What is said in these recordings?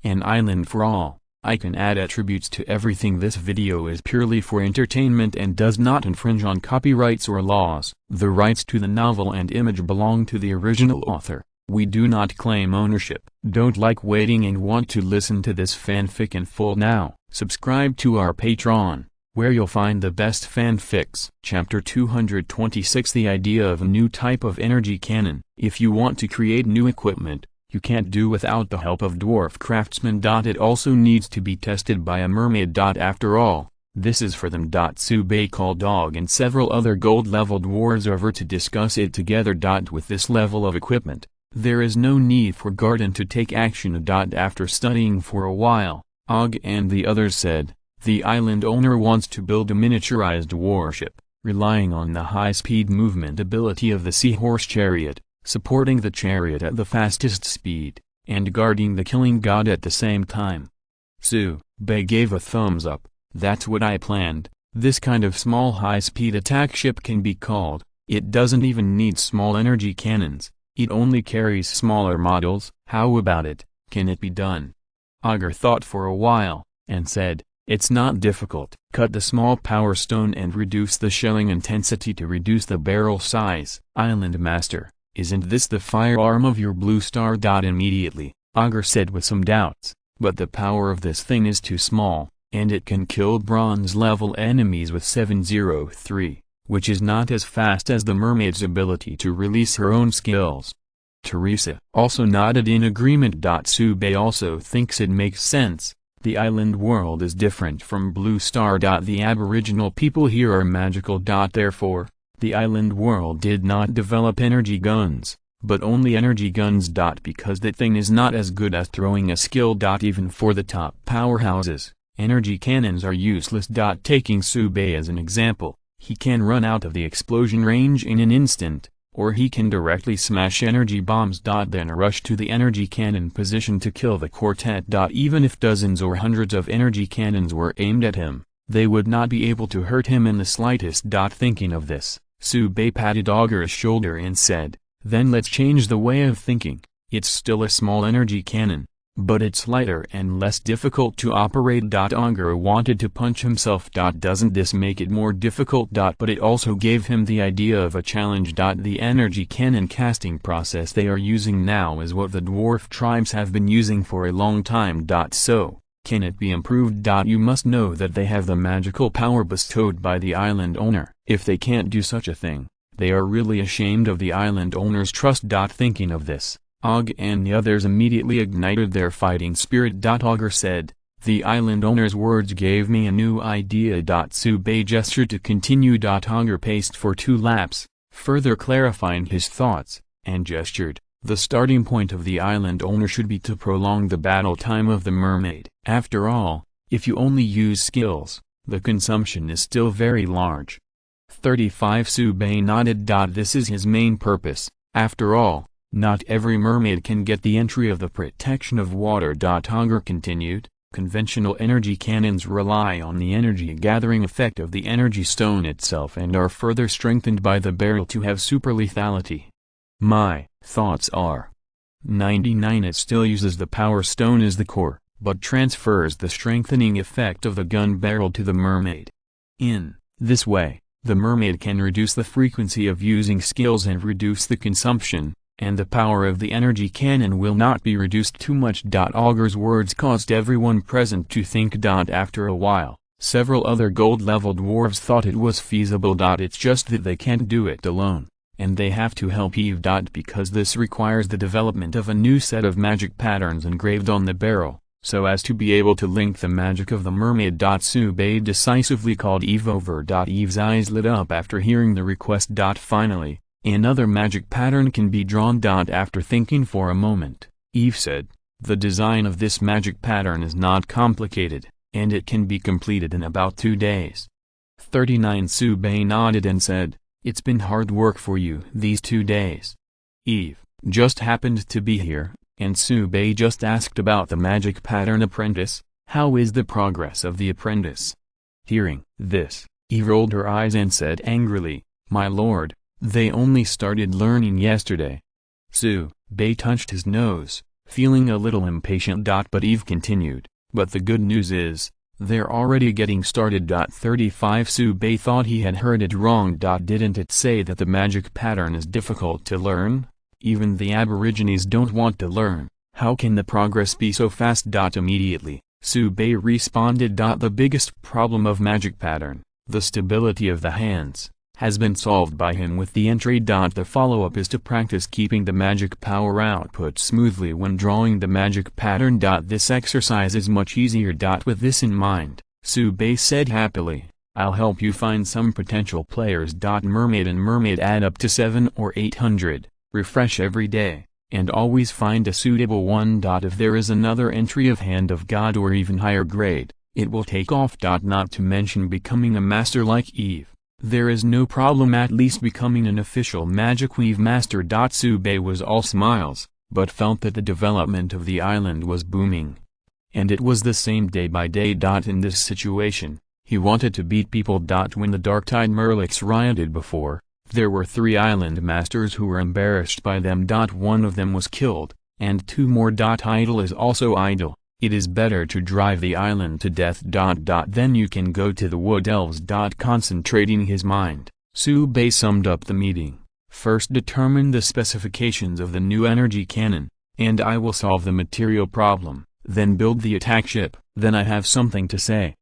An island for all. I can add attributes to everything. This video is purely for entertainment and does not infringe on copyrights or laws. The rights to the novel and image belong to the original author. We do not claim ownership. Don't like waiting and want to listen to this fanfic in full now? Subscribe to our Patreon, where you'll find the best fanfics. Chapter 226, The idea of a new type of energy cannon. If you want to create new equipment, you can't do without the help of dwarf craftsmen. It also needs to be tested by a mermaid. After all, this is for them. Tsubei called Dog and several other gold-level dwarves over to discuss it together. With this level of equipment, there is no need for Garden to take action. After studying for a while, Og and the others said, the island owner wants to build a miniaturized warship, relying on the high-speed movement ability of the seahorse chariot, supporting the chariot at the fastest speed, and guarding the killing god at the same time. Tsubei gave a thumbs up. That's what I planned. This kind of small high-speed attack ship can be called. It doesn't even need small energy cannons. It only carries smaller models. How about it? Can it be done? Augur thought for a while, and said, it's not difficult. Cut the small power stone and reduce the shelling intensity to reduce the barrel size. Island Master, isn't this the firearm of your blue star? Immediately, Augur said with some doubts, but the power of this thing is too small, and it can kill bronze-level enemies with 703, which is not as fast as the mermaid's ability to release her own skills. Teresa also nodded in agreement. Tsubei also thinks it makes sense. The island world is different from Blue Star. The aboriginal people here are magical. Therefore, the island world did not develop energy guns, but only energy guns. Because that thing is not as good as throwing a skill. Even for the top powerhouses, energy cannons are useless. Taking Tsubei as an example, he can run out of the explosion range in an instant, or he can directly smash energy bombs. Then rush to the energy cannon position to kill the quartet. Even if dozens or hundreds of energy cannons were aimed at him, they would not be able to hurt him in the slightest. Thinking of this, Tsubei patted Augur's shoulder and said, then let's change the way of thinking. It's still a small energy cannon, but it's lighter and less difficult to operate. Augur wanted to punch himself. Doesn't this make it more difficult? But it also gave him the idea of a challenge. The energy cannon casting process they are using now is what the dwarf tribes have been using for a long time. So, can it be improved? You must know that they have the magical power bestowed by the island owner. If they can't do such a thing, they are really ashamed of the island owner's trust. Thinking of this, Og and the others immediately ignited their fighting spirit. Augur said, the island owner's words gave me a new idea. Tsubei gestured to continue. Augur paced for 2 laps, further clarifying his thoughts, and gestured, the starting point of the island owner should be to prolong the battle time of the mermaid. After all, if you only use skills, the consumption is still very large. 35 Tsubei nodded. This is his main purpose. After all, not every mermaid can get the entry of the protection of water. Augur continued, conventional energy cannons rely on the energy-gathering effect of the energy stone itself and are further strengthened by the barrel to have super lethality. My thoughts are 99. It still uses the power stone as the core, but transfers the strengthening effect of the gun barrel to the mermaid. In this way, the mermaid can reduce the frequency of using skills and reduce the consumption, and the power of the energy cannon will not be reduced too much. Augur's words caused everyone present to think. After a while, several other gold-level dwarves thought it was feasible. It's just that they can't do it alone, and they have to help Eve. Because this requires the development of a new set of magic patterns engraved on the barrel, so as to be able to link the magic of the mermaid. Tsubei decisively called Eve over. Eve's eyes lit up after hearing the request. Finally, another magic pattern can be drawn. After thinking for a moment, Eve said, the design of this magic pattern is not complicated, and it can be completed in about 2 days. 39 Tsubei nodded and said, it's been hard work for you these 2 days. Eve just happened to be here, and Tsubei just asked about the magic pattern apprentice. How is the progress of the apprentice? Hearing this, Eve rolled her eyes and said angrily, my lord, they only started learning yesterday. Tsubei touched his nose, feeling a little impatient. But Eve continued, but the good news is, they're already getting started. 35 Sube thought he had heard it wrong. Didn't it say that the magic pattern is difficult to learn? Even the Aborigines don't want to learn. How can the progress be so fast? Immediately, Sube responded. The biggest problem of magic pattern, the stability of the hands, has been solved by him with the entry. The follow-up is to practice keeping the magic power output smoothly when drawing the magic pattern. This exercise is much easier. With this in mind, Sube said happily, I'll help you find some potential players. Mermaid and mermaid add up to 700 or 800, refresh every day, and always find a suitable one. If there is another entry of Hand of God or even higher grade, it will take off. Not to mention becoming a master like Eve. There is no problem at least becoming an official Magic Weave master. Sube was all smiles, but felt that the development of the island was booming. And it was the same day by day. In this situation, he wanted to beat people. When the Dark-Tide Merlix rioted before, there were 3 island masters who were embarrassed by them. One of them was killed, and 2 more. Idle is also idle. It is better to drive the island to death. Then you can go to the wood elves. Concentrating his mind, Sube summed up the meeting. First determine the specifications of the new energy cannon, and I will solve the material problem, then build the attack ship, then I have something to say.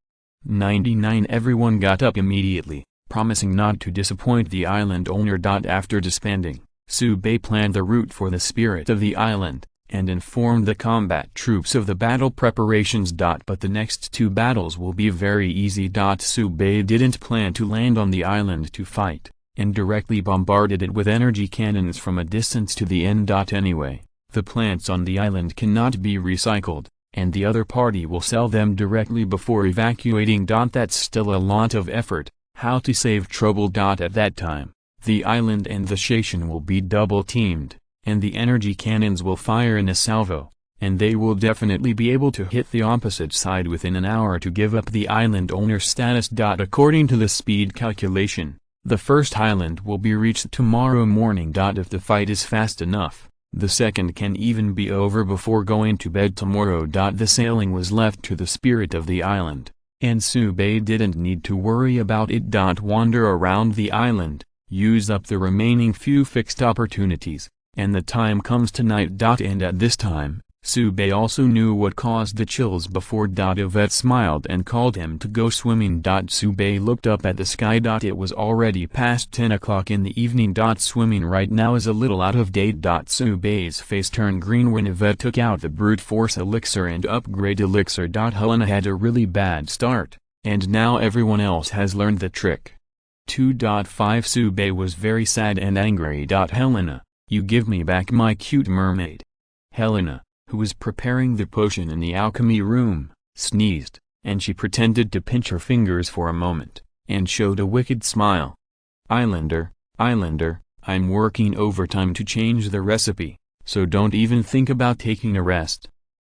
99 Everyone got up immediately, promising not to disappoint the island owner. After disbanding, Sube planned the route for the spirit of the island, and informed the combat troops of the battle preparations. But the next 2 battles will be very easy. Sube didn't plan to land on the island to fight, and directly bombarded it with energy cannons from a distance to the end. Anyway, the plants on the island cannot be recycled, and the other party will sell them directly before evacuating. That's still a lot of effort. How to save trouble? At that time, the island and the station will be double-teamed, and the energy cannons will fire in a salvo, and they will definitely be able to hit the opposite side within an hour to give up the island owner's status. According to the speed calculation, the first island will be reached tomorrow morning. If the fight is fast enough, the second can even be over before going to bed tomorrow. The sailing was left to the spirit of the island, and Sube didn't need to worry about it. Wander around the island, use up the remaining few fixed opportunities, and the time comes tonight. And at this time, Sube also knew what caused the chills before. Yvette smiled and called him to go swimming. Sube looked up at the sky. It was already past 10 o'clock in the evening. Swimming right now is a little out of date. Sube's face turned green when Yvette took out the brute force elixir and upgrade elixir. Helena had a really bad start, and now everyone else has learned the trick. 2.5 Sube was very sad and angry. Helena, you give me back my cute mermaid. Helena, who was preparing the potion in the alchemy room, sneezed, and she pretended to pinch her fingers for a moment, and showed a wicked smile. Islander, I'm working overtime to change the recipe, so don't even think about taking a rest.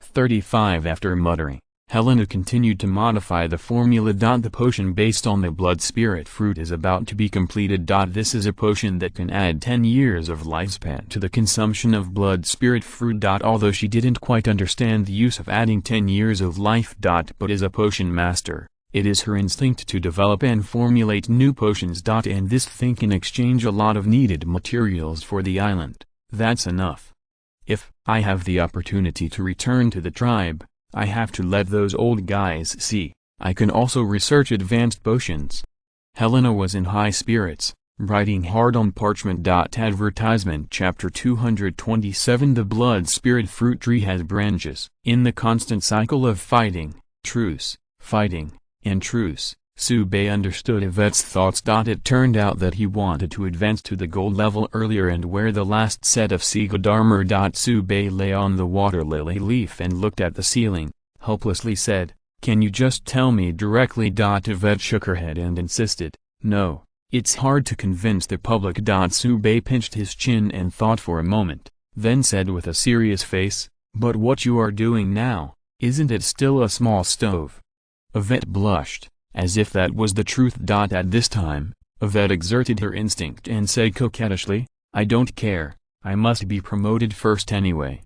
35 After muttering, Helena continued to modify the formula. The potion based on the blood spirit fruit is about to be completed. This is a potion that can add 10 years of lifespan to the consumption of blood spirit fruit. Although she didn't quite understand the use of adding 10 years of life. But as a potion master, it is her instinct to develop and formulate new potions. And this thing can exchange a lot of needed materials for the island. That's enough. If I have the opportunity to return to the tribe, I have to let those old guys see I can also research advanced potions. Helena was in high spirits, writing hard on parchment. Advertisement Chapter 227 The blood spirit fruit tree has branches. In the constant cycle of fighting, truce, fighting, and truce, Sube understood Yvette's thoughts. It turned out that he wanted to advance to the gold level earlier and wear the last set of seagull armor. Sube lay on the water lily leaf and looked at the ceiling, helplessly said, "Can you just tell me directly?" Yvette shook her head and insisted, "No, it's hard to convince the public." Sube pinched his chin and thought for a moment, then said with a serious face, "But what you are doing now, isn't it still a small stove?" Yvette blushed, as if that was the truth. At this time, Yvette exerted her instinct and said coquettishly, "I don't care, I must be promoted first anyway."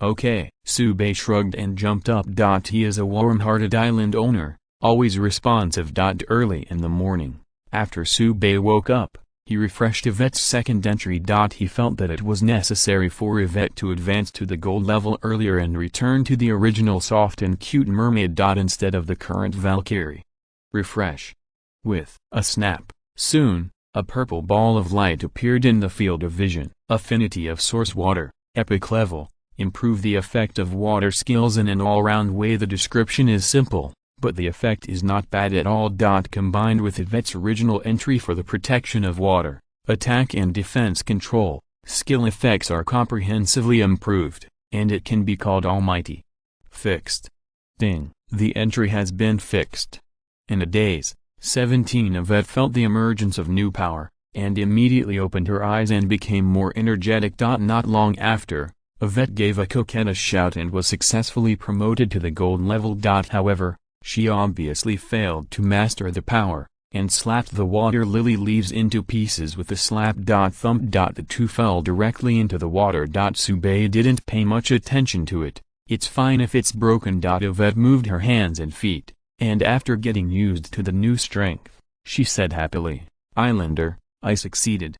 Okay. Sube shrugged and jumped up. He is a warm-hearted island owner, always responsive. Early in the morning, after Sube woke up, he refreshed Yvette's second entry. He felt that it was necessary for Yvette to advance to the gold level earlier and return to the original soft and cute mermaid. Instead of the current Valkyrie. Refresh. With a snap, soon, a purple ball of light appeared in the field of vision. Affinity of source water, epic level. Improve the effect of water skills in an all-round way. The description is simple, but the effect is not bad at all. Combined with Yvette's original entry for the protection of water, attack and defense control, skill effects are comprehensively improved, and it can be called almighty. Fixed. Ding. The entry has been fixed. In a daze, 17 Yvette felt the emergence of new power, and immediately opened her eyes and became more energetic. Not long after, Yvette gave a coquettish shout and was successfully promoted to the gold level. However, she obviously failed to master the power, and slapped the water lily leaves into pieces with a slap. Thump. The two fell directly into the water. Sube didn't pay much attention to it. It's fine if it's broken. Yvette moved her hands and feet, and after getting used to the new strength, she said happily, "Islander, I succeeded."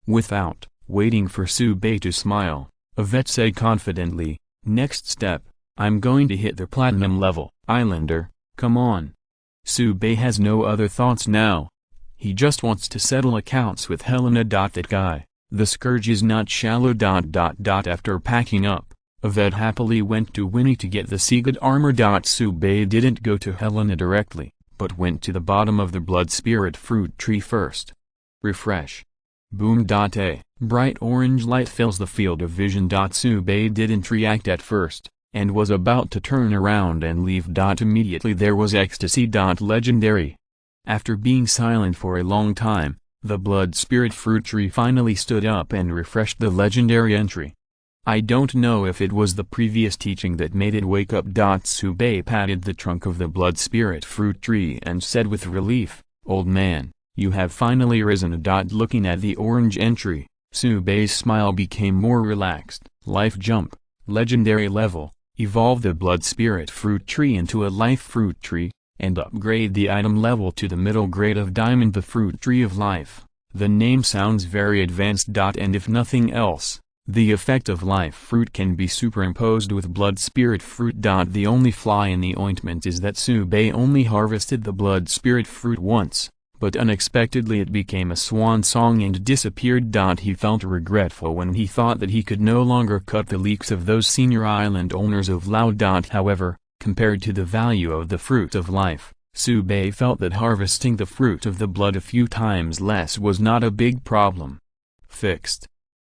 Without waiting for Sube to smile, Yvette said confidently, "Next step, I'm going to hit the platinum level." "Islander, come on." Sube has no other thoughts now. He just wants to settle accounts with Helena. That guy, the scourge is not shallow. After packing up, Yvette happily went to Winnie to get the seagate armor. Sube didn't go to Helena directly, but went to the bottom of the blood spirit fruit tree first. Refresh. Boom. A bright orange light fills the field of vision. Sube didn't react at first, and was about to turn around and leave. Immediately there was ecstasy. Legendary. After being silent for a long time, the blood spirit fruit tree finally stood up and refreshed the legendary entry. I don't know if it was the previous teaching that made it wake up. Sube patted the trunk of the blood spirit fruit tree and said with relief, "Old man, you have finally risen." Looking at the orange entry, Sube's smile became more relaxed. Life jump, legendary level, evolve the blood spirit fruit tree into a life fruit tree, and upgrade the item level to the middle grade of diamond. The fruit tree of life. The name sounds very advanced. And if nothing else, the effect of life fruit can be superimposed with blood spirit fruit. The only fly in the ointment is that Sube only harvested the blood spirit fruit once, but unexpectedly it became a swan song and disappeared. He felt regretful when he thought that he could no longer cut the leeks of those senior island owners of Lao. However, compared to the value of the fruit of life, Sube felt that harvesting the fruit of the blood a few times less was not a big problem. Fixed.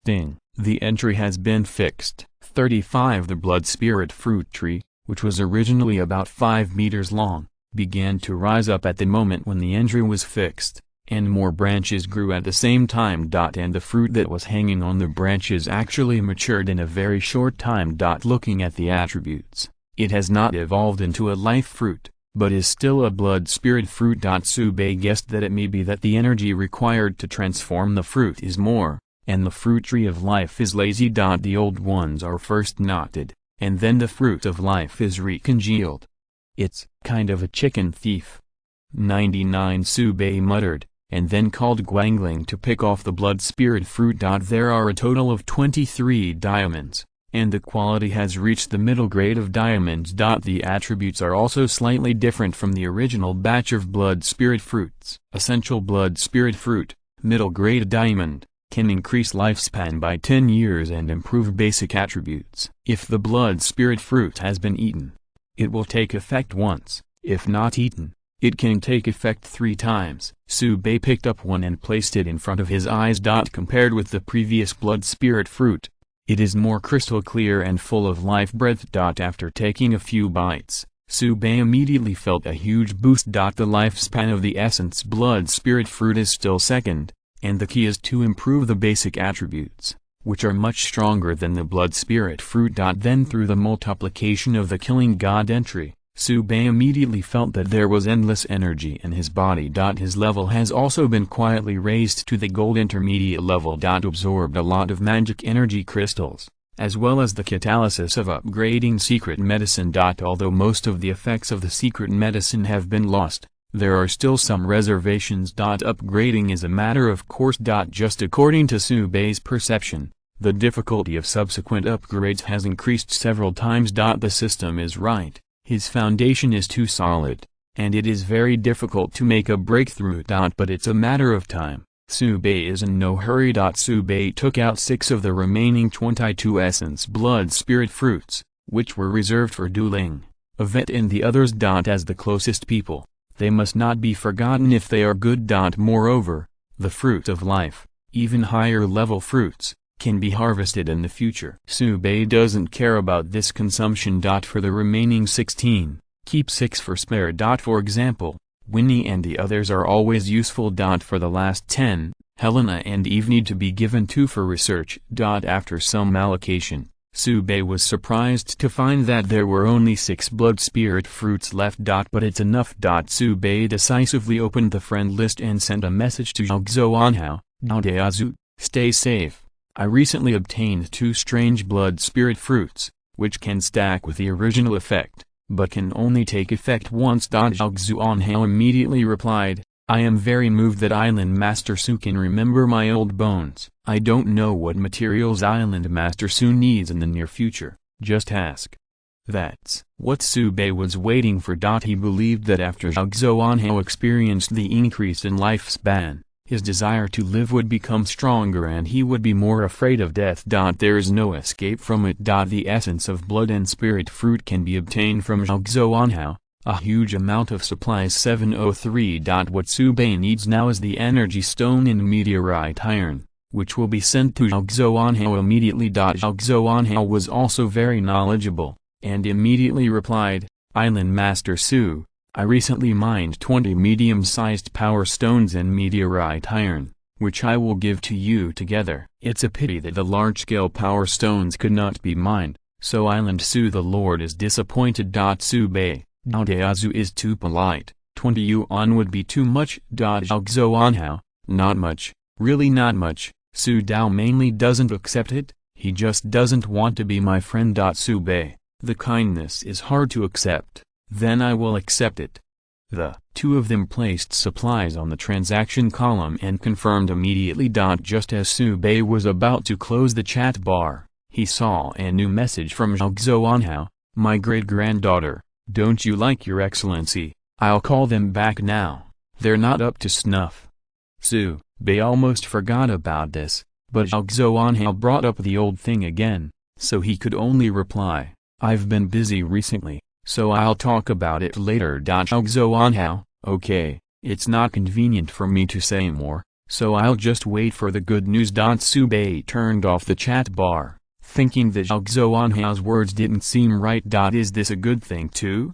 Ding. The entry has been fixed. 35 The blood spirit fruit tree, which was originally about 5 meters long, began to rise up at the moment when the entry was fixed, and more branches grew at the same time. And the fruit that was hanging on the branches actually matured in a very short time. Looking at the attributes, it has not evolved into a life fruit, but is still a blood spirit fruit. Sube guessed that it may be that the energy required to transform the fruit is more, and the fruit tree of life is lazy. The old ones are first knotted, and then the fruit of life is recongealed. It's kind of a chicken thief. 99 Sube muttered, and then called Guangling to pick off the blood spirit fruit. There are a total of 23 diamonds, and the quality has reached the middle grade of diamonds. The attributes are also slightly different from the original batch of blood spirit fruits. Essential blood spirit fruit, middle grade diamond, can increase lifespan by 10 years and improve basic attributes. If the blood spirit fruit has been eaten, it will take effect once. If not eaten, it can take effect 3 times. Sube picked up one and placed it in front of his eyes. Compared with the previous blood spirit fruit, it is more crystal clear and full of life breath. After taking a few bites, Sube immediately felt a huge boost. The lifespan of the essence blood spirit fruit is still second, and the key is to improve the basic attributes, which are much stronger than the blood spirit fruit. Then through the multiplication of the killing god entry, Sube immediately felt that there was endless energy in his body. His level has also been quietly raised to the gold intermediate level. Absorbed a lot of magic energy crystals, as well as the catalysis of upgrading secret medicine. Although most of the effects of the secret medicine have been lost, there are still some reservations. Upgrading is a matter of course. Just according to Subei's perception, the difficulty of subsequent upgrades has increased several times. The system is right, his foundation is too solid, and it is very difficult to make a breakthrough. But it's a matter of time. Subei is in no hurry. Subei took out 6 of the remaining 22 essence blood spirit fruits, which were reserved for Dueling, Yvette and the others. As the closest people, they must not be forgotten if they are good. Moreover, the fruit of life, even higher level fruits, can be harvested in the future. Subei doesn't care about this consumption. For the remaining 16, keep 6 for spare. For example, Winnie and the others are always useful. For the last 10, Helena and Eve need to be given 2 for research. After some allocation, Subei was surprised to find that there were only 6 blood spirit fruits left. But it's enough. Subei decisively opened the friend list and sent a message to Zhao Daodeazu, stay safe. I recently obtained 2 strange blood spirit fruits, which can stack with the original effect, but can only take effect once. Zhao immediately replied, I am very moved that Island Master Su can remember my old bones. I don't know what materials Island Master Su needs in the near future, just ask. That's what Subei was waiting for. He believed that after Zhao experienced the increase in lifespan, his desire to live would become stronger and he would be more afraid of death. There is no escape from it. The essence of blood and spirit fruit can be obtained from Zhao, a huge amount of supplies. 703. What Subei needs now is the energy stone and meteorite iron, which will be sent to Zhao immediately. Zhao was also very knowledgeable, and immediately replied, Island Master Su, I recently mined 20 medium-sized power stones and meteorite iron, which I will give to you together. It's a pity that the large-scale power stones could not be mined, so Island Su the Lord is disappointed. Subei, Daodeazu is too polite, 20 yuan would be too much. Zhao, not much, really not much. Su Dao mainly doesn't accept it, he just doesn't want to be my friend. Subei, the kindness is hard to accept. Then I will accept it. The 2 of them placed supplies on the transaction column and confirmed immediately. Just as Subei was about to close the chat bar, he saw a new message from Zhao, my great-granddaughter, don't you like your excellency, I'll call them back now, they're not up to snuff. Subei almost forgot about this, but Zhao brought up the old thing again, so he could only reply, I've been busy recently, so I'll talk about it later. Zhao, okay, it's not convenient for me to say more, so I'll just wait for the good news. Subei turned off the chat bar, thinking that Zhao words didn't seem right. Is this a good thing too?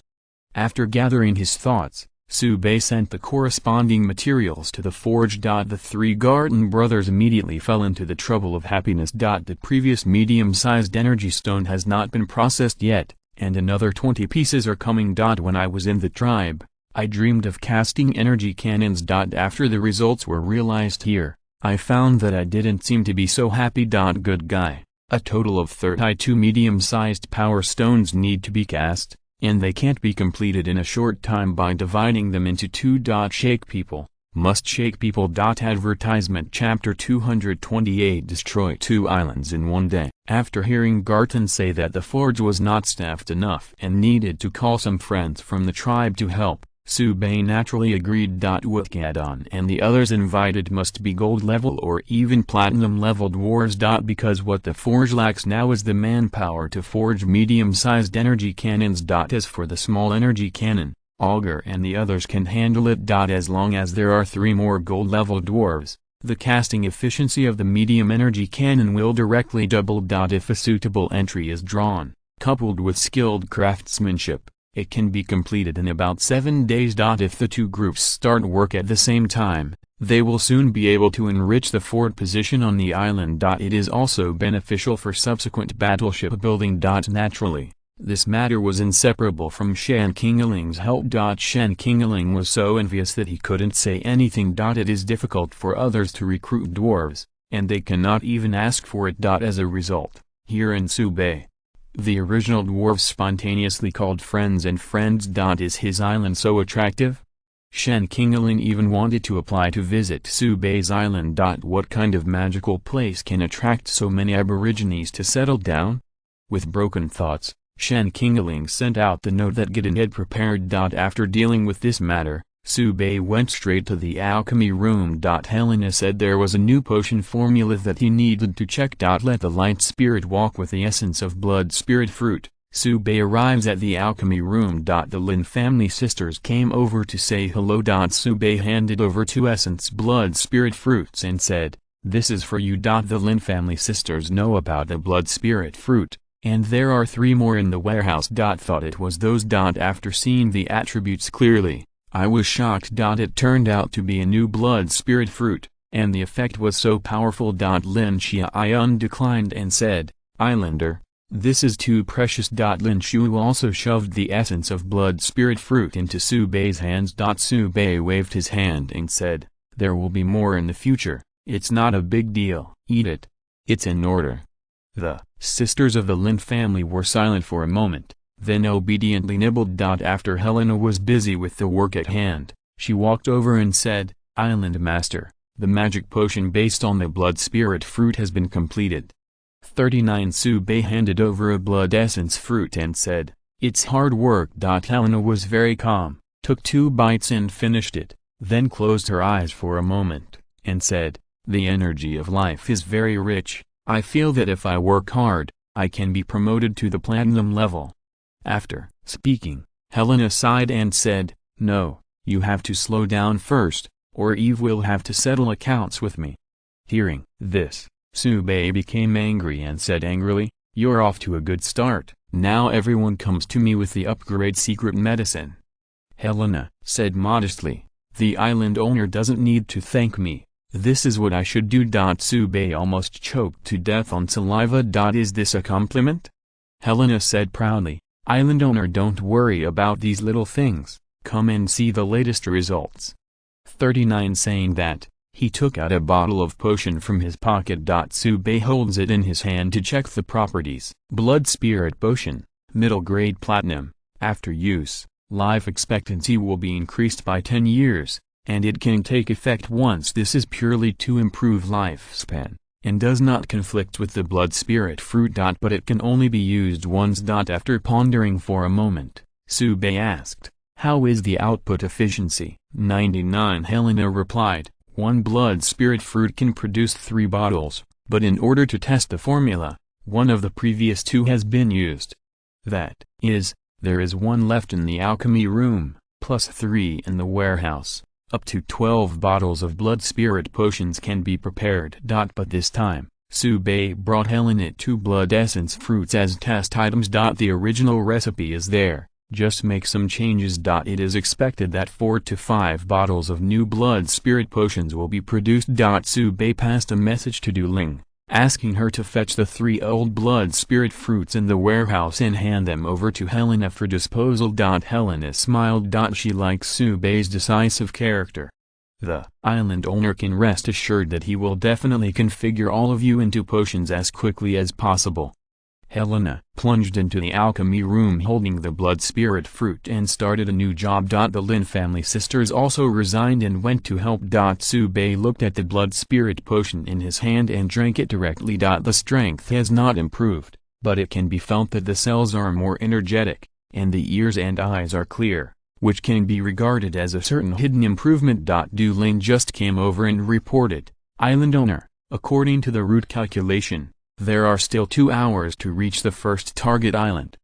After gathering his thoughts, Subei sent the corresponding materials to the forge. The 3 Garden brothers immediately fell into the trouble of happiness. The previous medium-sized energy stone has not been processed yet, and another 20 pieces are coming. When I was in the tribe, I dreamed of casting energy cannons. After the results were realized here, I found that I didn't seem to be so happy. Good guy, a total of 32 medium-sized power stones need to be cast, and they can't be completed in a short time by dividing them into 2. Shake people, must shake people. Advertisement Chapter 228 Destroy 2 islands in one day. After hearing Garten say that the forge was not staffed enough and needed to call some friends from the tribe to help, Subei naturally agreed. What Gadon and the others invited must be gold level or even platinum level dwarves. Because what the forge lacks now is the manpower to forge medium-sized energy cannons. As for the small energy cannon, Augur and the others can handle it. As long as there are 3 more gold level dwarves, the casting efficiency of the medium energy cannon will directly double. If a suitable entry is drawn, coupled with skilled craftsmanship, it can be completed in about 7 days. If the 2 groups start work at the same time, they will soon be able to enrich the fort position on the island. It is also beneficial for subsequent battleship building. Naturally, this matter was inseparable from Shen Qingling's help. Shen Qingling was so envious that he couldn't say anything. It is difficult for others to recruit dwarves, and they cannot even ask for it. As a result, Here in Subei, the original dwarves spontaneously called friends and friends. Is his island so attractive? Shen Qingling even wanted to apply to visit Subei's island. What kind of magical place can attract so many aborigines to settle down? With broken thoughts, Shen Qingling sent out the note that Gideon had prepared. After dealing with this matter, Subei went straight to the alchemy room. Helena said there was a new potion formula that he needed to check. Let the light spirit walk with the essence of blood spirit fruit. Subei arrives at the alchemy room. The Lin family sisters came over to say hello. Subei handed over 2 essence blood spirit fruits and said, "This is for you." The Lin family sisters know about the blood spirit fruit, and there are 3 more in the warehouse. Thought it was those. After seeing the attributes clearly, I was shocked. It turned out to be a new blood spirit fruit, and the effect was so powerful. Lin Xiaoyun declined and said, "Islander, this is too precious." Lin Shu also shoved the essence of blood spirit fruit into Subei's hands. Subei waved his hand and said, "There will be more in the future, it's not a big deal. Eat it. It's in order." The sisters of the Lin family were silent for a moment, then obediently nibbled. After Helena was busy with the work at hand, she walked over and said, "Island Master, the magic potion based on the blood spirit fruit has been completed." 39 Subei handed over a blood essence fruit and said, "It's hard work." Helena was very calm, took 2 bites and finished it, then closed her eyes for a moment, and said, "The energy of life is very rich. I feel that if I work hard, I can be promoted to the platinum level." After speaking, Helena sighed and said, "No, you have to slow down first, or Eve will have to settle accounts with me." Hearing this, Subei became angry and said angrily, "You're off to a good start. Now everyone comes to me with the upgrade secret medicine." Helena said modestly, "The island owner doesn't need to thank me. This is what I should do." Subei almost choked to death on saliva. "Is this a compliment?" Helena said proudly, "Island owner, don't worry about these little things, come and see the latest results." 39 Saying that, he took out a bottle of potion from his pocket. Subei holds it in his hand to check the properties. Blood spirit potion, middle grade platinum. After use, life expectancy will be increased by 10 years, and it can take effect once. This is purely to improve lifespan, and does not conflict with the blood spirit fruit. But it can only be used once. After pondering for a moment, Subei asked, "How is the output efficiency?" 99 Helena replied, "1 blood spirit fruit can produce 3 bottles, but in order to test the formula, 1 of the previous 2 has been used. That is, there is 1 left in the alchemy room, plus 3 in the warehouse. Up to 12 bottles of blood spirit potions can be prepared." But this time, Subei brought Helena 2 blood essence fruits as test items. The original recipe is there, just make some changes. It is expected that 4 to 5 bottles of new blood spirit potions will be produced. Subei passed a message to Du Ling, asking her to fetch the 3 old blood spirit fruits in the warehouse and hand them over to Helena for disposal. Helena smiled. She likes Subei's decisive character. The island owner can rest assured that he will definitely configure all of you into potions as quickly as possible. Helena plunged into the alchemy room holding the blood spirit fruit and started a new job. The Lin family sisters also resigned and went to help. Subei looked at the blood spirit potion in his hand and drank it directly. The strength has not improved, but it can be felt that the cells are more energetic, and the ears and eyes are clear, which can be regarded as a certain hidden improvement. Du Ling just came over and reported, "Island owner, according to the route calculation, there are still 2 hours to reach the first target island."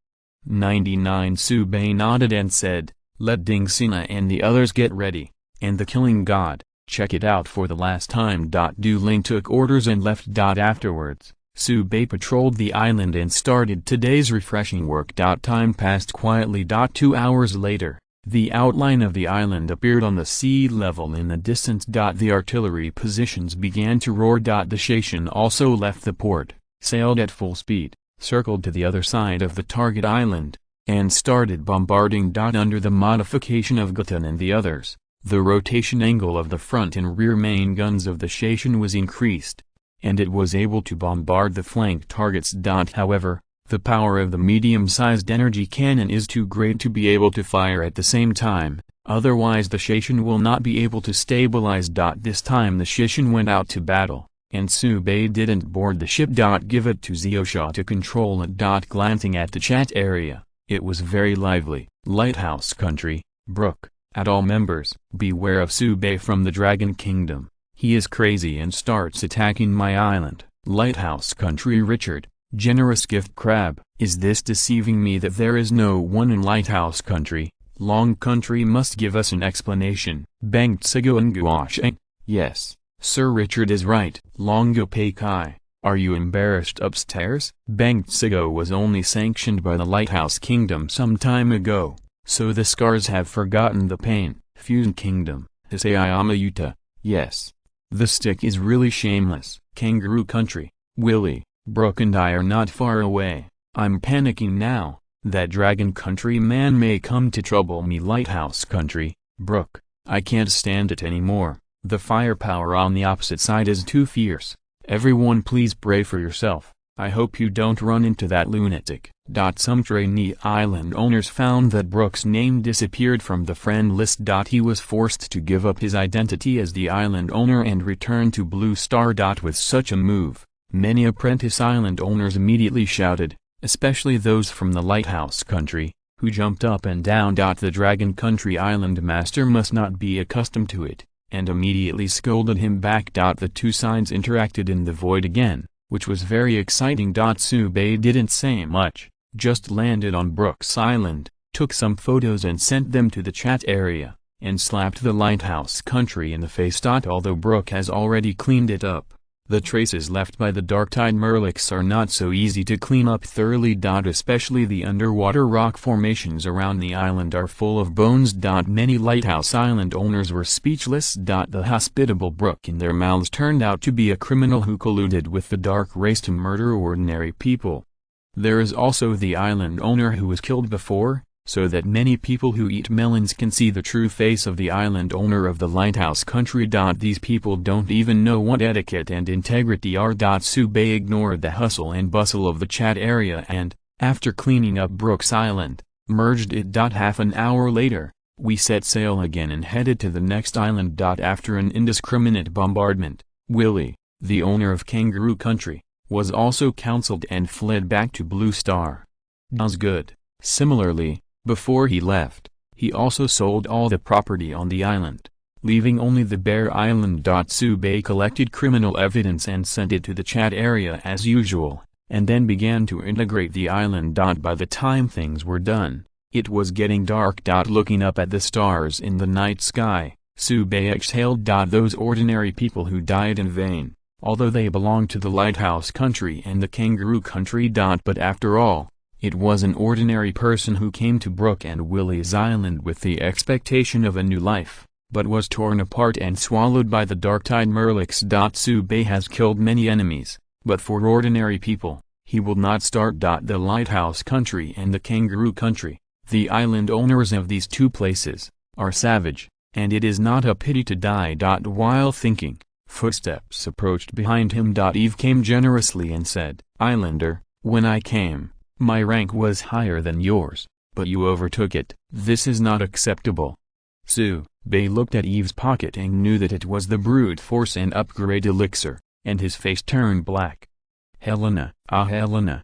99 Subei nodded and said, "Let Ding Xina and the others get ready, and the killing god, check it out for the last time." Du Ling took orders and left. Afterwards, Subei patrolled the island and started today's refreshing work. Time passed quietly. 2 hours later, the outline of the island appeared on the sea level in the distance. The artillery positions began to roar. The Shaishan also left the port, sailed at full speed, circled to the other side of the target island, and started bombarding. Under the modification of Gatan and the others, the rotation angle of the front and rear main guns of the Shaishan was increased. and it was able to bombard the flank targets. However, the power of the medium-sized energy cannon is too great to be able to fire at the same time, otherwise the Shishin will not be able to stabilize. This time the Shishin went out to battle, and Subei didn't board the ship. Give it to Xiosha to control it. Glancing at the chat area, it was very lively. Lighthouse Country, Brook, at all members, beware of Subei from the Dragon Kingdom. He is crazy and starts attacking my island. Lighthouse Country Richard, generous gift crab. Is this deceiving me that there is no one in Lighthouse Country? Long Country must give us an explanation. Bang Tsigo Nguasheng. Yes, Sir Richard is right. Longo Pei Kai, are you embarrassed upstairs? Bang Tsigo was only sanctioned by the Lighthouse Kingdom some time ago, so the scars have forgotten the pain. Fusion Kingdom, Hisayama Yuta. Yes. The stick is really shameless. Kangaroo Country, Willie, Brook and I are not far away. I'm panicking now. That Dragon Country man may come to trouble me. Lighthouse Country, Brook, I can't stand it anymore. The firepower on the opposite side is too fierce. Everyone please pray for yourself. I hope you don't run into that lunatic. Some trainee island owners found that Brook's name disappeared from the friend list. He was forced to give up his identity as the island owner and return to Blue Star. With such a move, many apprentice island owners immediately shouted, especially those from the Lighthouse Country, who jumped up and down. The Dragon Country Island Master must not be accustomed to it, and immediately scolded him back. The two sides interacted in the void again, which was very exciting. Subei didn't say much, just landed on Brook's island, took some photos and sent them to the chat area, and slapped the Lighthouse Country in the face. Although Brook has already cleaned it up, the traces left by the dark-tide Murlocs are not so easy to clean up thoroughly. Especially the underwater rock formations around the island are full of bones. Many Lighthouse Island owners were speechless. The hospitable Brook in their mouths turned out to be a criminal who colluded with the dark race to murder ordinary people. There is also the island owner who was killed before, so that many people who eat melons can see the true face of the island owner of the Lighthouse Country. These people don't even know what etiquette and integrity are. Subei ignored the hustle and bustle of the chat area and, after cleaning up Brook's island, merged it. Half an hour later, we set sail again and headed to the next island. After an indiscriminate bombardment, Willie, the owner of Kangaroo Country, was also counseled and fled back to Blue Star. That's good. Similarly, before he left, he also sold all the property on the island, leaving only the bare island. Subei collected criminal evidence and sent it to the chat area as usual, and then began to integrate the island. By the time things were done, it was getting dark. Looking up at the stars in the night sky, Subei exhaled. Those ordinary people who died in vain, although they belonged to the Lighthouse Country and the Kangaroo Country. But after all, it was an ordinary person who came to Brook and Willie's island with the expectation of a new life, but was torn apart and swallowed by the dark-tide Murlocs. Subei has killed many enemies, but for ordinary people, he will not start. The Lighthouse Country and the Kangaroo Country, the island owners of these two places, are savage, and it is not a pity to die. While thinking, footsteps approached behind him. Eve came generously and said, "Islander, when I came, my rank was higher than yours, but you overtook it. This is not acceptable." Subei looked at Eve's pocket and knew that it was the brute force and upgrade elixir, and his face turned black. "Helena, Helena."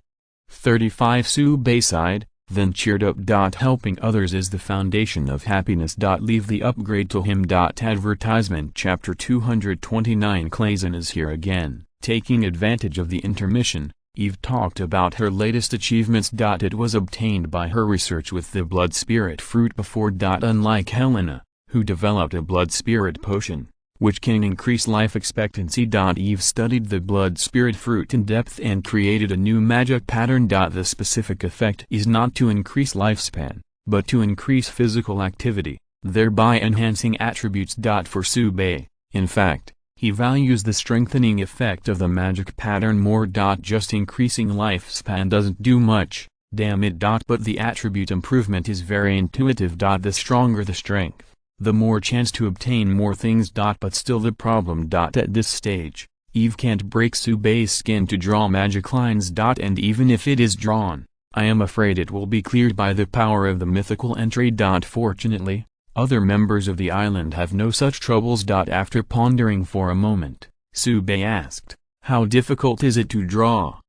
35 Subei sighed, then cheered up. Helping others is the foundation of happiness. Leave the upgrade to him. Advertisement Chapter 229 Clayson is here again. Taking advantage of the intermission, Eve talked about her latest achievements. It was obtained by her research with the blood spirit fruit before. Unlike Helena, who developed a blood spirit potion, which can increase life expectancy. Eve studied the blood spirit fruit in depth and created a new magic pattern. The specific effect is not to increase lifespan, but to increase physical activity, thereby enhancing attributes. For Subei, in fact, he values the strengthening effect of the magic pattern more. Just increasing lifespan doesn't do much, damn it. But the attribute improvement is very intuitive. The stronger the strength, the more chance to obtain more things. But still the problem. At this stage, Eve can't break Subei's skin to draw magic lines. And even if it is drawn, I am afraid it will be cleared by the power of the mythical entry. Fortunately, other members of the island have no such troubles. After pondering for a moment, Subei asked, "How difficult is it to draw?"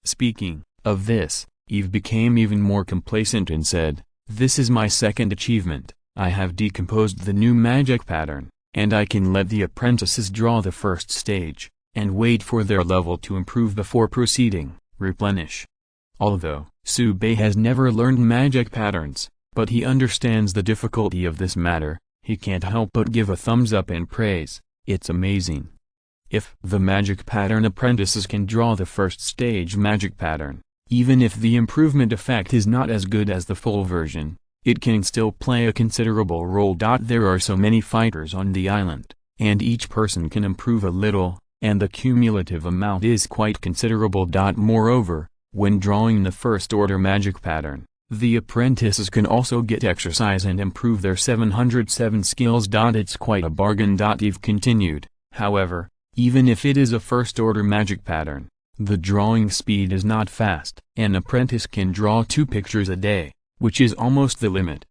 Speaking of this, Eve became even more complacent and said, "This is my second achievement. I have decomposed the new magic pattern, and I can let the apprentices draw the first stage, and wait for their level to improve before proceeding, replenish." Although Subei has never learned magic patterns, but he understands the difficulty of this matter, he can't help but give a thumbs up and praise, "It's amazing." If the magic pattern apprentices can draw the first stage magic pattern, even if the improvement effect is not as good as the full version, it can still play a considerable role. There are so many fighters on the island, and each person can improve a little, and the cumulative amount is quite considerable. Moreover, when drawing the first order magic pattern, the apprentices can also get exercise and improve their 707 skills. It's quite a bargain. Eve continued, "However, even if it is a first order magic pattern, the drawing speed is not fast. An apprentice can draw 2 pictures a day, which is almost the limit."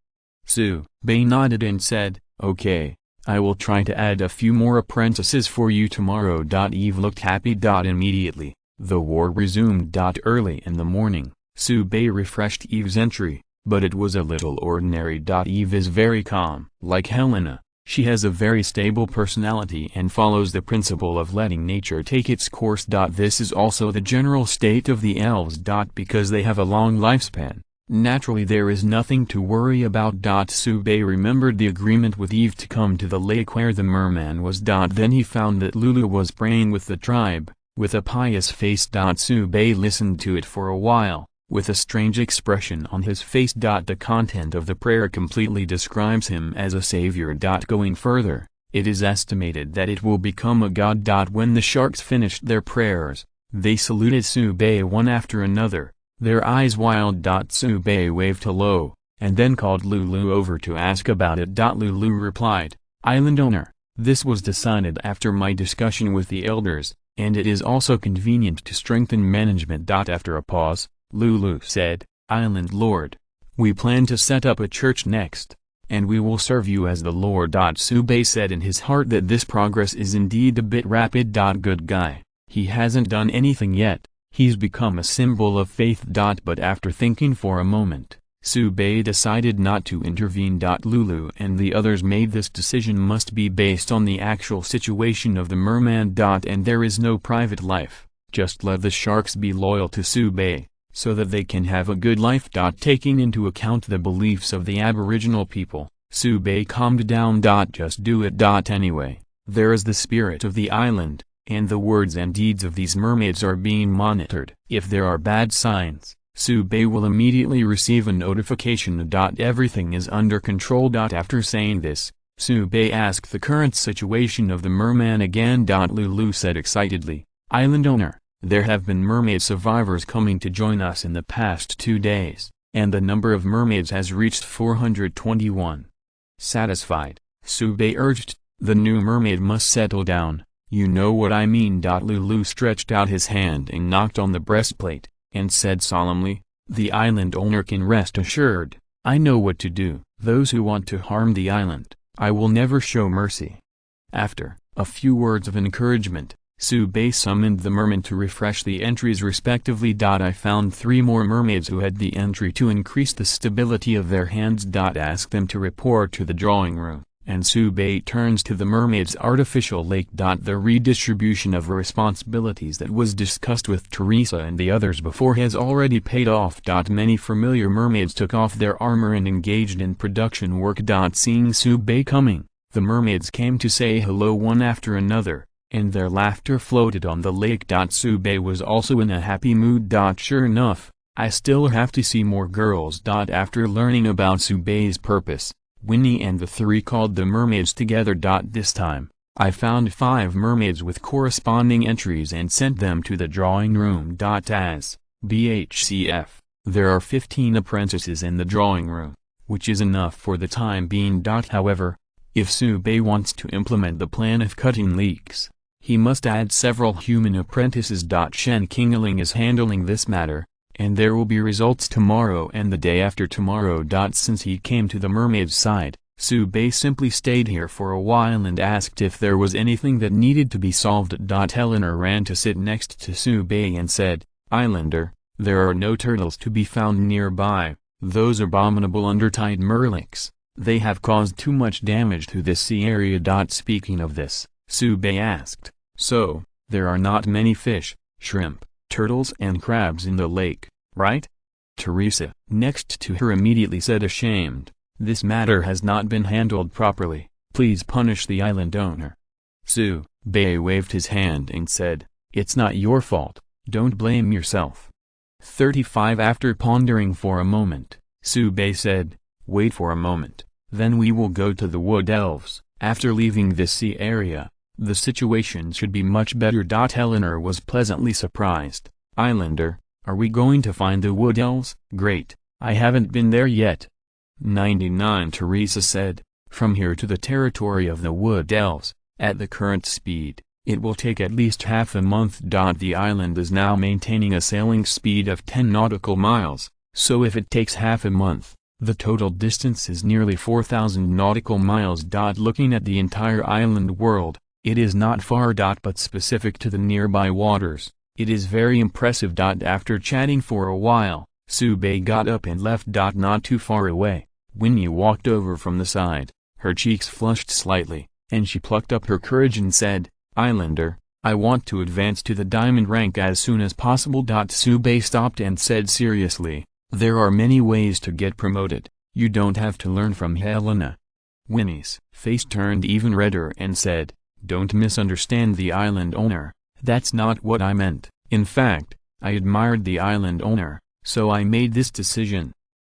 Subei nodded and said, "Okay, I will try to add a few more apprentices for you tomorrow." Eve looked happy. Immediately, the war resumed. Early in the morning, Subei refreshed Eve's entry, but it was a little ordinary. Eve is very calm. Like Helena, she has a very stable personality and follows the principle of letting nature take its course. This is also the general state of the elves. Because they have a long lifespan, naturally there is nothing to worry about. Subei remembered the agreement with Eve to come to the lake where the merman was. Then he found that Lulu was praying with the tribe, with a pious face. Subei listened to it for a while, with a strange expression on his face. The content of the prayer completely describes him as a savior. Going further, it is estimated that it will become a god. When the sharks finished their prayers, they saluted Subei one after another, their eyes wild. Subei waved hello, and then called Lulu over to ask about it. Lulu replied, "Island owner, this was decided after my discussion with the elders, and it is also convenient to strengthen management." After a pause, Lulu said, "Island Lord, we plan to set up a church next, and we will serve you as the Lord." Subei said in his heart that this progress is indeed a bit rapid. Good guy, he hasn't done anything yet, he's become a symbol of faith. But after thinking for a moment, Subei decided not to intervene. Lulu and the others made this decision must be based on the actual situation of the merman. And there is no private life, just let the sharks be loyal to Subei, so that they can have a good life. Taking into account the beliefs of the aboriginal people, Subei calmed down. Just do it. Anyway, there is the spirit of the island, and the words and deeds of these mermaids are being monitored. If there are bad signs, Subei will immediately receive a notification. Everything is under control. After saying this, Subei asked the current situation of the merman again. Lulu said excitedly, "Island owner, there have been mermaid survivors coming to join us in the past 2 days, and the number of mermaids has reached 421. Satisfied, Subei urged, "The new mermaid must settle down, you know what I mean." Lulu stretched out his hand and knocked on the breastplate, and said solemnly, "The island owner can rest assured, I know what to do. Those who want to harm the island, I will never show mercy." After a few words of encouragement, Subei summoned the mermen to refresh the entries respectively. I found 3 more mermaids who had the entry to increase the stability of their hands. Ask them to report to the drawing room, and Subei turns to the mermaid's artificial lake. The redistribution of responsibilities that was discussed with Teresa and the others before has already paid off. Many familiar mermaids took off their armor and engaged in production work. Seeing Subei coming, the mermaids came to say hello one after another, and their laughter floated on the lake. Subei was also in a happy mood. Sure enough, I still have to see more girls. After learning about Subei's purpose, Winnie and the 3 called the mermaids together. This time, I found 5 mermaids with corresponding entries and sent them to the drawing room. As BHCF, there are 15 apprentices in the drawing room, which is enough for the time being. However, if Subei wants to implement the plan of cutting leaks, He must add several human apprentices. Shen Qingling is handling this matter, and there will be results tomorrow and the day after tomorrow. Since he came to the mermaid's side, Su Bei simply stayed here for a while and asked if there was anything that needed to be solved. Eleanor ran to sit next to Su Bei and said, "Islander, there are no turtles to be found nearby, those abominable undertide merlicks. They have caused too much damage to this sea area." Speaking of this, Su Bei asked, "So, there are not many fish, shrimp, turtles and crabs in the lake, right?" Teresa, next to her, immediately said, ashamed, "This matter has not been handled properly, please punish the island owner." Su Bei waved his hand and said, "It's not your fault, don't blame yourself." 35 After pondering for a moment, Su Bei said, "Wait for a moment, then we will go to the wood elves. After leaving this sea area, the situation should be much better." Eleanor was pleasantly surprised. "Islander, are we going to find the wood elves? Great, I haven't been there yet." 99 Teresa said, "From here to the territory of the wood elves, at the current speed, it will take at least half a month. The island is now maintaining a sailing speed of 10 nautical miles, so if it takes half a month, the total distance is nearly 4,000 nautical miles. Looking at the entire island world, it is not far. But specific to the nearby waters, it is very impressive. After chatting for a while, Su Bei got up and left. Not too far away, Winnie walked over from the side, her cheeks flushed slightly, and she plucked up her courage and said, "Islander, I want to advance to the diamond rank as soon as possible." Su Bei stopped and said seriously, "There are many ways to get promoted, you don't have to learn from Helena." Winnie's face turned even redder and said, "Don't misunderstand the island owner, that's not what I meant. In fact, I admired the island owner, so I made this decision."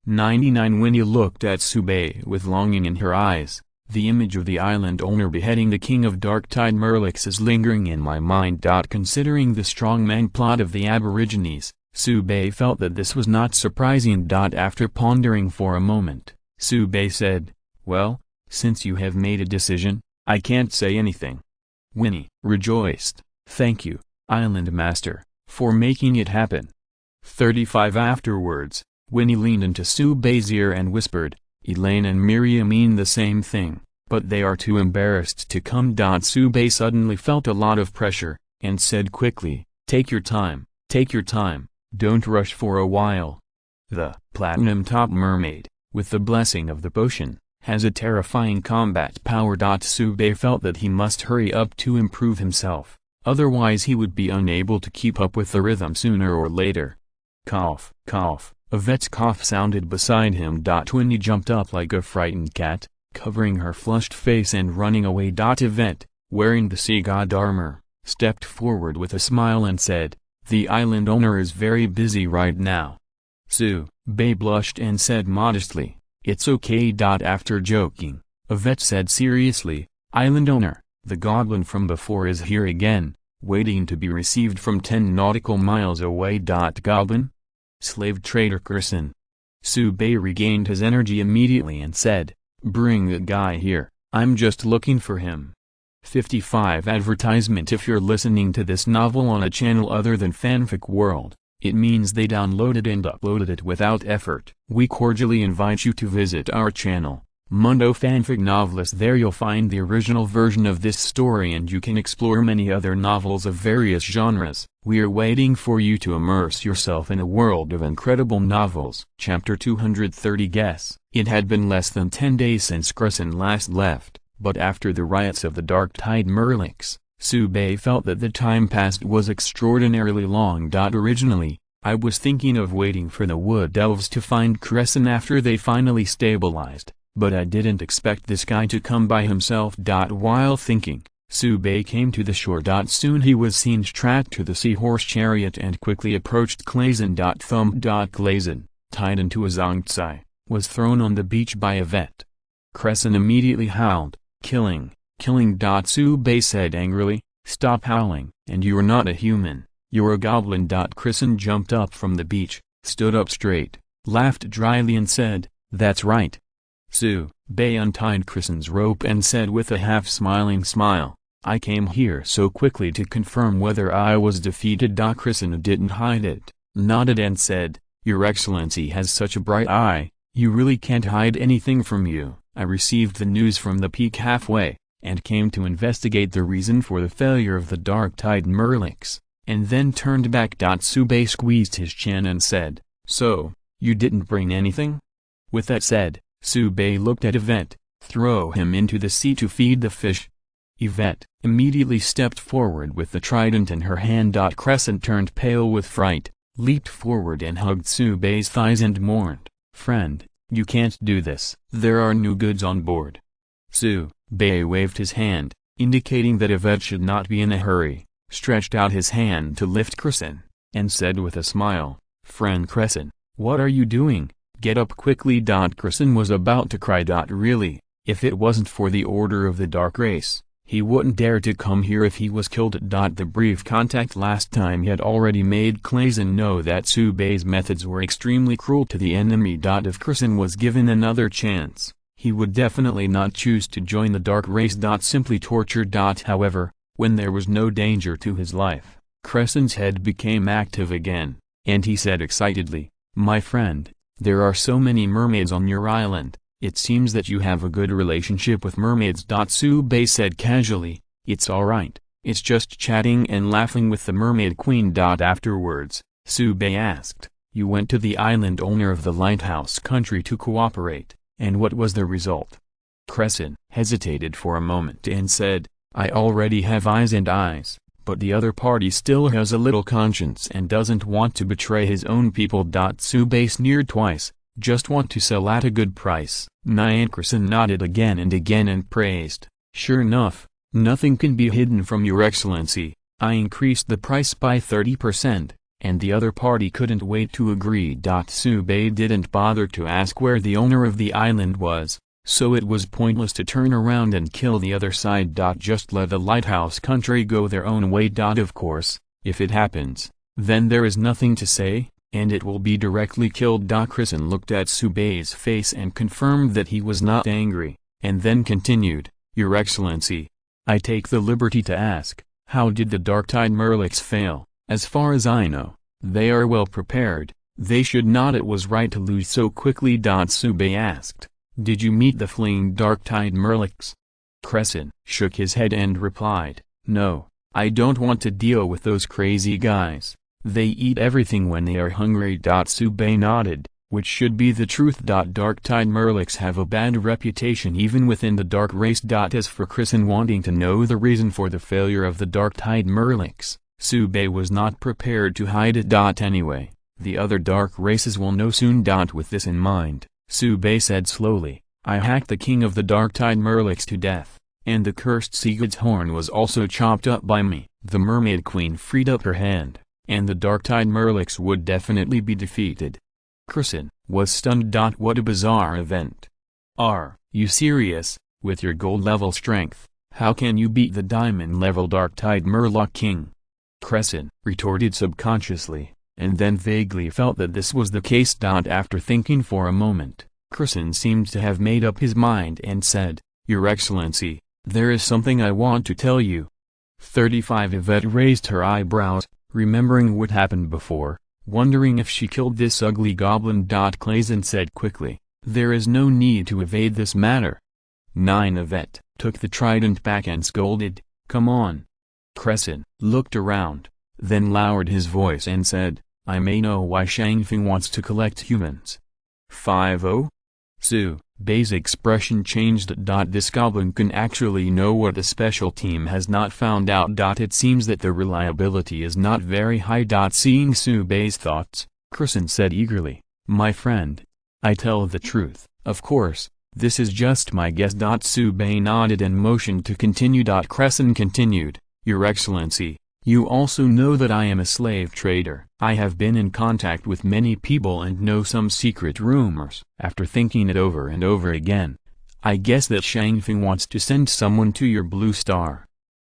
99 Winnie looked at Su Bei with longing in her eyes. "The image of the island owner beheading the king of dark tide merlicks is lingering in my mind." Considering the strongman plot of the Aborigines, Su Bei felt that this was not surprising. After pondering for a moment, Su Bei said, "Well, since you have made a decision, I can't say anything." Winnie rejoiced, "Thank you, Island Master, for making it happen." 35 Afterwards, Winnie leaned into Su Bei's ear and whispered, "Elaine and Miriam mean the same thing, but they are too embarrassed to come." Su Bei suddenly felt a lot of pressure, and said quickly, "Take your time, don't rush for a while. The Platinum Top Mermaid, with the blessing of the potion, has a terrifying combat power." Su Bei felt that he must hurry up to improve himself, otherwise he would be unable to keep up with the rhythm sooner or later. Cough, cough. Yvette's cough sounded beside him. Winnie jumped up like a frightened cat, covering her flushed face and running away. Yvette, wearing the sea god armor, stepped forward with a smile and said, "The island owner is very busy right now." Su Bei blushed and said modestly, "It's okay." After joking, Yvette said seriously, "Island owner, the goblin from before is here again, waiting to be received from 10 nautical miles away." Goblin? Slave trader Kristen. Su Bei regained his energy immediately and said, "Bring that guy here, I'm just looking for him." 55 Advertisement. If you're listening to this novel on a channel other than Fanfic World, it means they downloaded and uploaded it without effort. We cordially invite you to visit our channel, Mundo Fanfic Novelist. There you'll find the original version of this story and you can explore many other novels of various genres. We are waiting for you to immerse yourself in a world of incredible novels. Chapter 230. Guess. It had been less than 10 days since Kristen last left, but after the riots of the Dark Tide Merlicks, Su Bei felt that the time passed was extraordinarily long. Originally, I was thinking of waiting for the Wood Elves to find Kristen after they finally stabilized, but I didn't expect this guy to come by himself. While thinking, Su Bei came to the shore. Soon he was seen strapped to the seahorse chariot and quickly approached Glazen. Glazen, tied into a zongzai, was thrown on the beach by Yvette. Kristen immediately howled, "Killing, killing!" Su Bei said angrily, "Stop howling, and you're not a human, you're a goblin." Kristen jumped up from the beach, stood up straight, laughed dryly and said, "That's right." Su Bei untied Kristen's rope and said with a half-smiling smile, I came here so quickly to confirm whether I was defeated. Kristen didn't hide it, nodded and said, Your Excellency has such a bright eye, you really can't hide anything from you. I received the news from the peak halfway, and came to investigate the reason for the failure of the dark-tide Merlix, and then turned back. Sube squeezed his chin and said, So, you didn't bring anything? With that said, Sube looked at Yvette. Throw him into the sea to feed the fish. Yvette immediately stepped forward with the trident in her hand. Crescent turned pale with fright, leaped forward and hugged Sube's thighs and mourned, Friend, you can't do this. There are new goods on board. Sube waved his hand, indicating that Yvette should not be in a hurry, stretched out his hand to lift Crescent, and said with a smile, Friend Crescent, what are you doing? Get up quickly. Crescent was about to cry. Really, if it wasn't for the order of the Dark Race, he wouldn't dare to come here if he was killed. The brief contact last time had already made Clazen know that Sube's methods were extremely cruel to the enemy. If Crescent was given another chance, he would definitely not choose to join the Dark Race. Simply torture. However, when there was no danger to his life, Crescent's head became active again, and he said excitedly, My friend, there are so many mermaids on your island, it seems that you have a good relationship with mermaids. Sube said casually, It's alright, it's just chatting and laughing with the mermaid queen. Afterwards, Sube asked, You went to the island owner of the lighthouse country to cooperate, and what was the result? Crescent hesitated for a moment and said, I already have eyes and eyes, but the other party still has a little conscience and doesn't want to betray his own people. Sube sneered twice, Just want to sell at a good price. And Crescent nodded again and praised, Sure enough, nothing can be hidden from your Excellency. I increased the price by 30%, and the other party couldn't wait to agree. Sube didn't bother to ask where the owner of the island was, so it was pointless to turn around and kill the other side. Just let the lighthouse country go their own way. Of course, if it happens, then there is nothing to say, and it will be directly killed. Crescent looked at Sube's face and confirmed that he was not angry, and then continued, Your Excellency, I take the liberty to ask, how did the dark-tide Merlix fail? As far as I know, they are well prepared, they should not. It was right to lose so quickly. Sube asked, Did you meet the fleeing dark-tide Merlix? Crescent shook his head and replied, No, I don't want to deal with those crazy guys. They eat everything when they are hungry. Sube nodded, which should be the truth. Dark-tide Merlix have a bad reputation even within the Dark Race. As for Crescent wanting to know the reason for the failure of the dark-tide Merlix, Sube was not prepared to hide it. Anyway, the other Dark Races will know soon. With this in mind, Sube said slowly, I hacked the king of the dark-tide Merlix to death, and the cursed seagod's horn was also chopped up by me. The mermaid queen freed up her hand, and the dark-tide Merlix would definitely be defeated. Crescent was stunned. What a bizarre event. Are you serious? With your gold-level strength, how can you beat the diamond-level dark-tide Merlock king? Crescent retorted subconsciously, and then vaguely felt that this was the case. After thinking for a moment, Crescent seemed to have made up his mind and said, Your Excellency, there is something I want to tell you. 35 Yvette raised her eyebrows, remembering what happened before, wondering if she killed this ugly goblin. Clazen said quickly, There is no need to evade this matter. 9 Yvette took the trident back and scolded, Come on. Crescent looked around, then lowered his voice and said, I may know why Shangfeng wants to collect humans. 5-0? Sube's expression changed. This goblin can actually know what the special team has not found out. It seems that the reliability is not very high. Seeing Sube's thoughts, Crescent said eagerly, My friend, I tell the truth, of course, this is just my guess. Sube nodded and motioned to continue. Crescent continued, Your Excellency, you also know that I am a slave trader. I have been in contact with many people and know some secret rumors. After thinking it over and over again, I guess that Shangfeng wants to send someone to your blue star.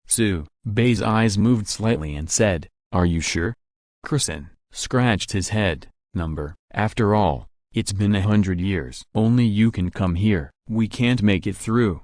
Sube's eyes moved slightly and said, Are you sure? Crescent scratched his head. After all, it's been 100 years. Only you can come here. We can't make it through.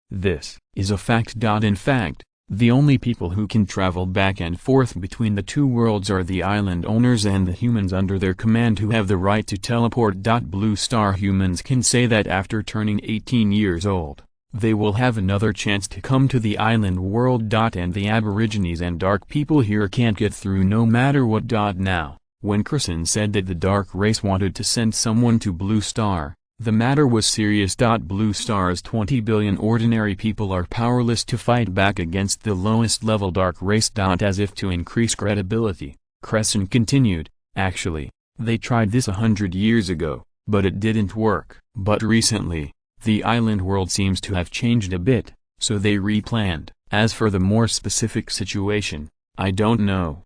This is a fact. In fact, The only people who can travel back and forth between the two worlds are the island owners and the humans under their command who have the right to teleport. Blue Star humans can say that after turning 18 years old, they will have another chance to come to the island world. And the Aborigines and dark people here can't get through no matter what. Now, when Kristen said that the dark race wanted to send someone to Blue Star, the matter was serious. Blue Star's 20 billion ordinary people are powerless to fight back against the lowest level dark race. As if to increase credibility, Crescent continued, actually, they tried this 100 years ago, but it didn't work. But recently, the island world seems to have changed a bit, so they replanned. As for the more specific situation, I don't know.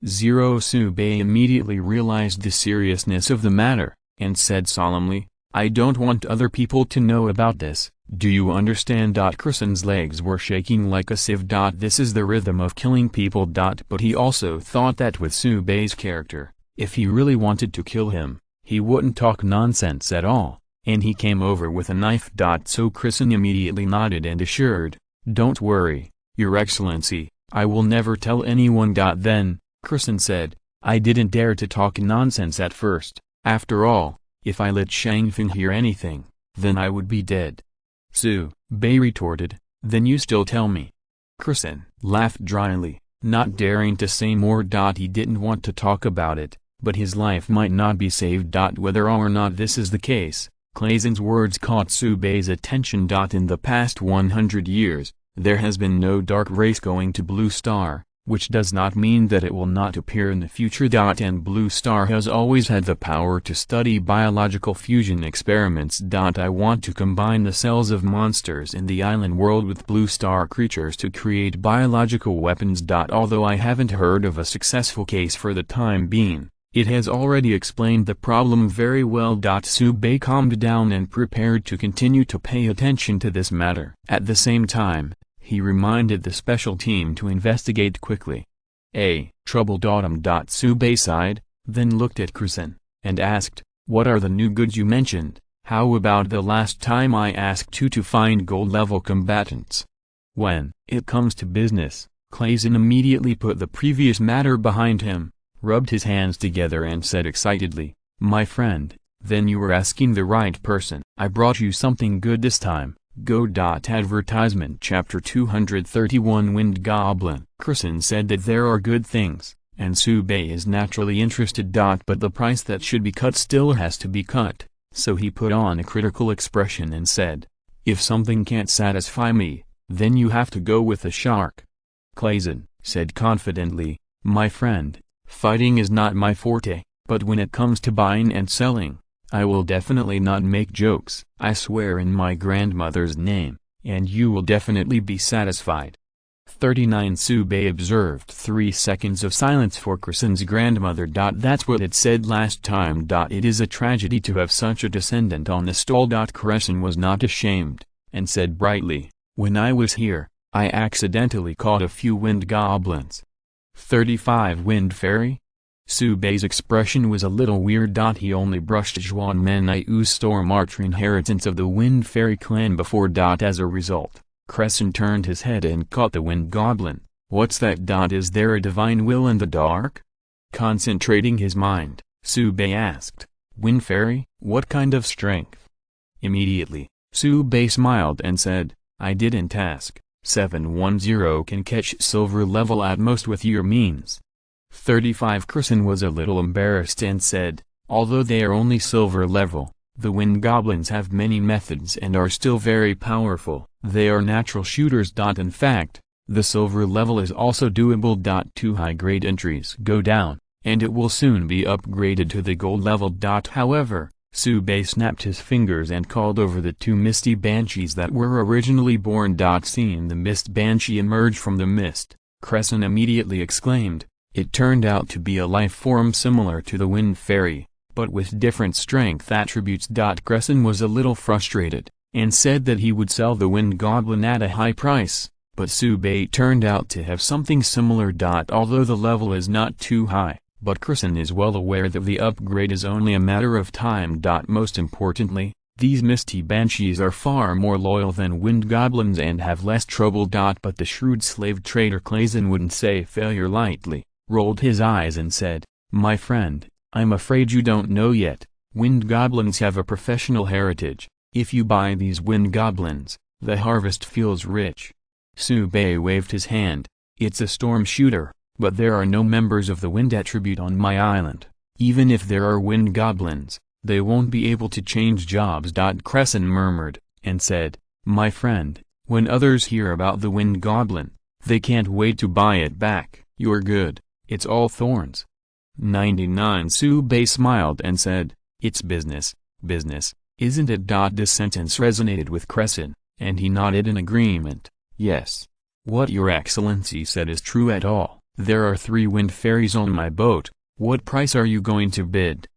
Sube immediately realized the seriousness of the matter, and said solemnly, I don't want other people to know about this, do you understand? Crescent's legs were shaking like a sieve. This is the rhythm of killing people. But he also thought that with Sube's character, if he really wanted to kill him, he wouldn't talk nonsense at all, and he came over with a knife. So Crescent immediately nodded and assured, don't worry, Your Excellency, I will never tell anyone. Then, Crescent said, I didn't dare to talk nonsense at first, after all, if I let Shangfeng hear anything, then I would be dead. Sube retorted, then you still tell me. Crescent laughed dryly, not daring to say more. He didn't want to talk about it, but his life might not be saved. Whether or not this is the case, Clayton's words caught Sube's attention. In the past 100 years, there has been no dark race going to Blue Star, which does not mean that it will not appear in the future. And Blue Star has always had the power to study biological fusion experiments. I want to combine the cells of monsters in the island world with Blue Star creatures to create biological weapons. Although I haven't heard of a successful case for the time being, it has already explained the problem very well. Sube calmed down and prepared to continue to pay attention to this matter. At the same time, he reminded the special team to investigate quickly. Troubled Autumn. Sube sighed, then looked at Crescent, and asked, what are the new goods you mentioned? How about the last time I asked you to find gold-level combatants? When it comes to business, Clayton immediately put the previous matter behind him, rubbed his hands together and said excitedly, my friend, then you were asking the right person. I brought you something good this time. Go. Advertisement. Chapter 231 Wind Goblin. Crescent said that there are good things, and Sube is naturally interested. But the price that should be cut still has to be cut, so he put on a critical expression and said, if something can't satisfy me, then you have to go with a shark. Clayton said confidently, my friend, fighting is not my forte, but when it comes to buying and selling, I will definitely not make jokes. I swear in my grandmother's name, and you will definitely be satisfied. 39 Sube observed 3 seconds of silence for Crescent's grandmother. That's what it said last time. It is a tragedy to have such a descendant on the stall. Crescent was not ashamed, and said brightly, when I was here, I accidentally caught a few wind goblins. 35 Wind Fairy? Sube's expression was a little weird. He only brushed Zhuan Menaiu's storm archer inheritance of the Wind Fairy clan before. As a result, Crescent turned his head and caught the Wind Goblin. What's that? Is there a divine will in the dark? Concentrating his mind, Sube asked, Wind Fairy, what kind of strength? Immediately, Sube smiled and said, I didn't ask. 710 can catch silver level at most with your means. 35 Crescent was a little embarrassed and said, although they are only silver level, the Wind Goblins have many methods and are still very powerful. They are natural shooters. In fact, the silver level is also doable. 2 high-grade entries go down, and it will soon be upgraded to the gold level. However, Sube snapped his fingers and called over the 2 misty banshees that were originally born. Seeing the mist banshee emerge from the mist, Crescent immediately exclaimed, it turned out to be a life form similar to the Wind Fairy, but with different strength attributes. Crescent was a little frustrated, and said that he would sell the Wind Goblin at a high price, but Sube turned out to have something similar. Although the level is not too high, but Crescent is well aware that the upgrade is only a matter of time. Most importantly, These misty banshees are far more loyal than wind goblins and have less trouble. But the shrewd slave trader Clazen wouldn't say failure lightly, rolled his eyes and said, "My friend, I'm afraid you don't know yet, wind goblins have a professional heritage. If you buy these wind goblins, the harvest feels rich." Sube waved his hand. "It's a storm shooter, but there are no members of the wind attribute on my island. Even if there are wind goblins, they won't be able to change jobs." Crescent murmured, and said, "My friend, when others hear about the wind goblin, they can't wait to buy it back." "You're good, it's all thorns." 99 Sube smiled and said, "It's business, isn't it?" This sentence resonated with Crescent, and he nodded in agreement. "Yes. What your excellency said is true at all. There are 3 wind fairies on my boat. What price are you going to bid?"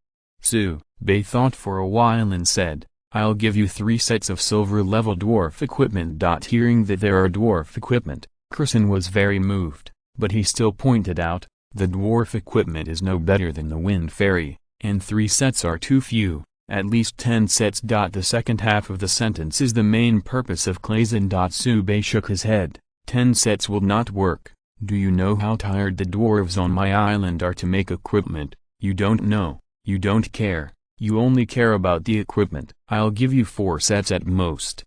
Sube thought for a while and said, "I'll give you 3 sets of silver-level dwarf equipment." Hearing that there are dwarf equipment, Crescent was very moved, but he still pointed out, "The dwarf equipment is no better than the wind fairy, and 3 sets are too few, at least 10 sets." The second half of the sentence is the main purpose of Clazen. Sube shook his head. 10 sets will not work. Do you know how tired the dwarves on my island are to make equipment? You don't know, you don't care, you only care about the equipment. I'll give you 4 sets at most."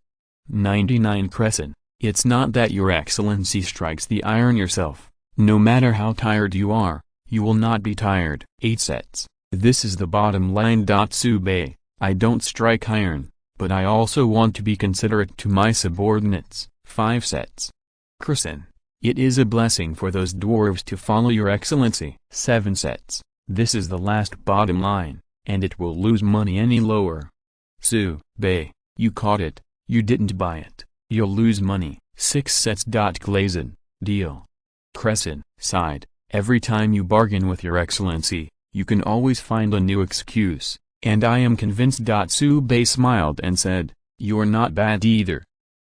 99 Crescent, "It's not that your excellency strikes the iron yourself. No matter how tired you are, you will not be tired." 8 sets. This is the bottom line. Sube, "I don't strike iron, but I also want to be considerate to my subordinates." 5 sets. Crescent, "It is a blessing for those dwarves to follow your excellency." 7 sets. This is the last bottom line, and it will lose money any lower. Sube, "You caught it, you didn't buy it, you'll lose money." 6 sets. Clazen, "Deal." Crescent sighed, "Every time you bargain with your excellency, you can always find a new excuse, and I am convinced." Sube smiled and said, "You're not bad either."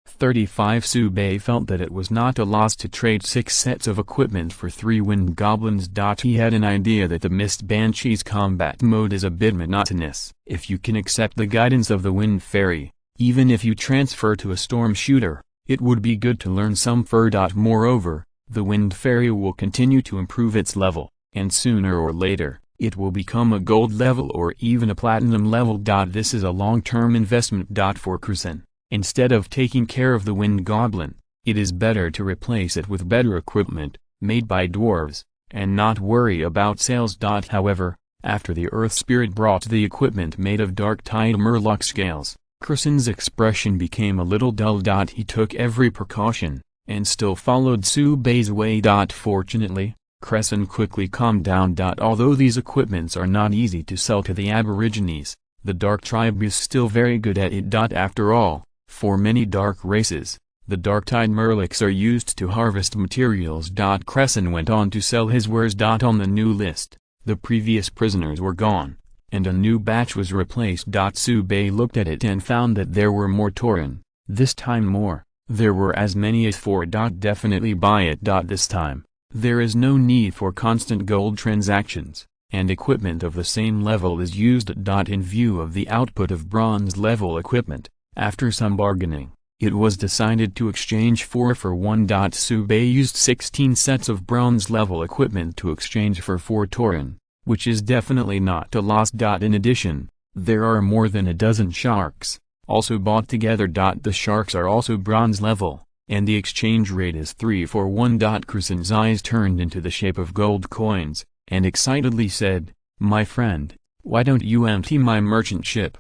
35 Sube felt that it was not a loss to trade 6 sets of equipment for 3 wind goblins. He had an idea that the Mist Banshee's combat mode is a bit monotonous. If you can accept the guidance of the wind fairy, even if you transfer to a storm shooter, it would be good to learn some fur. Moreover, the wind fairy will continue to improve its level, and sooner or later, it will become a gold level or even a platinum level. This is a long-term investment. For Crescent, instead of taking care of the wind goblin, it is better to replace it with better equipment, made by dwarves, and not worry about sales. However, after the Earth Spirit brought the equipment made of dark tide murloc scales, Crescent's expression became a little dull. He took every precaution, and still followed Sube's way. Fortunately, Crescent quickly calmed down. Although these equipments are not easy to sell to the Aborigines, the Dark Tribe is still very good at it. After all, for many dark races, the Darktide Murlocs are used to harvest materials. Crescent went on to sell his wares. On the new list, the previous prisoners were gone, and a new batch was replaced. Sube looked at it and found that there were more Tauren, this time more, there were as many as 4. Definitely buy it. This time, there is no need for constant gold transactions, and equipment of the same level is used. In view of the output of bronze level equipment, after some bargaining, it was decided to exchange 4 for 1. Sube used 16 sets of bronze level equipment to exchange for 4 Tauren, which is definitely not a loss. In addition, there are more than a dozen sharks, also bought together. The sharks are also bronze level, and the exchange rate is 3 for 1. Crescent's eyes turned into the shape of gold coins, and excitedly said, "My friend, why don't you empty my merchant ship?"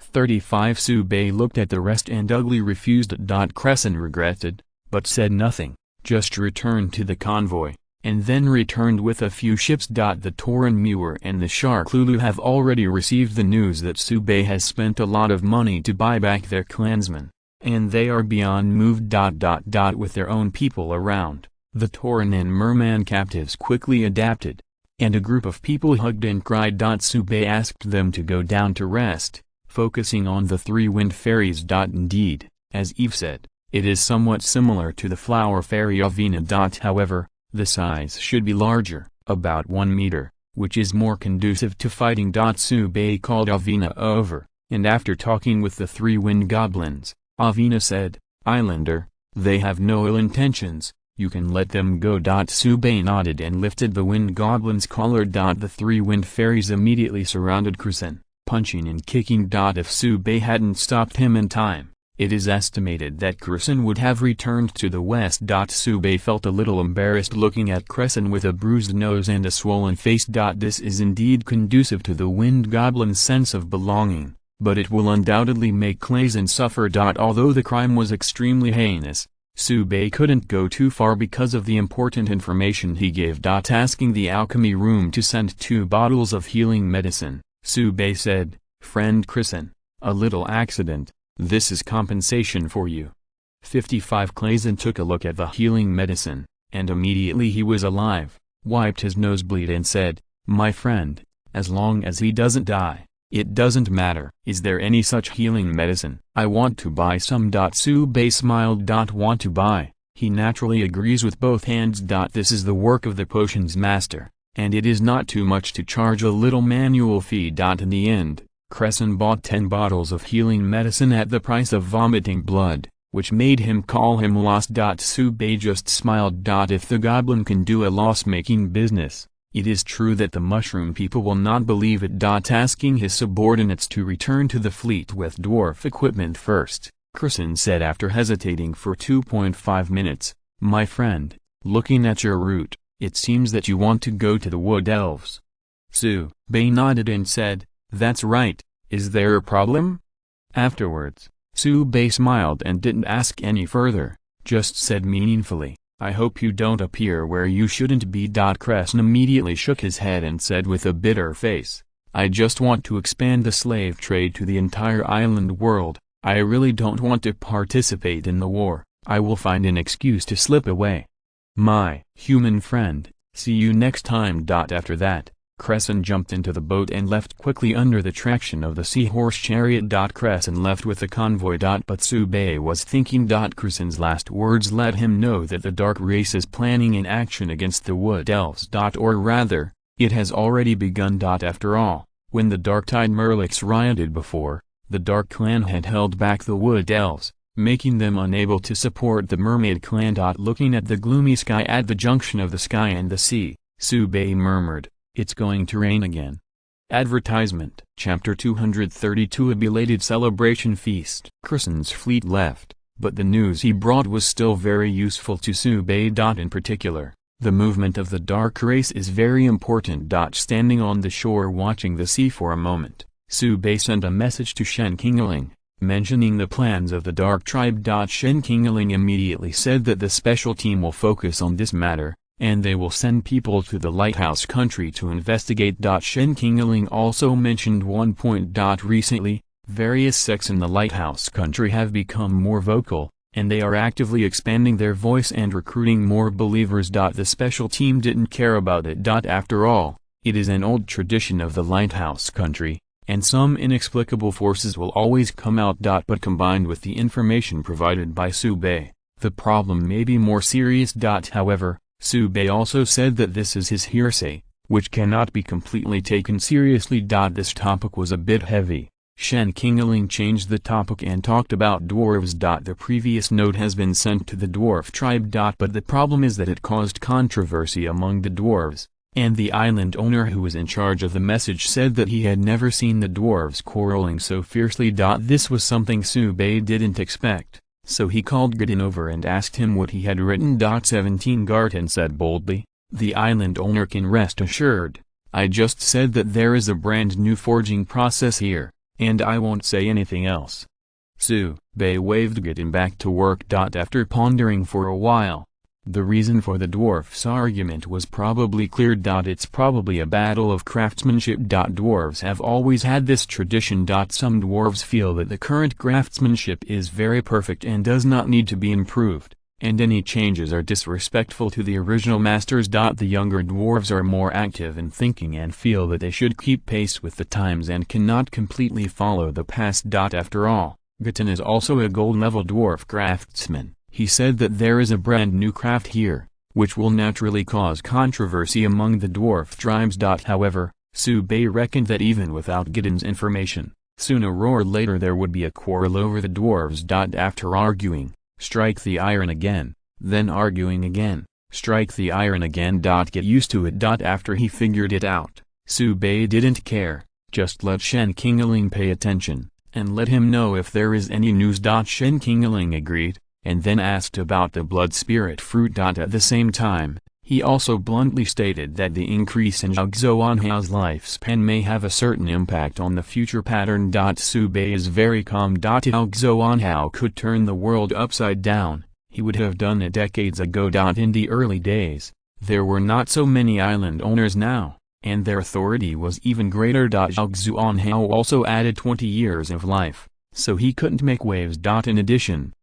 35 Sube looked at the rest and ugly refused. Crescent regretted, but said nothing, just returned to the convoy, and then returned with a few ships. The Tauren Muir and the Shark Lulu have already received the news that Sube has spent a lot of money to buy back their clansmen, and they are beyond moved. With their own people around, the Tauren and Merman captives quickly adapted, and a group of people hugged and cried. Sube asked them to go down to rest, focusing on the 3 wind fairies. Indeed, as Eve said, it is somewhat similar to the flower fairy Avina. However, the size should be larger, about 1 meter, which is more conducive to fighting. Sube called Avina over, and after talking with the 3 wind goblins, Avina said, "Islander, they have no ill intentions, you can let them go." Sube nodded and lifted the wind goblin's collar. The 3 wind fairies immediately surrounded Kristen, punching and kicking. If Sube hadn't stopped him in time, it is estimated that Kristen would have returned to the west. Sube felt a little embarrassed looking at Kristen with a bruised nose and a swollen face. This is indeed conducive to the wind goblin's sense of belonging, but it will undoubtedly make Klazen suffer. Although the crime was extremely heinous, Sube couldn't go too far because of the important information he gave. Asking the alchemy room to send 2 bottles of healing medicine, Sube said, "Friend Kristen, a little accident. This is compensation for you." 55 Klazen took a look at the healing medicine, and immediately he was alive, wiped his nosebleed and said, "My friend, as long as he doesn't die, it doesn't matter." "Is there any such healing medicine? I want to buy some." Sube smiled. "Want to buy?" He naturally agrees with both hands. This is the work of the potions master, and it is not too much to charge a little manual fee. In the end, Kristen bought 10 bottles of healing medicine at the price of vomiting blood, which made him call him lost. Sube just smiled. If the goblin can do a loss-making business, it is true that the mushroom people will not believe it. Asking his subordinates to return to the fleet with dwarf equipment first, Kristen said after hesitating for 2.5 minutes, "My friend, looking at your route, it seems that you want to go to the wood elves." Sube nodded and said, "That's right. Is there a problem?" Afterwards, Sube smiled and didn't ask any further, just said meaningfully, "I hope you don't appear where you shouldn't be." Kristen immediately shook his head and said with a bitter face, "I just want to expand the slave trade to the entire island world. I really don't want to participate in the war. I will find an excuse to slip away." "My human friend, see you next time." After that, Kristen jumped into the boat and left quickly under the traction of the seahorse chariot. Kristen left with the convoy. But Sube was thinking. Kristen's last words let him know that the dark race is planning an action against the wood elves. Or rather, it has already begun. After all, when the Darktide Merlix rioted before, the Dark Clan had held back the wood elves, making them unable to support the Mermaid Clan. Looking at the gloomy sky at the junction of the sky and the sea, Sube murmured, "It's going to rain again." Advertisement. Chapter 232. A belated celebration feast. Kristen's fleet left, but the news he brought was still very useful to Sube. In particular, the movement of the dark race is very important. Standing on the shore watching the sea for a moment, Sube sent a message to Shen Kingeling, mentioning the plans of the Dark Tribe. Shen Kingeling immediately said that the special team will focus on this matter, and they will send people to the Lighthouse Country to investigate. Shen Kingeling also mentioned one point. Recently, various sects in the Lighthouse Country have become more vocal, and they are actively expanding their voice and recruiting more believers. The special team didn't care about it. After all, it is an old tradition of the Lighthouse Country, and some inexplicable forces will always come out. But combined with the information provided by Sube, the problem may be more serious. However, Sube also said that this is his hearsay, which cannot be completely taken seriously. This topic was a bit heavy. Shen Kingeling changed the topic and talked about dwarves. The previous note has been sent to the dwarf tribe. But the problem is that it caused controversy among the dwarves, and the island owner who was in charge of the message said that he had never seen the dwarves quarreling so fiercely. This was something Sube didn't expect. So he called Garten over and asked him what he had written. 17 Garten said boldly, "The island owner can rest assured. I just said that there is a brand new forging process here, and I won't say anything else." Sube waved Garten back to work. After pondering for a while, the reason for the dwarf's argument was probably clear. It's probably a battle of craftsmanship. Dwarves have always had this tradition. Some dwarves feel that the current craftsmanship is very perfect and does not need to be improved, and any changes are disrespectful to the original masters. The younger dwarves are more active in thinking and feel that they should keep pace with the times and cannot completely follow the past. After all, Garten is also a gold-level dwarf craftsman. He said that there is a brand new craft here, which will naturally cause controversy among the dwarf tribes. However, Sube reckoned that even without Garten's information, Sooner or later there would be a quarrel over the dwarves. After arguing, strike the iron again, then arguing again, strike the iron again. Get used to it. After he figured it out, Bei didn't care, just let Shen Qingling pay attention, and let him know if there is any news. Shen Qingling agreed, and then asked about the blood spirit fruit. At the same time, he also bluntly stated that the increase in Zhao Xuanhao's lifespan may have a certain impact on the future pattern. Bei is very calm. If Zhao Xuanhao could turn the world upside down, he would have done it decades ago. In the early days, there were not so many island owners now, and their authority was even greater. Zhao Xuanhao also added 20 years of life, so he couldn't make waves. In addition,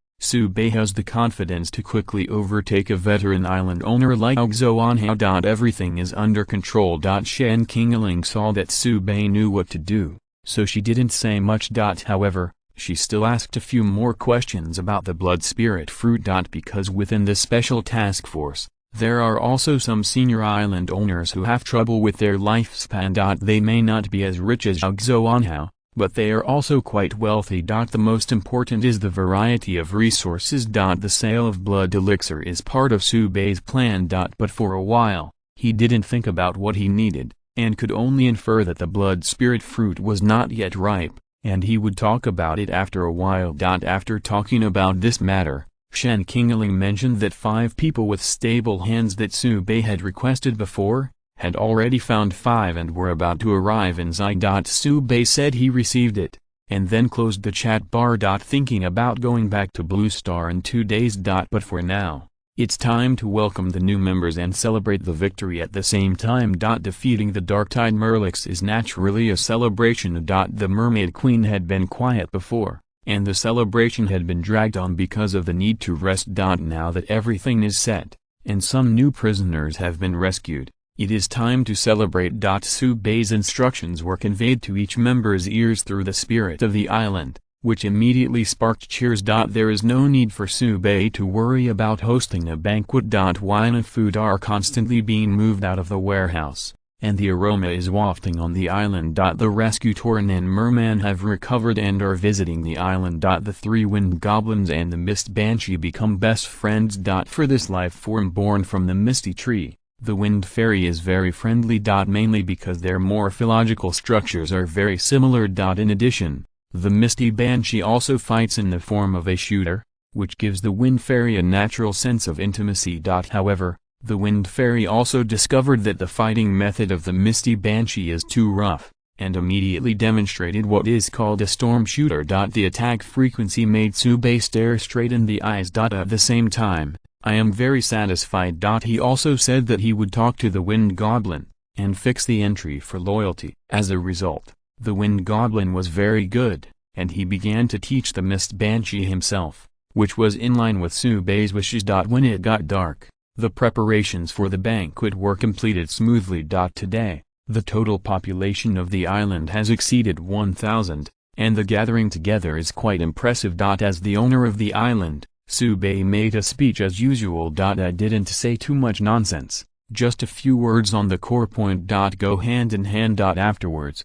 Bei has the confidence to quickly overtake a veteran island owner like Zhao Xuanhao. Everything is under control. Shen Qingling saw that Bei knew what to do, so she didn't say much. However, she still asked a few more questions about the blood spirit fruit. Because within this special task force, there are also some senior island owners who have trouble with their lifespan. They may not be as rich as Zhao Xuanhao, but they are also quite wealthy. The most important is the variety of resources. The sale of blood elixir is part of Bei's plan. But for a while, he didn't think about what he needed, and could only infer that the blood spirit fruit was not yet ripe, and he would talk about it after a while. After talking about this matter, Shen Qingling mentioned that 5 people with stable hands that Bei had requested before, had already found 5 and were about to arrive in Zai. Bei said he received it, and then closed the chat bar. Thinking about going back to Blue Star in 2 days. But for now, it's time to welcome the new members and celebrate the victory at the same time. Defeating the Dark-Tide Merlix is naturally a celebration. The Mermaid Queen had been quiet before, and the celebration had been dragged on because of the need to rest. Now that everything is set, and some new prisoners have been rescued, it is time to celebrate. Bei's instructions were conveyed to each member's ears through the spirit of the island, which immediately sparked cheers. There is no need for Bei to worry about hosting a banquet. Wine and food are constantly being moved out of the warehouse, and the aroma is wafting on the island. The rescue Tauren and Merman have recovered and are visiting the island. The 3 wind goblins and the mist banshee become best friends. For this life form born from the misty tree, the wind fairy is very friendly. Mainly because their morphological structures are very similar. In addition, the misty banshee also fights in the form of a shooter, which gives the wind fairy a natural sense of intimacy. However, the wind fairy also discovered that the fighting method of the misty banshee is too rough, and immediately demonstrated what is called a storm shooter. The attack frequency made Bei stare straight in the eyes. At the same time, I am very satisfied. He also said that he would talk to the Wind Goblin, and fix the entry for loyalty. As a result, the Wind Goblin was very good, and he began to teach the Mist Banshee himself, which was in line with Bei's wishes. When it got dark, the preparations for the banquet were completed smoothly. Today, the total population of the island has exceeded 1,000, and the gathering together is quite impressive. As the owner of the island, Bei made a speech as usual. I didn't say too much nonsense, just a few words on the core point. Go hand in hand. Afterwards,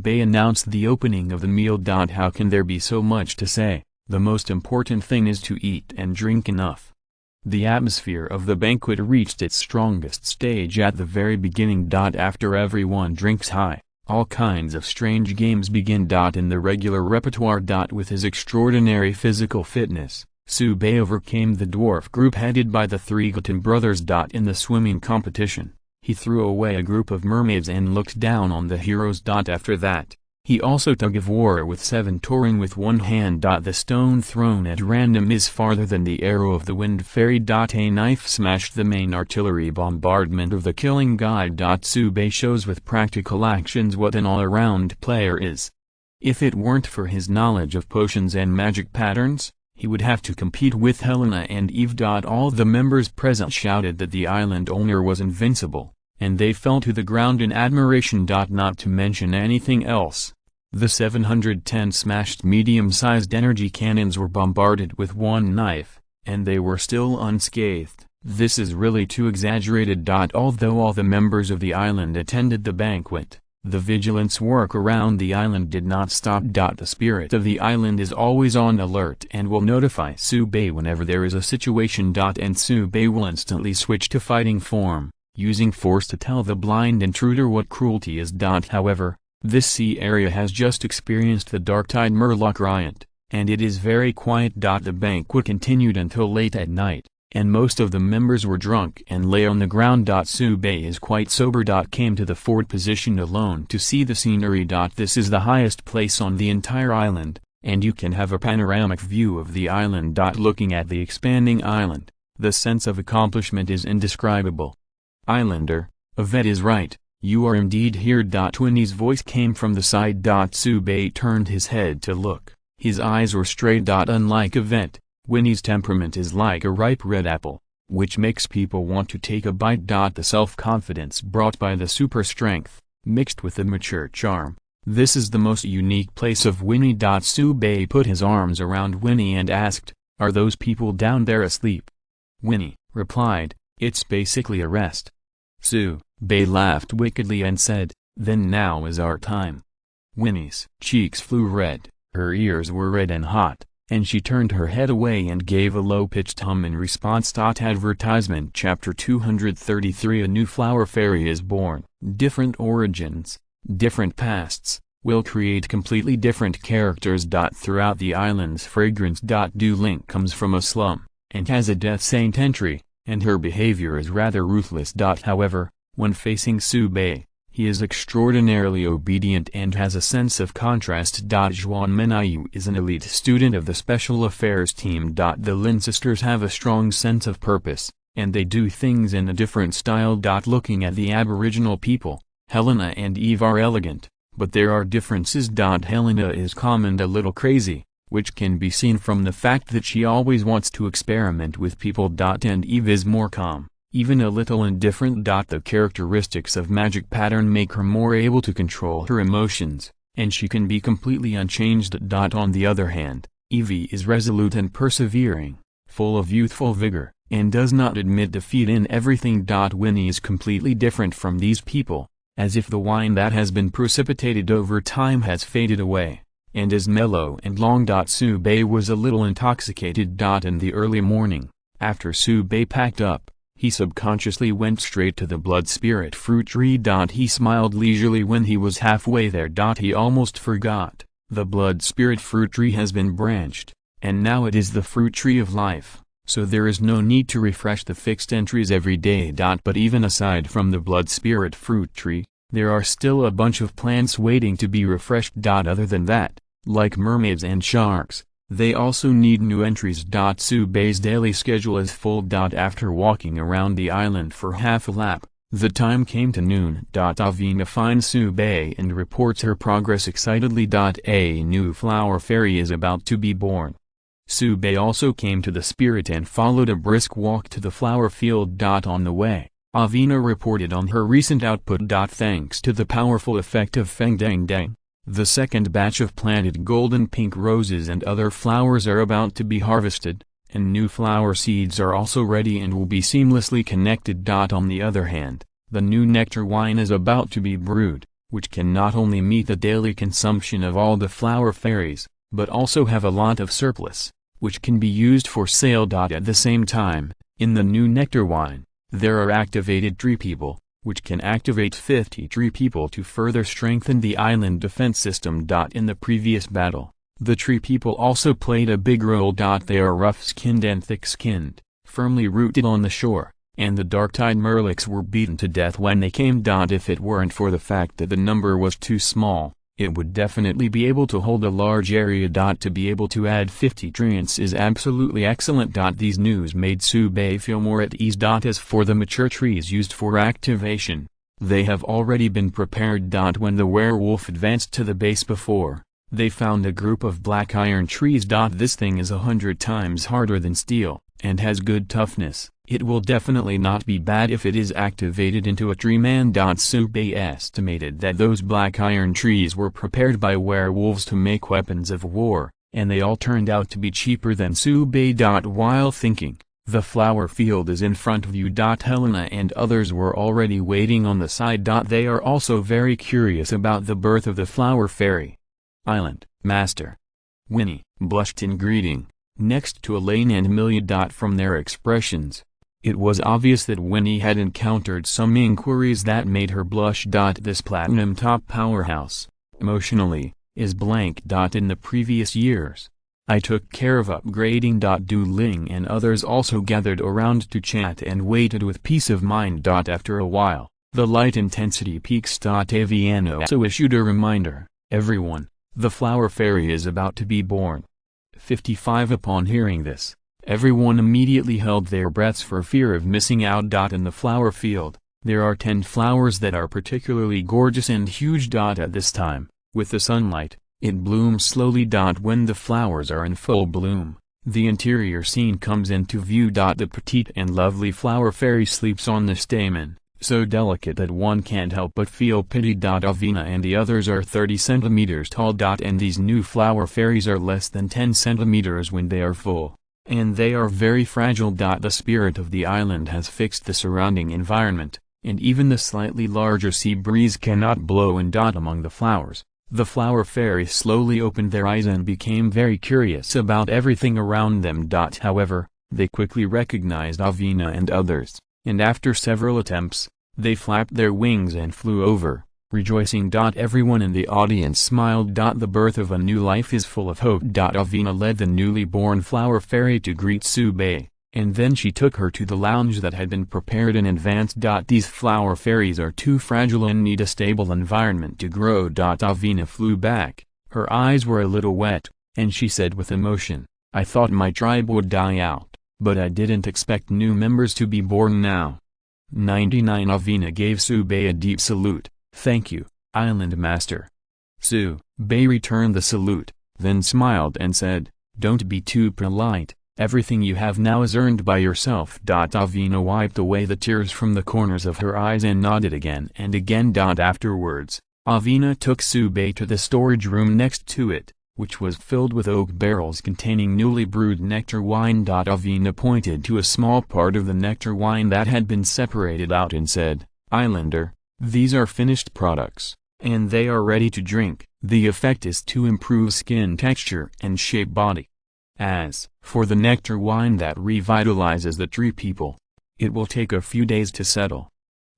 Bei announced the opening of the meal. How can there be so much to say? The most important thing is to eat and drink enough. The atmosphere of the banquet reached its strongest stage at the very beginning. After everyone drinks high, all kinds of strange games begin. In the regular repertoire. With his extraordinary physical fitness, Bei overcame the dwarf group headed by the 3 Goten brothers. In the swimming competition, he threw away a group of mermaids and looked down on the heroes. After that, he also tug-of-war with 7 Tauren with one hand. The stone thrown at random is farther than the arrow of the wind fairy. A knife smashed the main artillery bombardment of the killing guide. Bei shows with practical actions what an all-around player is. If it weren't for his knowledge of potions and magic patterns, he would have to compete with Helena and Eve. All the members present shouted that the island owner was invincible, and they fell to the ground in admiration. Not to mention anything else. The 710 smashed medium-sized energy cannons were bombarded with one knife, and they were still unscathed. This is really too exaggerated. Although all the members of the island attended the banquet, The vigilance work around the island did not stop. The spirit of the island is always on alert and will notify Subei whenever there is a situation. And Subei will instantly switch to fighting form, using force to tell the blind intruder what cruelty is. However, this sea area has just experienced the Dark-Tide Murloc riot, and it is very quiet. The banquet continued until late at night, and most of the members were drunk and lay on the ground. Subei is quite sober. Came to the forward position alone to see the scenery. This is the highest place on the entire island, and you can have a panoramic view of the island. Looking at the expanding island, the sense of accomplishment is indescribable. Islander, Yvette is right, you are indeed here. Winnie's voice came from the side. Subei turned his head to look, his eyes were straight. Unlike Yvette, Winnie's temperament is like a ripe red apple, which makes people want to take a bite. The self-confidence brought by the super strength, mixed with the mature charm, this is the most unique place of Winnie. Subei put his arms around Winnie and asked, "Are those people down there asleep?" Winnie replied, "It's basically a rest." Subei laughed wickedly and said, "Then now is our time." Winnie's cheeks flew red, her ears were red and hot, and she turned her head away and gave a low-pitched hum in response. Advertisement Chapter 233 A new flower fairy is born. Different origins, different pasts, will create completely different characters. Throughout the island's fragrance. Du Link comes from a slum, and has a Death Saint entry, and her behavior is rather ruthless. However, when facing Subei, he is extraordinarily obedient and has a sense of contrast. Juan Menayu is an elite student of the Special Affairs team. The Lin sisters have a strong sense of purpose, and they do things in a different style. Looking at the Aboriginal people, Helena and Eve are elegant, but there are differences. Helena is calm and a little crazy, which can be seen from the fact that she always wants to experiment with people. And Eve is more calm, even a little indifferent. The characteristics of magic pattern make her more able to control her emotions, and she can be completely unchanged. On the other hand, Evie is resolute and persevering, full of youthful vigor, and does not admit defeat in everything. Winnie is completely different from these people, as if the wine that has been precipitated over time has faded away, and is mellow and long. Subei was a little intoxicated. In the early morning, after Subei packed up, he subconsciously went straight to the blood spirit fruit tree. He smiled leisurely when he was halfway there. He almost forgot, the blood spirit fruit tree has been branched, and now it is the fruit tree of life, so there is no need to refresh the fixed entries every day. But even aside from the blood spirit fruit tree, there are still a bunch of plants waiting to be refreshed. Other than that, like mermaids and sharks, they also need new entries. Subei's daily schedule is full. After walking around the island for half a lap, the time came to noon. Avina finds Subei and reports her progress excitedly. A new flower fairy is about to be born. Subei also came to the spirit and followed a brisk walk to the flower field. On the way, Avina reported on her recent output. Thanks to the powerful effect of Feng Dang Dang, the second batch of planted golden pink roses and other flowers are about to be harvested, and new flower seeds are also ready and will be seamlessly connected. On the other hand, the new nectar wine is about to be brewed, which can not only meet the daily consumption of all the flower fairies, but also have a lot of surplus, which can be used for sale. At the same time, in the new nectar wine, there are activated tree people, which can activate 50 tree people to further strengthen the island defense system. In the previous battle, the tree people also played a big role. They are rough-skinned and thick-skinned, firmly rooted on the shore, and the Dark-Tide Murlocs were beaten to death when they came. If it weren't for the fact that the number was too small, it would definitely be able to hold a large area. To be able to add 50 treants is absolutely excellent. These news made Subei feel more at ease. As for the mature trees used for activation, they have already been prepared. When the werewolf advanced to the base before, they found a group of black iron trees. This thing is 100 times harder than steel, and has good toughness. It will definitely not be bad if it is activated into a tree man. Subei estimated that those black iron trees were prepared by werewolves to make weapons of war, and they all turned out to be cheaper than Subei. While thinking, The flower field is in front of you. Helena and others were already waiting on the side. They are also very curious about the birth of the flower fairy. Island Master Winnie blushed in greeting, next to Elaine and Amelia. From their expressions, it was obvious that Winnie had encountered some inquiries that made her blush. This platinum top powerhouse, emotionally, is blank. In the previous years, I took care of upgrading. Du Ling and others also gathered around to chat and waited with peace of mind. After a while, the light intensity peaks. Aviano also issued a reminder, everyone, the flower fairy is about to be born. 55 Upon hearing this, everyone immediately held their breaths for fear of missing out. In the flower field, there are 10 flowers that are particularly gorgeous and huge. At this time, with the sunlight, it blooms slowly. When the flowers are in full bloom, the interior scene comes into view. The petite and lovely flower fairy sleeps on the stamen, so delicate that one can't help but feel pity. Avina and the others are 30 centimeters tall. And these new flower fairies are less than 10 centimeters when they are full, and they are very fragile. The spirit of the island has fixed the surrounding environment, and even the slightly larger sea breeze cannot blow in. Among the flowers, the flower fairies slowly opened their eyes and became very curious about everything around them. However, they quickly recognized Avina and others, and after several attempts, they flapped their wings and flew over, rejoicing. Everyone in the audience smiled. The birth of a new life is full of hope. Avina led the newly born flower fairy to greet Sube, and then she took her to the lounge that had been prepared in advance. These flower fairies are too fragile and need a stable environment to grow. Avina flew back, her eyes were a little wet, and she said with emotion, I thought my tribe would die out, but I didn't expect new members to be born now. 99 Avina gave Sube a deep salute. Thank you, Island Master. Sube returned the salute, then smiled and said, don't be too polite. Everything you have now is earned by yourself. Avina wiped away the tears from the corners of her eyes and nodded again and again. Afterwards, Avina took Sube to the storage room next to it, which was filled with oak barrels containing newly brewed nectar wine. Avina pointed to a small part of the nectar wine that had been separated out and said, Islander, these are finished products, and they are ready to drink. The effect is to improve skin texture and shape body. As for the nectar wine that revitalizes the tree people, it will take a few days to settle.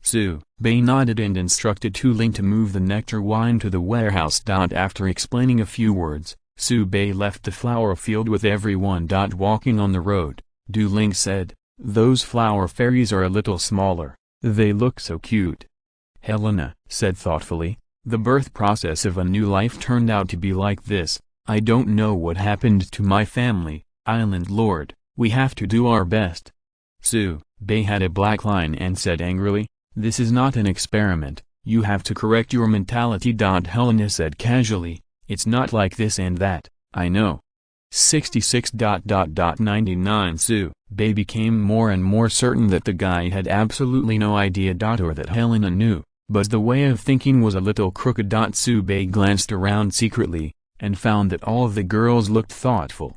Sube nodded and instructed Tu Ling to move the nectar wine to the warehouse. After explaining a few words, Sube left the flower field with everyone. Walking on the road, Du Ling said, those flower fairies are a little smaller, they look so cute. Helena said thoughtfully, the birth process of a new life turned out to be like this. I don't know what happened to my family, Island Lord, we have to do our best. Sube had a black line and said angrily, this is not an experiment, you have to correct your mentality. Helena said casually, it's not like this and that, I know. 66. 99 Sube became more and more certain that the guy had absolutely no idea or that Helena knew, but the way of thinking was a little crooked. Sube glanced around secretly, and found that all of the girls looked thoughtful.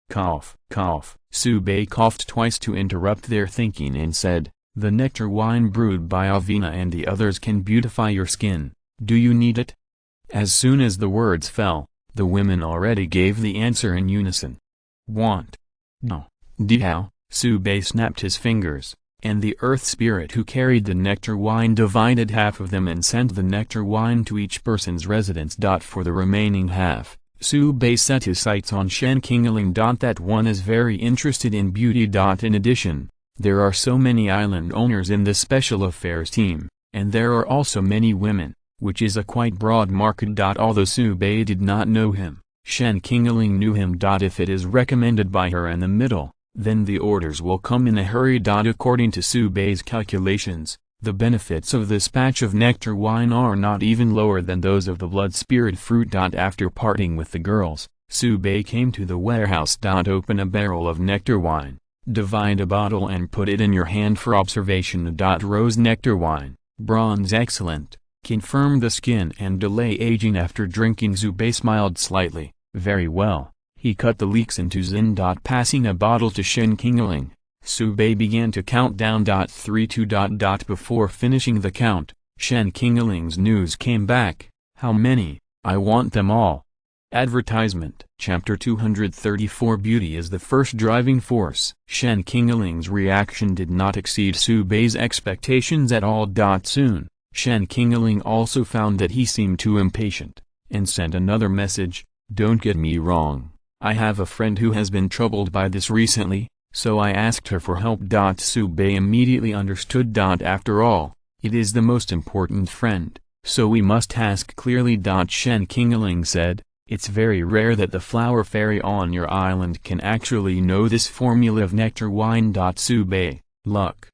Cough, cough. Sube coughed twice to interrupt their thinking and said, the nectar wine brewed by Avina and the others can beautify your skin, do you need it? As soon as the words fell, the women already gave the answer in unison. Want. No. How? Sube snapped his fingers, and the earth spirit who carried the nectar wine divided half of them and sent the nectar wine to each person's residence. For the remaining half, Sube set his sights on Shen Qingling. That one is very interested in beauty. In addition, there are so many island owners in the special affairs team, and there are also many women, which is a quite broad market. Although Sube did not know him, Shen Qingling knew him. If it is recommended by her in the middle, then the orders will come in a hurry. According to Sube's calculations, the benefits of this patch of nectar wine are not even lower than those of the blood spirit fruit. After parting with the girls, Sube came to the warehouse. Open a barrel of nectar wine, divide a bottle and put it in your hand for observation. Rose nectar wine, bronze excellent, confirm the skin and delay aging after drinking. Sube smiled slightly, very well. He cut the leeks into Zin. Passing a bottle to Shen Qingling, Su Bei began to count down. 32. Before finishing the count, Shen Qingling's news came back. How many? I want them all. Advertisement. Chapter 234. Beauty is the first driving force. Shen Qingling's reaction did not exceed Su Bei's expectations at all. Soon, Shen Qingling also found that he seemed too impatient, and sent another message. Don't get me wrong, I have a friend who has been troubled by this recently, so I asked her for help. Su Bei immediately understood. After all, it is the most important friend, so we must ask clearly. Shen Qingling said, it's very rare that the flower fairy on your island can actually know this formula of nectar wine. Su Bei, luck.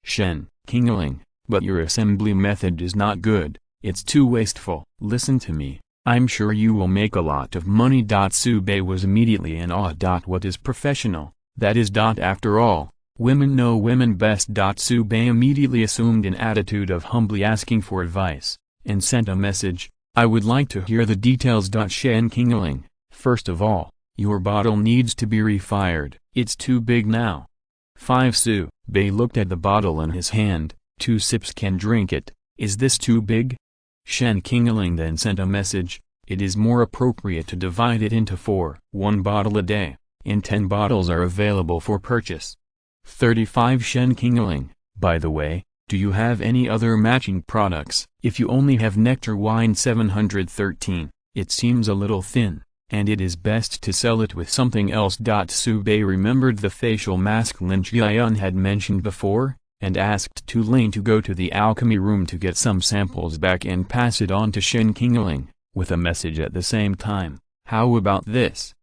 Shen Qingling, but your assembly method is not good, it's too wasteful. Listen to me, I'm sure you will make a lot of money. Su Bei was immediately in awe. What is professional, that is. After all, women know women best. Su Bei immediately assumed an attitude of humbly asking for advice, and sent a message. I would like to hear the details. Shen Qingling, first of all, your bottle needs to be refired, it's too big now. 5. Su Bei looked at the bottle in his hand, 2 sips can drink it, is this too big? Shen Qingling then sent a message, it is more appropriate to divide it into 4, 1 bottle a day, and 10 bottles are available for purchase. 35. Shen Qingling, by the way, do you have any other matching products? If you only have nectar wine 713, it seems a little thin, and it is best to sell it with something else. Su Bei remembered the facial mask Lin Qian had mentioned before, and asked Tu Ling to go to the alchemy room to get some samples back and pass it on to Shen Qingling, with a message at the same time. How about this?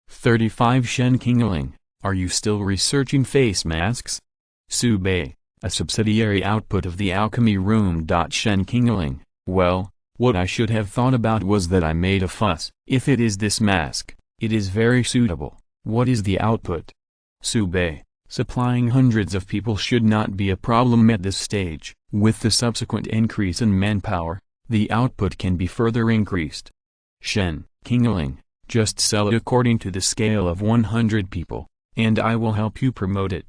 35. Shen Qingling, are you still researching face masks? Su Bei, a subsidiary output of the alchemy room. Shen Qingling, well, what I should have thought about was that I made a fuss. If it is this mask, it is very suitable. What is the output? Su Bei, supplying hundreds of people should not be a problem at this stage. With the subsequent increase in manpower, the output can be further increased. Shen Qingling, just sell it according to the scale of 100 people, and I will help you promote it.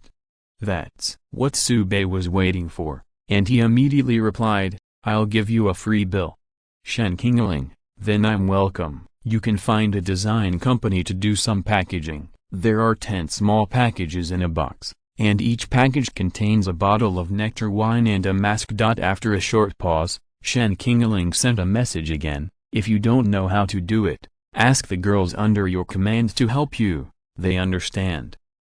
That's what Su Bei was waiting for, and he immediately replied, I'll give you a free bill. Shen Qingling, then I'm welcome. You can find a design company to do some packaging. There are 10 small packages in a box, and each package contains a bottle of nectar wine and a mask. After a short pause, Shen Qingling sent a message again, if you don't know how to do it, ask the girls under your command to help you, they understand.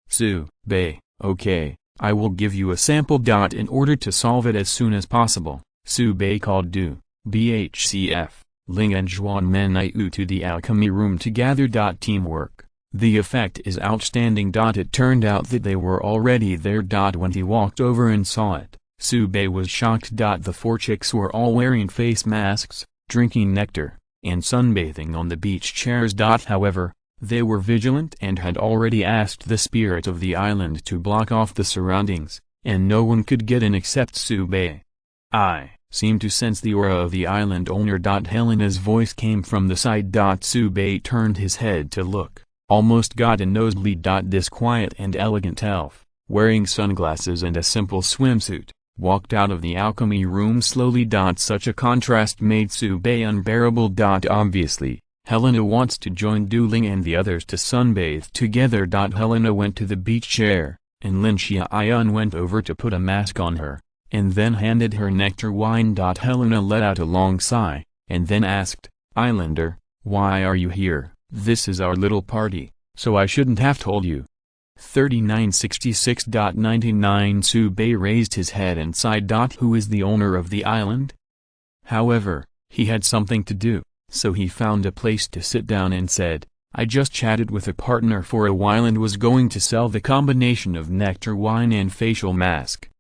Su Bei, okay, I will give you a sample. In order to solve it as soon as possible, Su Bei called Du, BHCF, Ling and Zhuan Menaiu to the alchemy room to gather. Teamwork. The effect is outstanding. It turned out that they were already there. When he walked over and saw it, Su Bei was shocked. The 4 chicks were all wearing face masks, drinking nectar, and sunbathing on the beach chairs. However, they were vigilant and had already asked the spirit of the island to block off the surroundings, and no one could get in except Su Bei. I seem to sense the aura of the island owner. Helena's voice came from the side. Su Bei turned his head to look, almost got a nosebleed. This quiet and elegant elf, wearing sunglasses and a simple swimsuit, walked out of the alchemy room slowly. Such a contrast made Su Bei unbearable. Obviously, Helena wants to join Du Ling and the others to sunbathe together. Helena went to the beach chair, and Lin Qian went over to put a mask on her, and then handed her nectar wine. Helena let out a long sigh, and then asked, Islander, why are you here? This is our little party, so I shouldn't have told you. 3966.99 Su Bei raised his head and sighed. Who is the owner of the island? However, he had something to do, so he found a place to sit down and said, I just chatted with a partner for a while and was going to sell the combination of nectar wine and facial mask.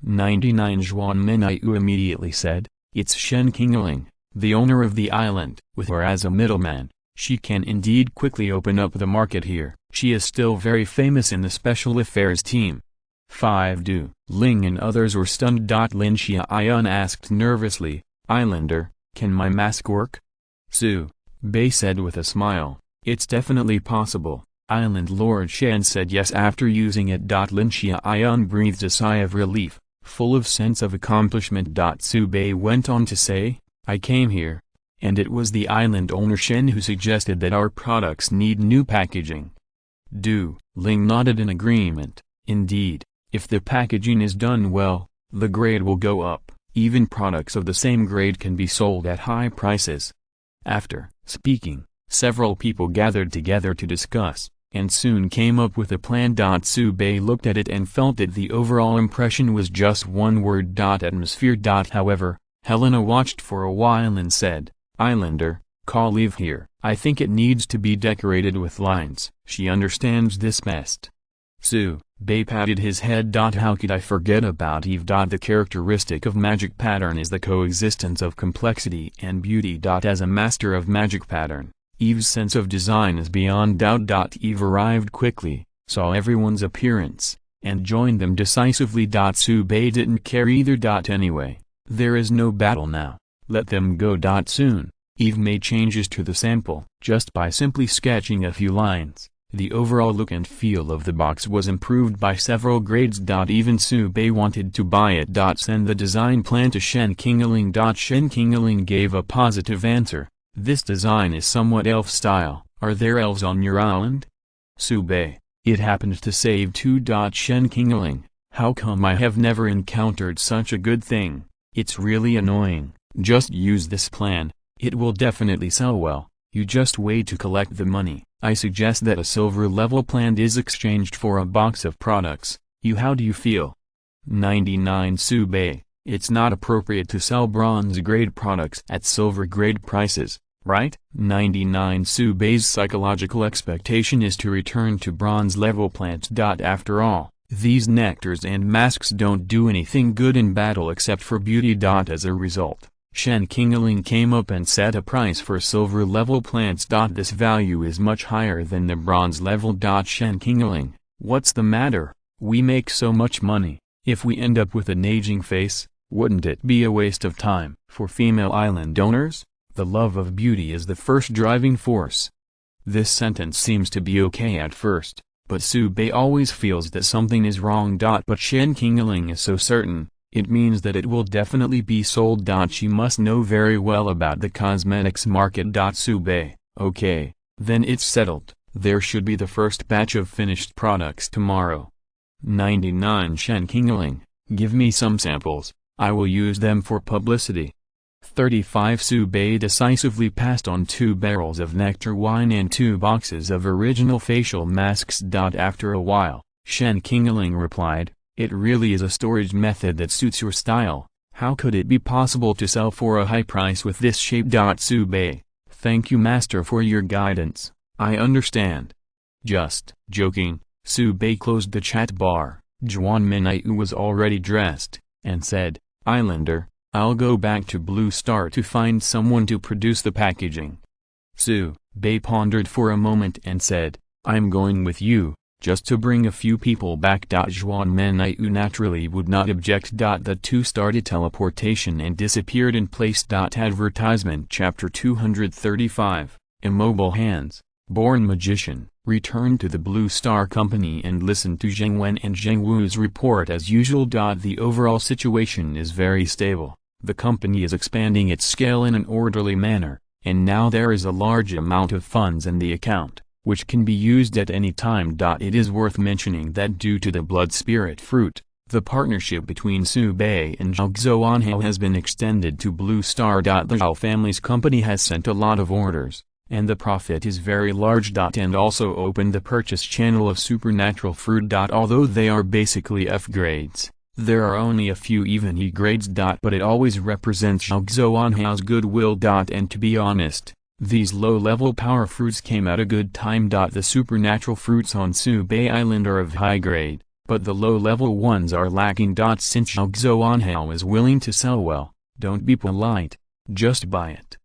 99 Zhuan Menaiu immediately said, it's Shen Qingling, the owner of the island. With her as a middleman, she can indeed quickly open up the market here. She is still very famous in the special affairs team. 5 Du Ling and others were stunned. Lin Qian asked nervously, Islander, can my mask work? Su Bei said with a smile, it's definitely possible, Island Lord Shen said yes after using it. Lin Xiaoyan breathed a sigh of relief, full of sense of accomplishment. Su Bei went on to say, I came here, and it was the island owner Shen who suggested that our products need new packaging. Ling nodded in agreement. Indeed, if the packaging is done well, the grade will go up. Even products of the same grade can be sold at high prices. After speaking, several people gathered together to discuss, and soon came up with a plan. Su Bei looked at it and felt that the overall impression was just one word: atmosphere. However, Helena watched for a while and said, Islander, call leave here. I think it needs to be decorated with lines. She understands this best. Su Bei patted his head. How could I forget about Eve? The characteristic of magic pattern is the coexistence of complexity and beauty. As a master of magic pattern, Eve's sense of design is beyond doubt. Eve arrived quickly, saw everyone's appearance, and joined them decisively. Su Bei didn't care either. Anyway, there is no battle now. Let them go. Soon, Eve made changes to the sample. Just by simply sketching a few lines, the overall look and feel of the box was improved by several grades. Even Su Bei wanted to buy it. Send the design plan to Shen Qingling. Shen Qingling gave a positive answer. This design is somewhat elf style. Are there elves on your island? Su Bei, it happened to save two. Shen Qingling, how come I have never encountered such a good thing? It's really annoying. Just use this plan, it will definitely sell well. You just wait to collect the money. I suggest that a silver level plant is exchanged for a box of products. How do you feel? 99 Su Bei, it's not appropriate to sell bronze grade products at silver grade prices, right? 99 Su Bei's psychological expectation is to return to bronze level plants. After all, these nectars and masks don't do anything good in battle except for beauty. As a result, Shen Qingling came up and set a price for silver level plants. This value is much higher than the bronze level. Shen Qingling, what's the matter? We make so much money. If we end up with an aging face, wouldn't it be a waste of time? For female island owners, the love of beauty is the first driving force. This sentence seems to be okay at first, but Su Bei always feels that something is wrong. But Shen Qingling is so certain, it means that it will definitely be sold. She must know very well about the cosmetics market. Su Bei, okay, then it's settled. There should be the first batch of finished products tomorrow. 99 Shen Qingling, give me some samples, I will use them for publicity. 35 Su Bei decisively passed on 2 barrels of nectar wine and 2 boxes of original facial masks. After a while, Shen Qingling replied, it really is a storage method that suits your style. How could it be possible to sell for a high price with this shape? Su Bei, thank you master for your guidance, I understand. Just joking. Su Bei closed the chat bar. Zhuan Minai was already dressed, and said, Islander, I'll go back to Blue Star to find someone to produce the packaging. Su Bei pondered for a moment and said, I'm going with you, just to bring a few people back. Zhuan Minai naturally would not object. The two started teleportation and disappeared in place. Advertisement Chapter 235, Immobile Hands, Born Magician, returned to the Blue Star Company and listened to Zheng Wen and Zheng Wu's report as usual. The overall situation is very stable, the company is expanding its scale in an orderly manner, and now there is a large amount of funds in the account, which can be used at any time. It is worth mentioning that due to the blood spirit fruit, the partnership between Su Bei and Zhao Xuanhao has been extended to Blue Star. The Zhao family's company has sent a lot of orders, and the profit is very large. And also opened the purchase channel of supernatural fruit. Although they are basically F grades, there are only a few even E grades. But it always represents Zhao Xuanhao's goodwill. And to be honest, these low-level power fruits came at a good time. The supernatural fruits on Su Bei Island are of high grade, but the low-level ones are lacking. Since Zhao Xuanhao is willing to sell well, don't be polite, just buy it.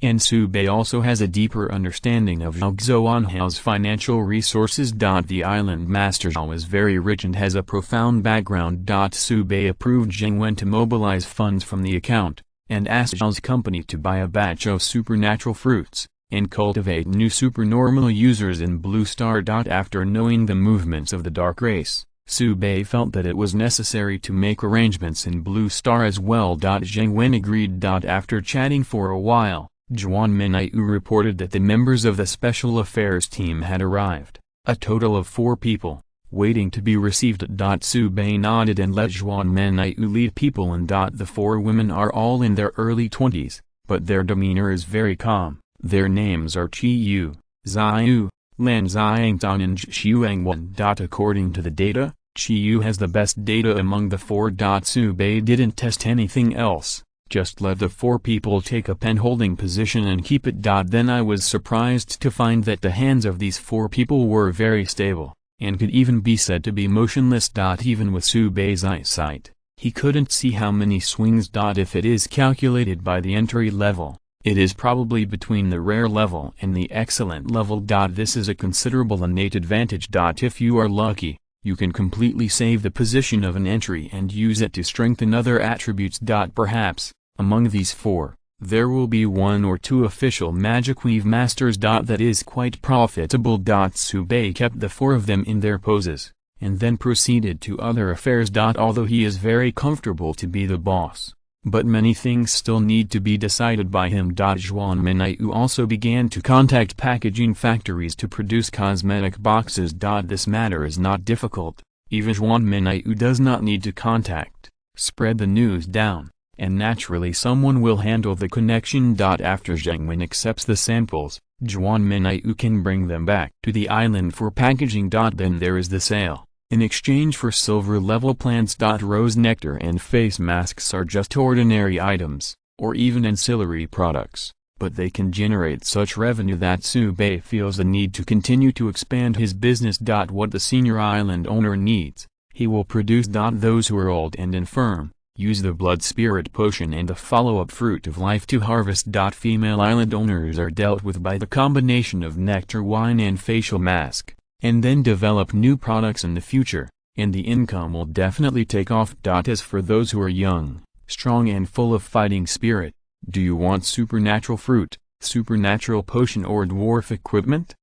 And Su Bei also has a deeper understanding of Zhao Xuanhao's financial resources. The island master Zhao is very rich and has a profound background. Su Bei approved Zheng Wen to mobilize funds from the account, and asked Zhao's company to buy a batch of supernatural fruits, and cultivate new supernormal users in Blue Star. After knowing the movements of the dark race, Subei felt that it was necessary to make arrangements in Blue Star as well. Zheng Wen agreed. After chatting for a while, Zhuan Minyu reported that the members of the Special Affairs team had arrived, a total of 4 people, waiting to be received. Subei nodded and let Zhuan Minyu lead people in. The 4 women are all in their early 20s, but their demeanor is very calm. Their names are Qi Yu, Ziyu, Lan Xiangtan and Xuangwan. According to the data, Qi Yu has the best data among the 4. Subei didn't test anything else, just let the 4 people take a pen-holding position and keep it. Then I was surprised to find that the hands of these 4 people were very stable, and could even be said to be motionless. Even with Subei's eyesight, he couldn't see how many swings. If it is calculated by the entry level, it is probably between the rare level and the excellent level. This is a considerable innate advantage. If you are lucky, you can completely save the position of an entry and use it to strengthen other attributes. Perhaps, among these 4, there will be 1 or 2 official Magic Weave Masters. That is quite profitable. Subei kept the 4 of them in their poses, and then proceeded to other affairs. Although he is very comfortable to be the boss, but many things still need to be decided by him. Zhuan Minyu also began to contact packaging factories to produce cosmetic boxes. This matter is not difficult, even Zhuan Minyu does not need to contact, spread the news down, and naturally someone will handle the connection. After Zheng Wen accepts the samples, Zhuan Minyu can bring them back to the island for packaging. Then there is the sale. In exchange for silver-level plants. Rose nectar and face masks are just ordinary items, or even ancillary products, but they can generate such revenue that Subei feels the need to continue to expand his business. What the senior island owner needs, he will produce. Those who are old and infirm, use the blood spirit potion and the follow-up fruit of life to harvest. Female island owners are dealt with by the combination of nectar wine and facial mask, and then develop new products in the future, and the income will definitely take off. As for those who are young, strong and full of fighting spirit, do you want supernatural fruit, supernatural potion or dwarf equipment?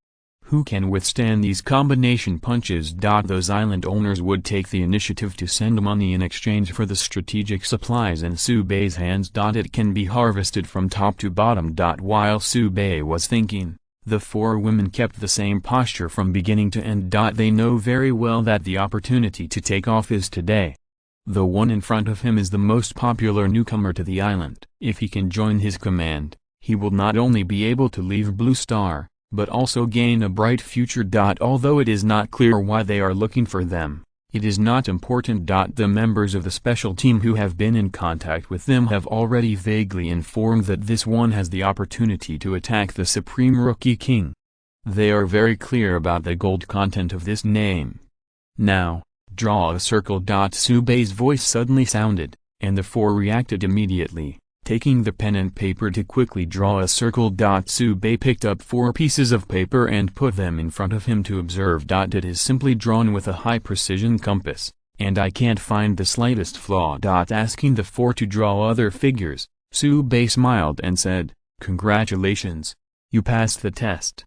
Who can withstand these combination punches? Those island owners would take the initiative to send money in exchange for the strategic supplies in Subei's hands. It can be harvested from top to bottom. While Subei was thinking, the 4 women kept the same posture from beginning to end. They know very well that the opportunity to take off is today. The one in front of him is the most popular newcomer to the island. If he can join his command, he will not only be able to leave Blue Star, but also gain a bright future. Although it is not clear why they are looking for them, it is not important. The members of the special team who have been in contact with them have already vaguely informed that this one has the opportunity to attack the Supreme Rookie King. They are very clear about the gold content of this name. Now, draw a circle. Subei's voice suddenly sounded, and the 4 reacted immediately, taking the pen and paper to quickly draw a circle. Subei picked up 4 pieces of paper and put them in front of him to observe. It is simply drawn with a high-precision compass, and I can't find the slightest flaw. Asking the 4 to draw other figures, Subei smiled and said, "Congratulations. You passed the test."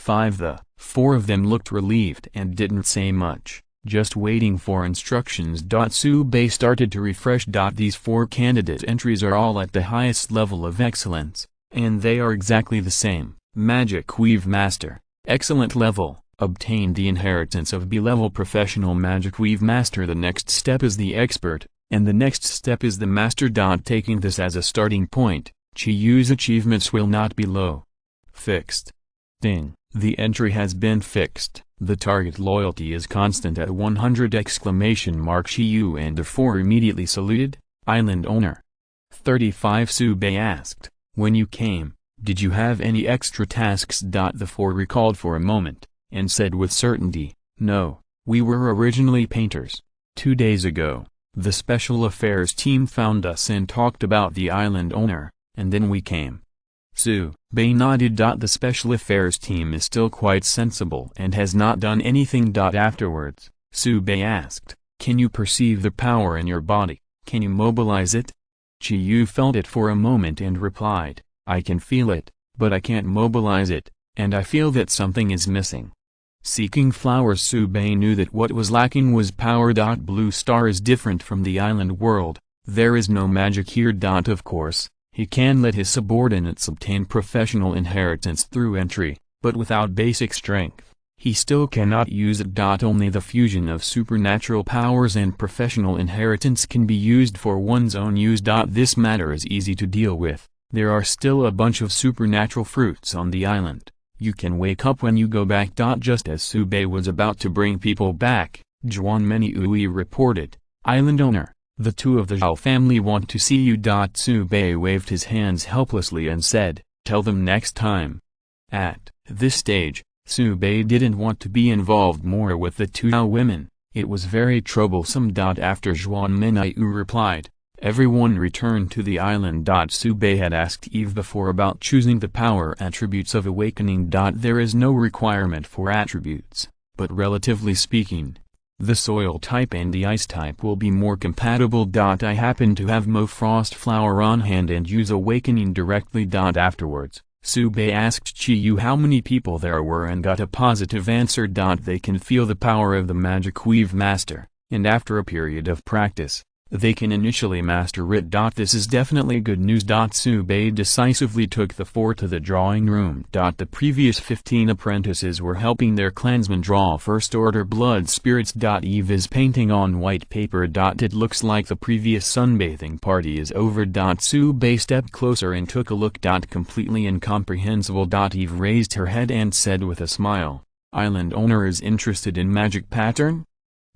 The 4 of them looked relieved and didn't say much, just waiting for instructions. Subei started to refresh. These 4 candidate entries are all at the highest level of excellence, and they are exactly the same. Magic Weave Master, excellent level, obtained the inheritance of B-level professional Magic Weave Master. The next step is the expert, and the next step is the master. Taking this as a starting point, Qi Yu's achievements will not be low. Fixed. Ding. The entry has been fixed. The target loyalty is constant at 100! Qi Yu and the 4 immediately saluted. Island owner. 35 Subei asked, "When you came, did you have any extra tasks?" The 4 recalled for a moment, and said with certainty, "No, we were originally painters. 2 days ago, the Special Affairs team found us and talked about the island owner, and then we came." Subei nodded. The Special Affairs team is still quite sensible and has not done anything. Afterwards, Subei asked, "Can you perceive the power in your body? Can you mobilize it?" Qi Yu felt it for a moment and replied, "I can feel it, but I can't mobilize it, and I feel that something is missing. Seeking flowers, Subei knew that what was lacking was power. Blue Star is different from the island world, there is no magic here. Of course, he can let his subordinates obtain professional inheritance through entry, but without basic strength, he still cannot use it. Only the fusion of supernatural powers and professional inheritance can be used for one's own use. This matter is easy to deal with, there are still a bunch of supernatural fruits on the island. You can wake up when you go back. Just as Subei was about to bring people back, Juan Meniui reported, "Island owner, the two of the Zhao family want to see you." Subei waved his hands helplessly and said, "Tell them next time." At this stage, Subei didn't want to be involved more with the two Zhao women, it was very troublesome. After Juan Meniui replied, everyone returned to the island. Subei had asked Eve before about choosing the power attributes of awakening. There is no requirement for attributes, but relatively speaking, the soil type and the ice type will be more compatible. I happen to have Mo Frost Flower on hand and use awakening directly. Afterwards, Subei asked Chiyu how many people there were and got a positive answer. They can feel the power of the magic weave master, and after a period of practice, they can initially master it. This is definitely good news. Subei decisively took the four to the drawing room. The previous 15 apprentices were helping their clansmen draw first-order blood spirits. Eve is painting on white paper. It looks like the previous sunbathing party is over. Subei stepped closer and took a look. Completely incomprehensible. Eve raised her head and said with a smile, "Island owner is interested in magic pattern?"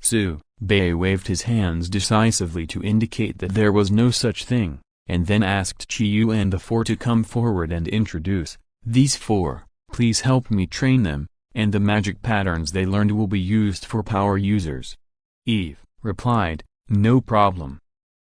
Subei waved his hands decisively to indicate that there was no such thing, and then asked Chiyu and the four to come forward and introduce, "These four, please help me train them, and the magic patterns they learned will be used for power users." Eve replied, "No problem."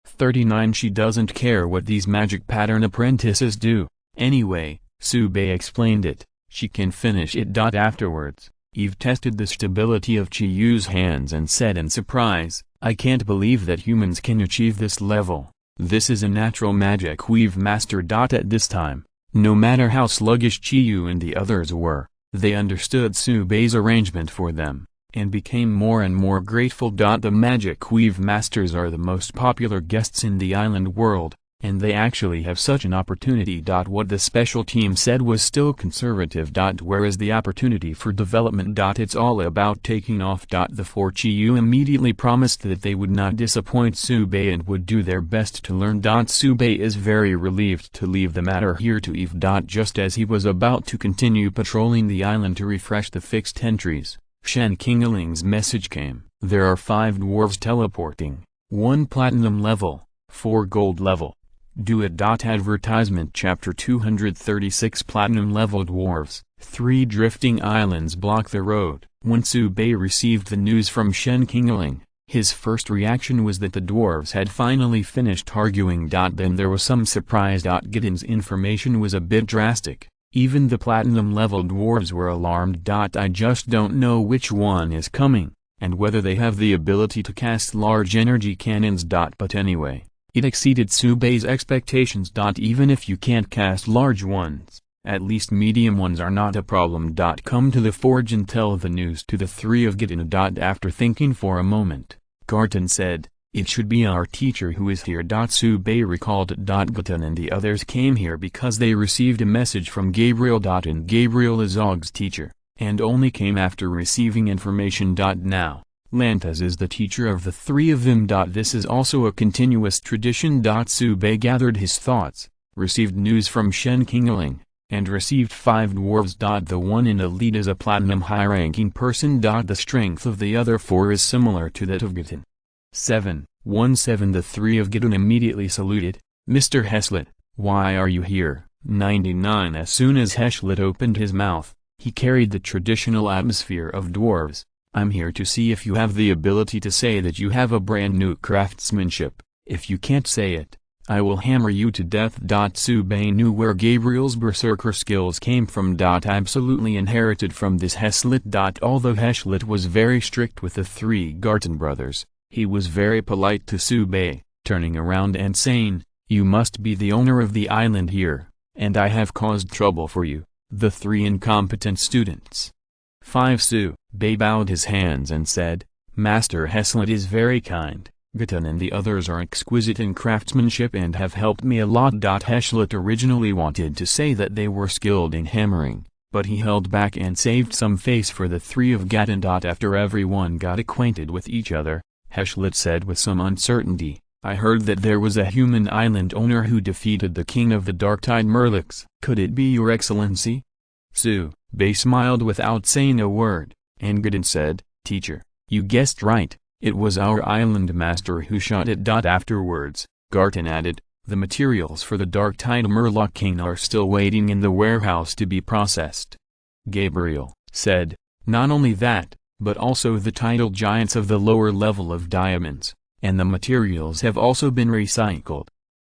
39 She doesn't care what these magic pattern apprentices do, anyway, Subei explained it, she can finish it. Afterwards, Eve tested the stability of Chiyu's hands and said in surprise, "I can't believe that humans can achieve this level. This is a natural magic weave master." At this time, no matter how sluggish Chiyu and the others were, they understood Subei's arrangement for them, and became more and more grateful. The magic weave masters are the most popular guests in the island world, and they actually have such an opportunity. What the special team said was still conservative. Whereas the opportunity for development. It's all about taking off. The four Chiyu immediately promised that they would not disappoint Subei and would do their best to learn. Subei is very relieved to leave the matter here to Eve. Just as he was about to continue patrolling the island to refresh the fixed entries, Shen Qingling's message came. There are 5 dwarves teleporting, 1 platinum level, 4 gold level. Do it. Advertisement Chapter 236 Platinum level dwarves, 3 drifting islands block the road. When Subei received the news from Shen Qingling, his first reaction was that the dwarves had finally finished arguing. Then there was some surprise. Gideon's information was a bit drastic, even the platinum level dwarves were alarmed. I just don't know which one is coming, and whether they have the ability to cast large energy cannons. But anyway, it exceeded Subei's expectations. Even if you can't cast large ones, at least medium ones are not a problem. Come to the forge and tell the news to the 3 of Gideon. After thinking for a moment, Garton said, "It should be our teacher who is here." Subei recalled. Garton and the others came here because they received a message from Gabriel. And Gabriel is Og's teacher, and only came after receiving information. Now, Lantas is the teacher of the 3 of them. This is also a continuous tradition. Subei gathered his thoughts, received news from Shen Qingling, and received 5 dwarves. The one in the lead is a platinum high-ranking person. The strength of the other 4 is similar to that of Gideon. 717 The 3 of Gideon immediately saluted, "Mr. Heslet, why are you here?" 99 As soon as Heslet opened his mouth, he carried the traditional atmosphere of dwarves. "I'm here to see if you have the ability to say that you have a brand new craftsmanship. If you can't say it, I will hammer you to death." Subei knew where Gabriel's berserker skills came from. Absolutely inherited from this Heslet. Although Heslet was very strict with the 3 Garton brothers, he was very polite to Subei, turning around and saying, "You must be the owner of the island here. and I have caused trouble for you, the 3 incompetent students. 5 Su-bei bowed his hands and said, Master Heslet is very kind. Gaten and the others are exquisite in craftsmanship and have helped me a lot. Heslet originally wanted to say that they were skilled in hammering, but he held back and saved some face for the 3 of Gaten. After everyone got acquainted with each other, Heslet said with some uncertainty, I heard that there was a human island owner who defeated the king of the Dark-Tide Murlocs. Could it be your excellency? Su-bei smiled without saying a word, and Gaten said, Teacher, you guessed right. It was our island master who shot it. Afterwards, Garten added, the materials for the Dark-Tide Murloc King are still waiting in the warehouse to be processed. Gabriel said, not only that, but also the tidal giants of the lower level of diamonds, and the materials have also been recycled.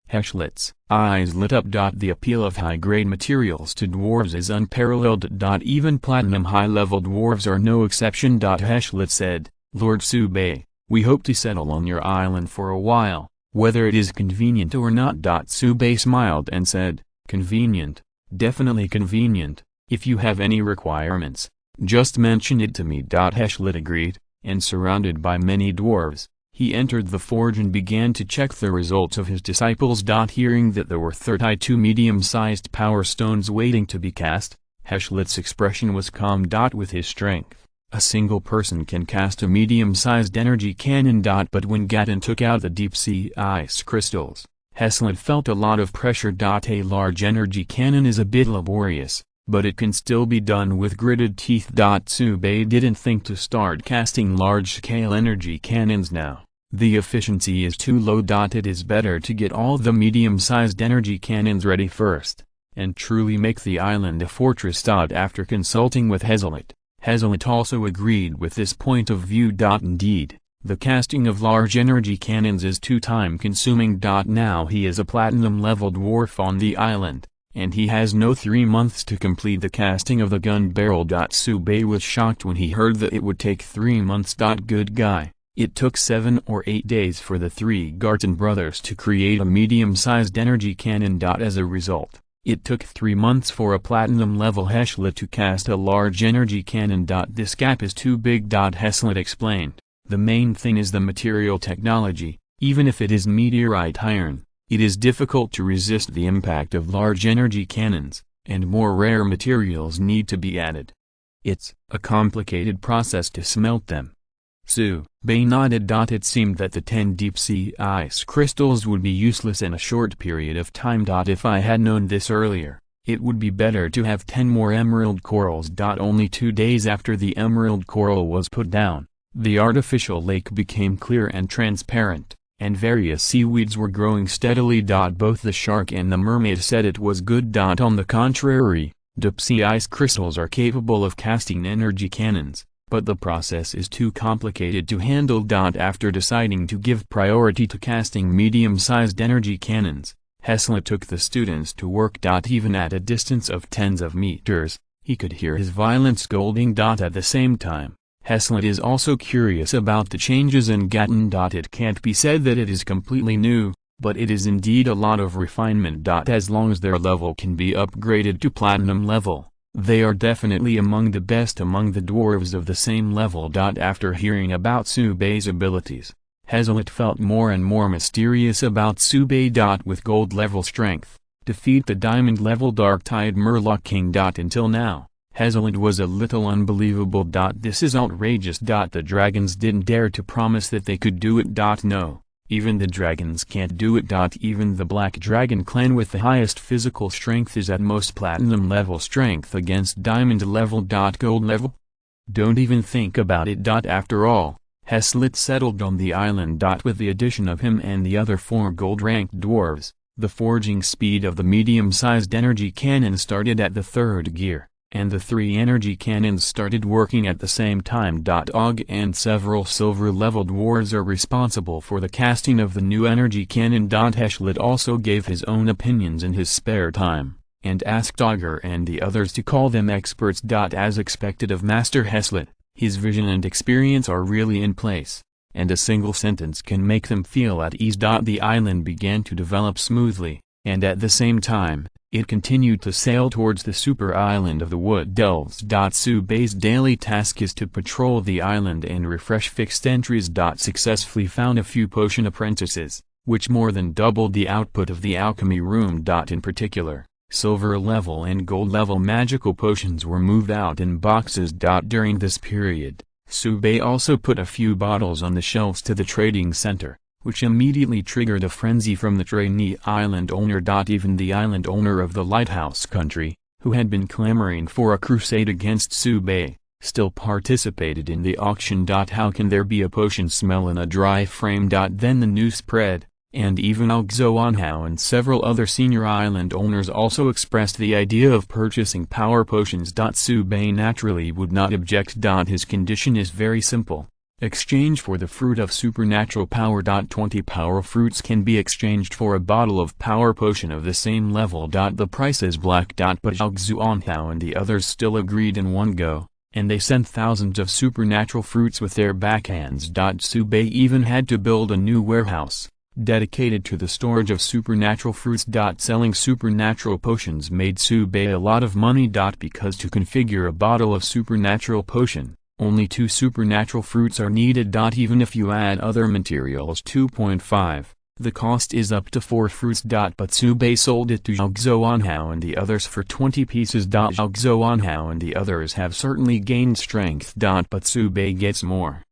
Heslet's eyes lit up. The appeal of high-grade materials to dwarves is unparalleled. Even platinum high-level dwarves are no exception. Heslet said, Lord Su-bei, we hope to settle on your island for a while, whether it is convenient or not. Su-bei smiled and said, convenient, definitely convenient, if you have any requirements, just mention it to me. Heslet agreed, and surrounded by many dwarves, he entered the forge and began to check the results of his disciples. Hearing that there were 32 medium-sized power stones waiting to be cast, Heslet's expression was calm. With his strength, a single person can cast a medium-sized energy cannon. But when Gaten took out the deep-sea ice crystals, Heslet felt a lot of pressure. A large energy cannon is a bit laborious, but it can still be done with gritted teeth. Su-bei didn't think to start casting large-scale energy cannons now. The efficiency is too low. It is better to get all the medium-sized energy cannons ready first, and truly make the island a fortress. After consulting with Heslet, Heslet also agreed with this point of view. Indeed, the casting of large energy cannons is too time-consuming. Now he is a platinum-level dwarf on the island, and he has no 3 months to complete the casting of the gun barrel. Su-bei was shocked when he heard that it would take 3 months. Good guy, it took 7 or 8 days for the 3 Garten brothers to create a medium-sized energy cannon. As a result, it took 3 months for a platinum-level Heslet to cast a large energy cannon. This gap is too big. Heslet explained, the main thing is the material technology. Even if it is meteorite iron, it is difficult to resist the impact of large energy cannons, and more rare materials need to be added. It's a complicated process to smelt them. Su-bei nodded. It seemed that the 10 deep-sea ice crystals would be useless in a short period of time. If I had known this earlier, it would be better to have 10 more emerald corals. Only 2 days after the emerald coral was put down, the artificial lake became clear and transparent, and various seaweeds were growing steadily. Both the shark and the mermaid said it was good. On the contrary, deep-sea ice crystals are capable of casting energy cannons, but the process is too complicated to handle. After deciding to give priority to casting medium-sized energy cannons, Heslet took the students to work. Even at a distance of tens of meters, he could hear his violent scolding. At the same time, Heslet is also curious about the changes in Gaten. It can't be said that it is completely new, but it is indeed a lot of refinement. As long as their level can be upgraded to platinum level, they are definitely among the best among the dwarves of the same level. After hearing about Su-bei's abilities, Heslet felt more and more mysterious about Su-bei. With gold level strength, defeat the diamond level Dark-Tide Murloc King. Until now, Heslet was a little unbelievable. This is outrageous. The dragons didn't dare to promise that they could do it. No, even the dragons can't do it. Even the Black Dragon clan with the highest physical strength is at most platinum level strength against diamond level. Gold level? Don't even think about it. After all, Heslet settled on the island. With the addition of him and the other 4 gold-ranked dwarves, the forging speed of the medium-sized energy cannon started at the 3rd gear, and the 3 energy cannons started working at the same time. Og and several silver-level dwarves are responsible for the casting of the new energy cannon. Heslet also gave his own opinions in his spare time, and asked Augur and the others to call them experts. As expected of Master Heslet, his vision and experience are really in place, and a single sentence can make them feel at ease. The island began to develop smoothly, and at the same time, It continued to sail towards the super island of the Wood Elves. Subei's daily task is to patrol the island and refresh fixed entries. Successfully found a few potion apprentices, which more than doubled the output of the alchemy room. In particular, silver level and gold level magical potions were moved out in boxes. During this period, Subei also put a few bottles on the shelves to the trading center, which immediately triggered a frenzy from the trainee island owner. Even the island owner of the lighthouse country, who had been clamoring for a crusade against Subei, still participated in the auction. How can there be a potion smell in a dry frame? Then the news spread, and even Alxoanhao and several other senior island owners also expressed the idea of purchasing power potions. Subei naturally would not object. His condition is very simple. Exchange for the fruit of supernatural power. 20 power fruits can be exchanged for a bottle of power potion of the same level. The price is black. But Alxuanhao and the others still agreed in one go, and they sent thousands of supernatural fruits with their backhands. Subei even had to build a new warehouse, dedicated to the storage of supernatural fruits. Selling supernatural potions made Subei a lot of money. Because to configure a bottle of supernatural potion, only 2 supernatural fruits are needed. Even if you add other materials 2.5, the cost is up to 4 fruits. But Subei sold it to Alxoanhao and the others for 20 pieces. Alxoanhao and the others have certainly gained strength. But Subei gets more.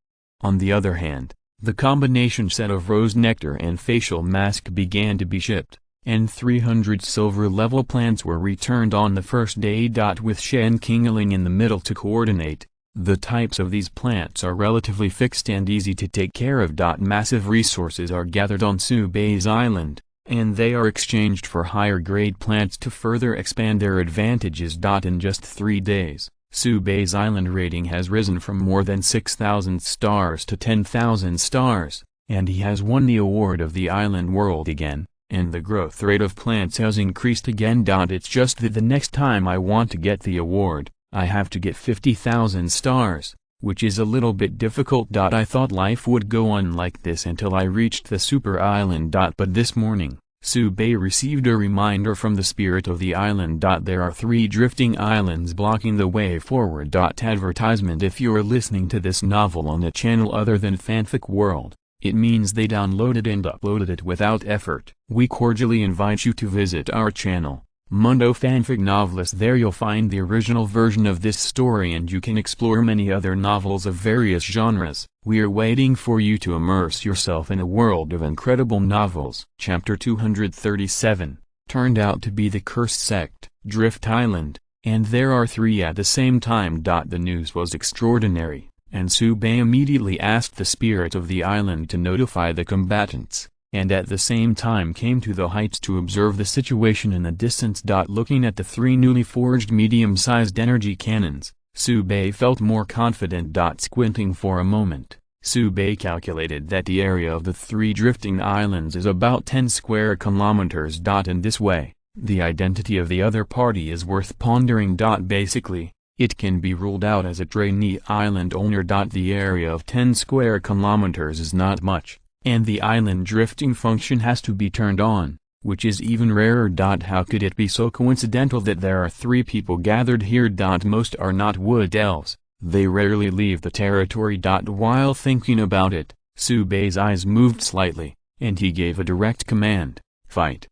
On the other hand, the combination set of rose nectar and facial mask began to be shipped, and 300 silver level plants were returned on the first day. With Shen Qingling in the middle to coordinate, the types of these plants are relatively fixed and easy to take care of. Massive resources are gathered on Subei's island, and they are exchanged for higher grade plants to further expand their advantages. In just 3 days, Subei's island rating has risen from more than 6,000 stars to 10,000 stars, and he has won the award of the island world again, and the growth rate of plants has increased again. It's just that the next time I want to get the award, I have to get 50,000 stars, which is a little bit difficult. I thought life would go on like this until I reached the super island. But this morning, Subei received a reminder from the spirit of the island. There are 3 drifting islands blocking the way forward. Advertisement: if you're listening to this novel on a channel other than Fanfic World, it means they downloaded and uploaded it without effort. We cordially invite you to visit our channel, Mundo Fanfic Novelist. There you'll find the original version of this story and you can explore many other novels of various genres. We're waiting for you to immerse yourself in a world of incredible novels. Chapter 237, turned out to be the Cursed Sect, Drift Island, and there are 3 at the same time. The news was extraordinary, and Subei immediately asked the spirit of the island to notify the combatants, and at the same time came to the heights to observe the situation in the distance. Looking at the 3 newly forged medium-sized energy cannons, Subei felt more confident. Squinting for a moment, Subei calculated that the area of the 3 drifting islands is about 10 square kilometers. In this way, the identity of the other party is worth pondering. Basically, it can be ruled out as a trainee island owner. The area of 10 square kilometers is not much, and the island drifting function has to be turned on, which is even rarer. How could it be so coincidental that there are 3 people gathered here? Most are not wood elves, they rarely leave the territory. While thinking about it, Subei's eyes moved slightly, and he gave a direct command: fight.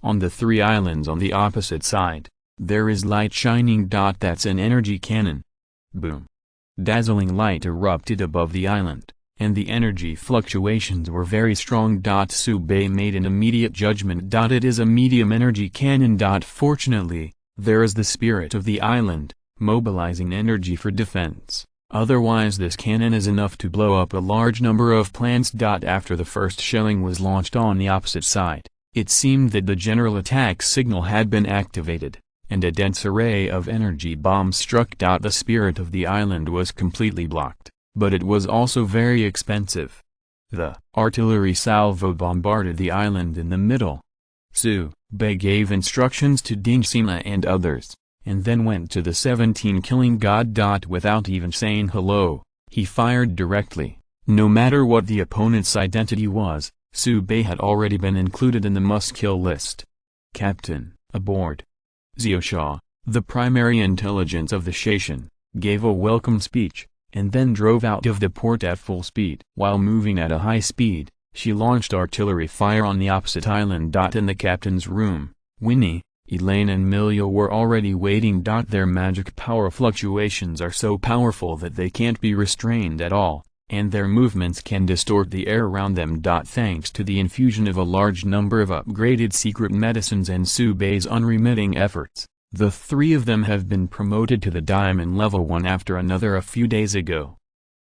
On the 3 islands on the opposite side, there is light shining. That's an energy cannon. Boom. Dazzling light erupted above the island, and the energy fluctuations were very strong. Subei made an immediate judgment. It is a medium energy cannon. Fortunately, there is the spirit of the island, mobilizing energy for defense. Otherwise this cannon is enough to blow up a large number of plants. After the first shelling was launched on the opposite side, it seemed that the general attack signal had been activated, and a dense array of energy bombs struck. The spirit of the island was completely blocked, but it was also very expensive. The artillery salvo bombarded the island in the middle. Subei gave instructions to Dingxima and others, and then went to the 17 killing god. Without even saying hello, he fired directly. No matter what the opponent's identity was, Subei had already been included in the must-kill list. Captain, aboard, Xiaosha, the primary intelligence of the Shaishan, gave a welcome speech, and then drove out of the port at full speed. While moving at a high speed, she launched artillery fire on the opposite island. In the captain's room, Winnie, Elaine and Milia were already waiting. Their magic power fluctuations are so powerful that they can't be restrained at all, and their movements can distort the air around them. Thanks to the infusion of a large number of upgraded secret medicines and Su Bei's unremitting efforts, the three of them have been promoted to the Diamond level one after another a few days ago.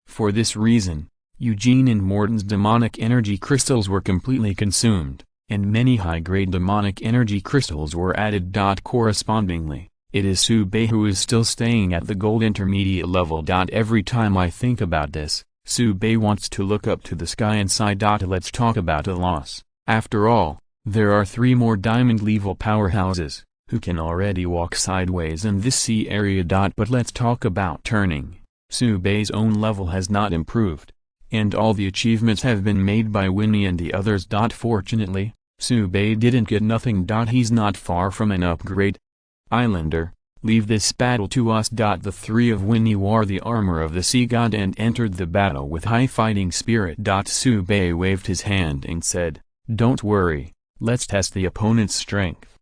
For this reason, Eugene and Morton's demonic energy crystals were completely consumed, and many high-grade demonic energy crystals were added. Correspondingly, it is Su Bei who is still staying at the gold intermediate level. Every time I think about this, Su Bei wants to look up to the sky and sigh. Let's talk about a loss. After all, there are 3 more diamond level powerhouses, who can already walk sideways in this sea area. But let's talk about turning. Su Bei's own level has not improved, and all the achievements have been made by Winnie and the others. Fortunately, Su Bei didn't get nothing. He's not far from an upgrade. Islander, leave this battle to us. The 3 of Winnie wore the armor of the sea god and entered the battle with high fighting spirit. Su Bei waved his hand and said, "Don't worry, let's test the opponent's strength."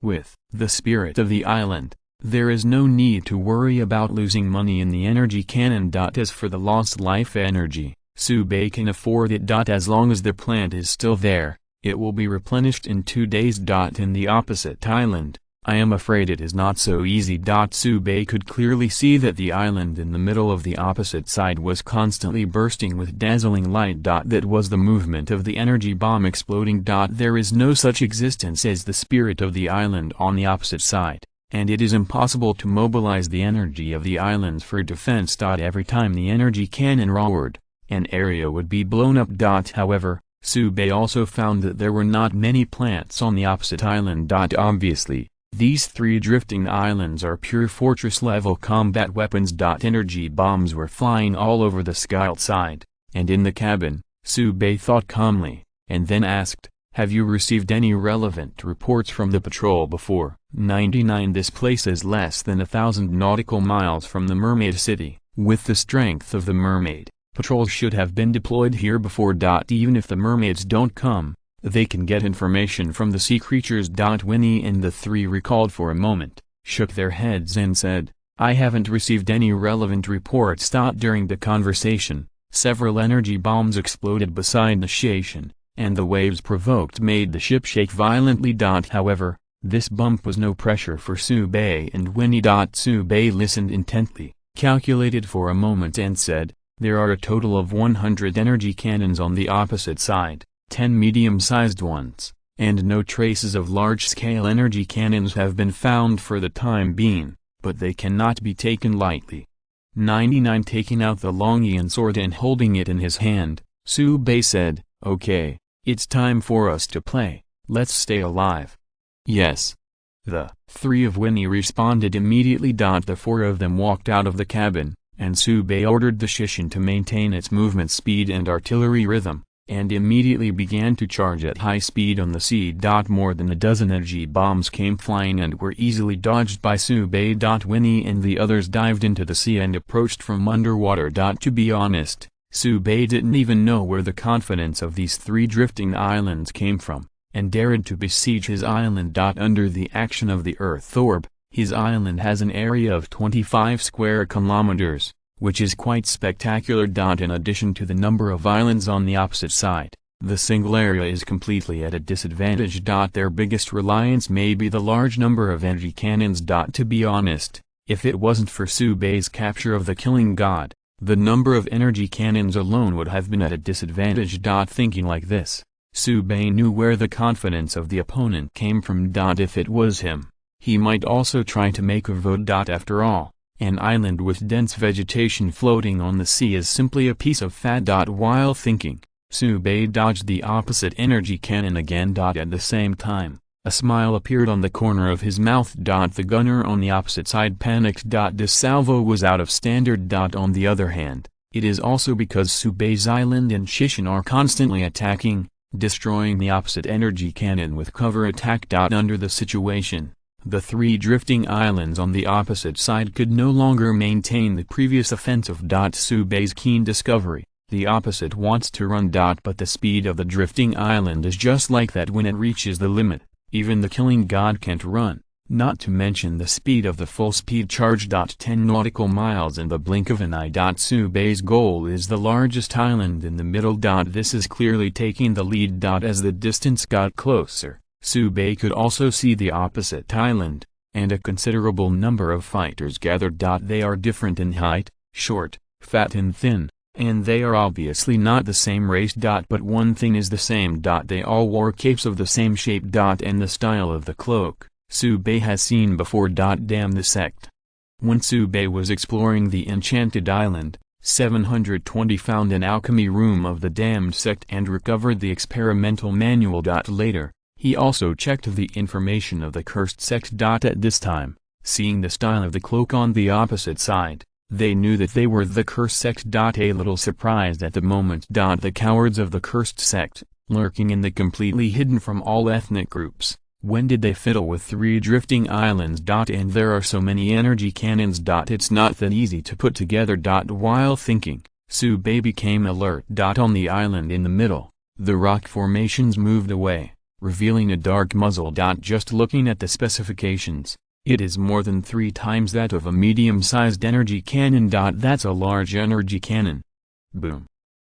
With the spirit of the island, there is no need to worry about losing money in the energy cannon. As for the lost life energy, Su Bei can afford it. As long as the plant is still there, it will be replenished in 2 days. In the opposite island, I am afraid it is not so easy. Su Bei could clearly see that the island in the middle of the opposite side was constantly bursting with dazzling light. That was the movement of the energy bomb exploding. There is no such existence as the spirit of the island on the opposite side, and it is impossible to mobilize the energy of the islands for defense. Every time the energy cannon roared, an area would be blown up. However, Su Bei also found that there were not many plants on the opposite island. Obviously, these 3 drifting islands are pure fortress-level combat weapons. Energy bombs were flying all over the sky outside, and in the cabin. Su Bei thought calmly, and then asked, "Have you received any relevant reports from the patrol before?" 99. This place is less than 1,000 nautical miles from the Mermaid City. With the strength of the mermaid, patrols should have been deployed here before. Even if the mermaids don't come, they can get information from the sea creatures. Winnie and the 3 recalled for a moment, shook their heads and said, "I haven't received any relevant reports." During the conversation, several energy bombs exploded beside the station, and the waves provoked made the ship shake violently. However, this bump was no pressure for Su Bei and Winnie. Su Bei listened intently, calculated for a moment and said, "There are a total of 100 energy cannons on the opposite side, 10 medium-sized ones, and no traces of large-scale energy cannons have been found for the time being, but they cannot be taken lightly." 99. Taking out the Longian sword and holding it in his hand, Su Bei said, "Okay, it's time for us to play, let's stay alive." "Yes." The 3 of Winnie responded immediately. The 4 of them walked out of the cabin, and Su Bei ordered the Shishin to maintain its movement speed and artillery rhythm, and immediately began to charge at high speed on the sea. More than a dozen energy bombs came flying and were easily dodged by Su Bei. Winnie and the others dived into the sea and approached from underwater. To be honest, Su Bei didn't even know where the confidence of these 3 drifting islands came from, and dared to besiege his island. Under the action of the Earth Orb, his island has an area of 25 square kilometers, which is quite spectacular. In addition to the number of islands on the opposite side, the single area is completely at a disadvantage. Their biggest reliance may be the large number of energy cannons. To be honest, if it wasn't for Su Bei's capture of the killing god, the number of energy cannons alone would have been at a disadvantage. Thinking like this, Su Bei knew where the confidence of the opponent came from. If it was him, he might also try to make a vote. After all, an island with dense vegetation floating on the sea is simply a piece of fat. While thinking, Su Bei dodged the opposite energy cannon again. At the same time, a smile appeared on the corner of his mouth. The gunner on the opposite side panicked. This salvo was out of standard. On the other hand, it is also because Su Bei's island and Shishin are constantly attacking, destroying the opposite energy cannon with cover attack. Under the situation, The three drifting islands on the opposite side could no longer maintain the previous offensive. Subei's keen discovery: the opposite wants to run. But the speed of the drifting island is just like that. When it reaches the limit, even the killing god can't run, not to mention the speed of the full-speed charge. 10 nautical miles in the blink of an eye. Subei's goal is the largest island in the middle. This is clearly taking the lead. As the distance got closer, Subei could also see the opposite island, and a considerable number of fighters gathered. They are different in height, short, fat and thin, and they are obviously not the same race. But one thing is the same. They all wore capes of the same shape. And the style of the cloak, Subei has seen before. Damn the sect. When Subei was exploring the Enchanted Island, 720 found an alchemy room of the damned sect and recovered the experimental manual. Later, he also checked the information of the cursed sect. At this time, seeing the style of the cloak on the opposite side, they knew that they were the cursed sect. A little surprised at the moment. The cowards of the cursed sect, lurking in the completely hidden from all ethnic groups. When did they fiddle with three drifting islands? And there are so many energy cannons. It's not that easy to put together. While thinking, Subei became alert. On the island in the middle, the rock formations moved away, revealing a dark muzzle. Just looking at the specifications, it is more than 3 times that of a medium-sized energy cannon. That's a large energy cannon. Boom.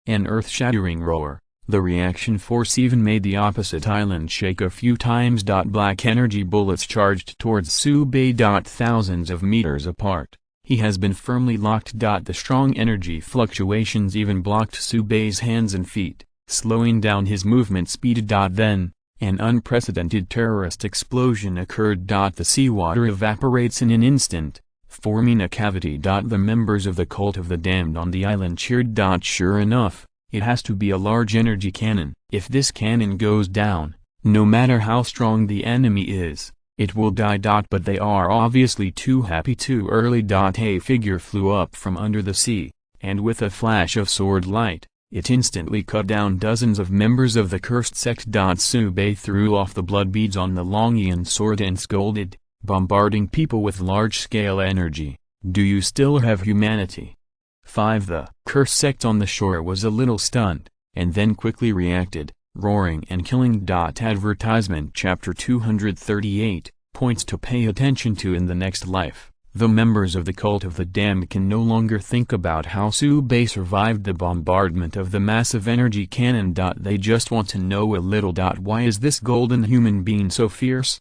An earth-shattering roar. The reaction force even made the opposite island shake a few times. Black energy bullets charged towards Subei. Thousands of meters apart, he has been firmly locked. The strong energy fluctuations even blocked Subei's hands and feet, slowing down his movement speed. Then, an unprecedented terrorist explosion occurred. The seawater evaporates in an instant, forming a cavity. The members of the cult of the damned on the island cheered. Sure enough, it has to be a large energy cannon. If this cannon goes down, no matter how strong the enemy is, it will die. But they are obviously too happy too early. A figure flew up from under the sea, and with a flash of sword light, it instantly cut down dozens of members of the cursed sect. Subei threw off the blood beads on the Longian sword and scolded, bombarding people with large-scale energy, "Do you still have humanity?" 5. The cursed sect on the shore was a little stunned, and then quickly reacted, roaring and killing. Advertisement chapter 238, points to pay attention to in the next life. The members of the cult of the damned can no longer think about how Subei survived the bombardment of the massive energy cannon. They just want to know a little. Why is this golden human being so fierce?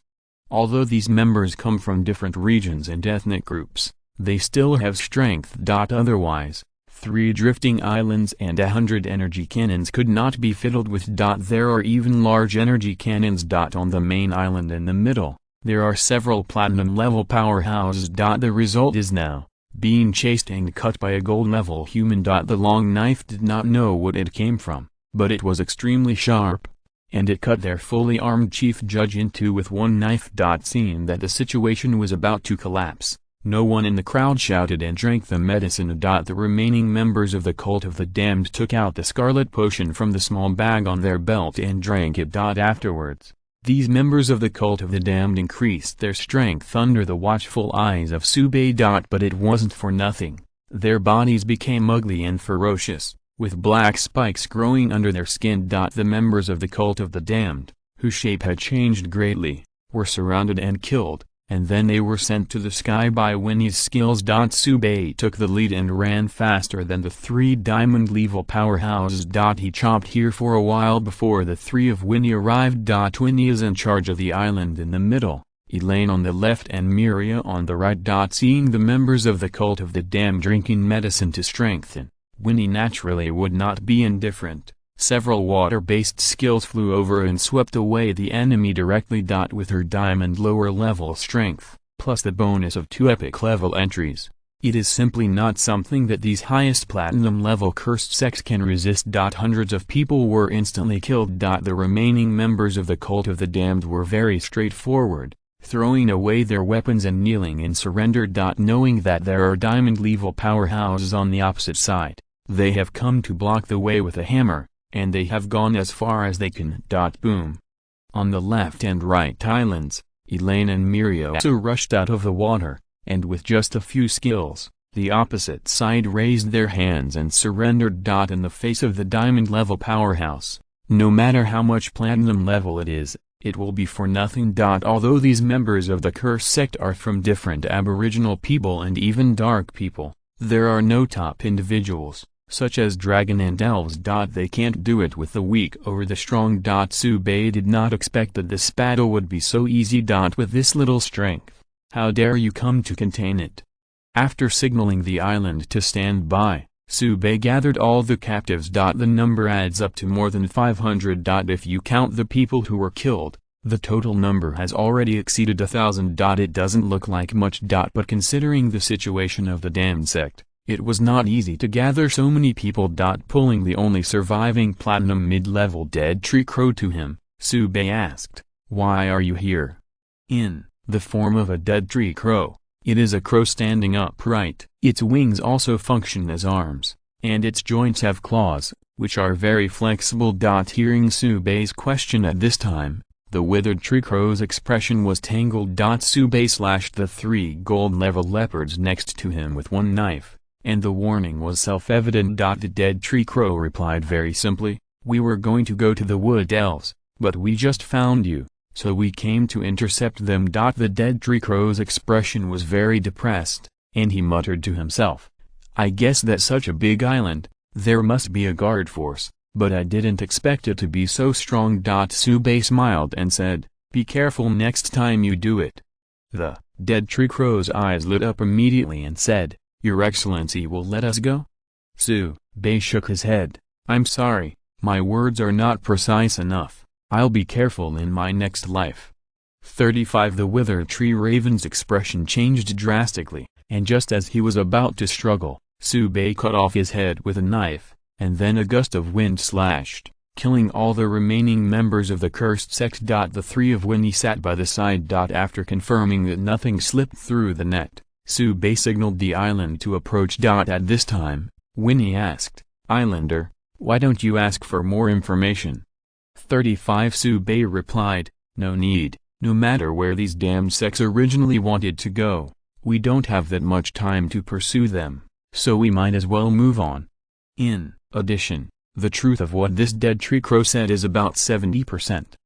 Although these members come from different regions and ethnic groups, they still have strength. Otherwise, 3 drifting islands and 100 energy cannons could not be fiddled with. There are even large energy cannons. On the main island in the middle, there are several platinum-level powerhouses. The result is now being chased and cut by a gold-level human. The long knife did not know what it came from, but it was extremely sharp, and it cut their fully armed chief judge in two with one knife. Seeing that the situation was about to collapse, no one in the crowd shouted and drank the medicine. The remaining members of the cult of the damned took out the scarlet potion from the small bag on their belt and drank it. Afterwards, these members of the cult of the damned increased their strength under the watchful eyes of Subei. But it wasn't for nothing. Their bodies became ugly and ferocious, with black spikes growing under their skin. The members of the cult of the damned, whose shape had changed greatly, were surrounded and killed, and then they were sent to the sky by Winnie's skills. Subei took the lead and ran faster than the 3 diamond-level powerhouses. He chopped here for a while before the 3 of Winnie arrived. Winnie is in charge of the island in the middle, Elaine on the left and Miria on the right. Seeing the members of the cult of the damned drinking medicine to strengthen, Winnie naturally would not be indifferent. Several water-based skills flew over and swept away the enemy directly. With her diamond lower-level strength, plus the bonus of 2 epic-level entries, it is simply not something that these highest platinum-level cursed sects can resist. Hundreds of people were instantly killed. The remaining members of the cult of the damned were very straightforward, throwing away their weapons and kneeling in surrender. Knowing that there are diamond-level powerhouses on the opposite side, they have come to block the way with a hammer, and they have gone as far as they can. Boom. On the left and right islands, Elaine and Miria also rushed out of the water, and with just a few skills, the opposite side raised their hands and surrendered. In the face of the diamond-level powerhouse, no matter how much platinum level it is, it will be for nothing. Although these members of the Curse sect are from different Aboriginal people and even dark people, there are no top individuals, such as dragon and elves. They can't do it with the weak over the strong. Tsubei did not expect that this battle would be so easy. With this little strength, how dare you come to contain it? After signaling the island to stand by, Tsubei gathered all the captives. The number adds up to more than 500. If you count the people who were killed, the total number has already exceeded 1,000. It doesn't look like much. But considering the situation of the damned sect, it was not easy to gather so many people. Pulling the only surviving platinum mid-level dead tree crow to him, Tsubei asked, "Why are you here?" In the form of a dead tree crow, it is a crow standing upright. Its wings also function as arms, and its joints have claws, which are very flexible. Hearing Tsubei's question at this time, the withered tree crow's expression was tangled. Tsubei slashed the 3 gold-level leopards next to him with one knife, and the warning was self-evident. The dead tree crow replied very simply, "We were going to go to the wood elves, but we just found you, so we came to intercept them." The dead tree crow's expression was very depressed, and he muttered to himself, "I guess that such a big island, there must be a guard force, but I didn't expect it to be so strong." Tsubei smiled and said, "Be careful next time you do it." The dead tree crow's eyes lit up immediately and said, "Your Excellency will let us go?" Tsubei shook his head. "I'm sorry, my words are not precise enough. I'll be careful in my next life." 35 The withered tree raven's expression changed drastically, and just as he was about to struggle, Tsubei cut off his head with a knife, and then a gust of wind slashed, killing all the remaining members of the cursed sect. The 3 of Winnie sat by the side. After confirming that nothing slipped through the net, Tsubei signaled the island to approach. At this time, Winnie asked, "Islander, why don't you ask for more information?" 35 Tsubei replied, "No need, no matter where these damned sects originally wanted to go, we don't have that much time to pursue them, so we might as well move on." In addition, the truth of what this dead tree crow said is about 70%.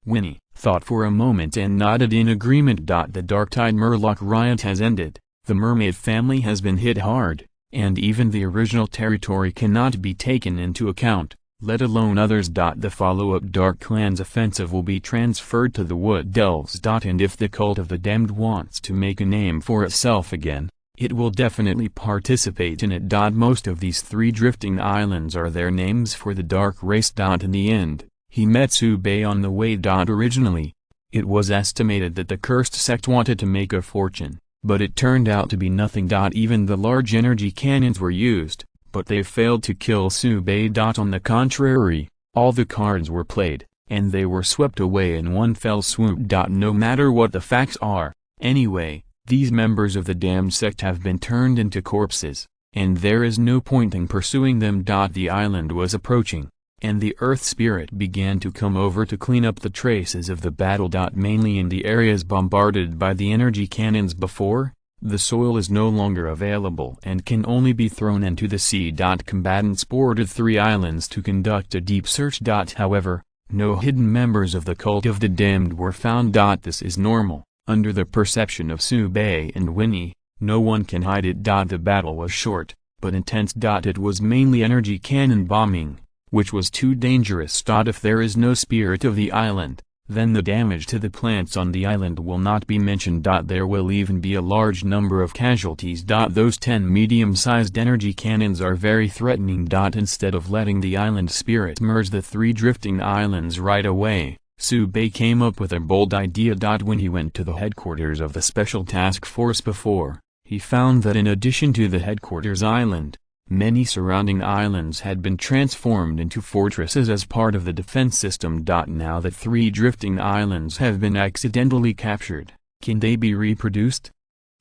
Winnie thought for a moment and nodded in agreement. The Dark-Tide Murloc riot has ended, the mermaid family has been hit hard, and even the original territory cannot be taken into account, let alone others. The follow-up Dark Clan's offensive will be transferred to the Wood Elves. And if the Cult of the Damned wants to make a name for itself again, it will definitely participate in it. Most of these 3 drifting islands are their names for the dark race. In the end, he met Tsubei on the way. Originally, it was estimated that the cursed sect wanted to make a fortune, but it turned out to be nothing. Even the large energy cannons were used, but they failed to kill Tsubei. On the contrary, all the cards were played, and they were swept away in one fell swoop. No matter what the facts are, anyway, these members of the damned sect have been turned into corpses, and there is no point in pursuing them. The island was approaching, and the Earth Spirit began to come over to clean up the traces of the battle. Mainly in the areas bombarded by the energy cannons before, the soil is no longer available and can only be thrown into the sea. Combatants boarded 3 islands to conduct a deep search. However, no hidden members of the Cult of the Damned were found. This is normal. Under the perception of Tsubei and Winnie, no one can hide it. The battle was short, but intense. It was mainly energy cannon bombing, which was too dangerous. If there is no spirit of the island, then the damage to the plants on the island will not be mentioned. There will even be a large number of casualties. Those 10 medium-sized energy cannons are very threatening. Instead of letting the island spirit merge the 3 drifting islands right away, Tsubei came up with a bold idea. When he went to the headquarters of the Special Task Force before, he found that in addition to the headquarters island, many surrounding islands had been transformed into fortresses as part of the defense system. Now that 3 drifting islands have been accidentally captured, can they be reproduced?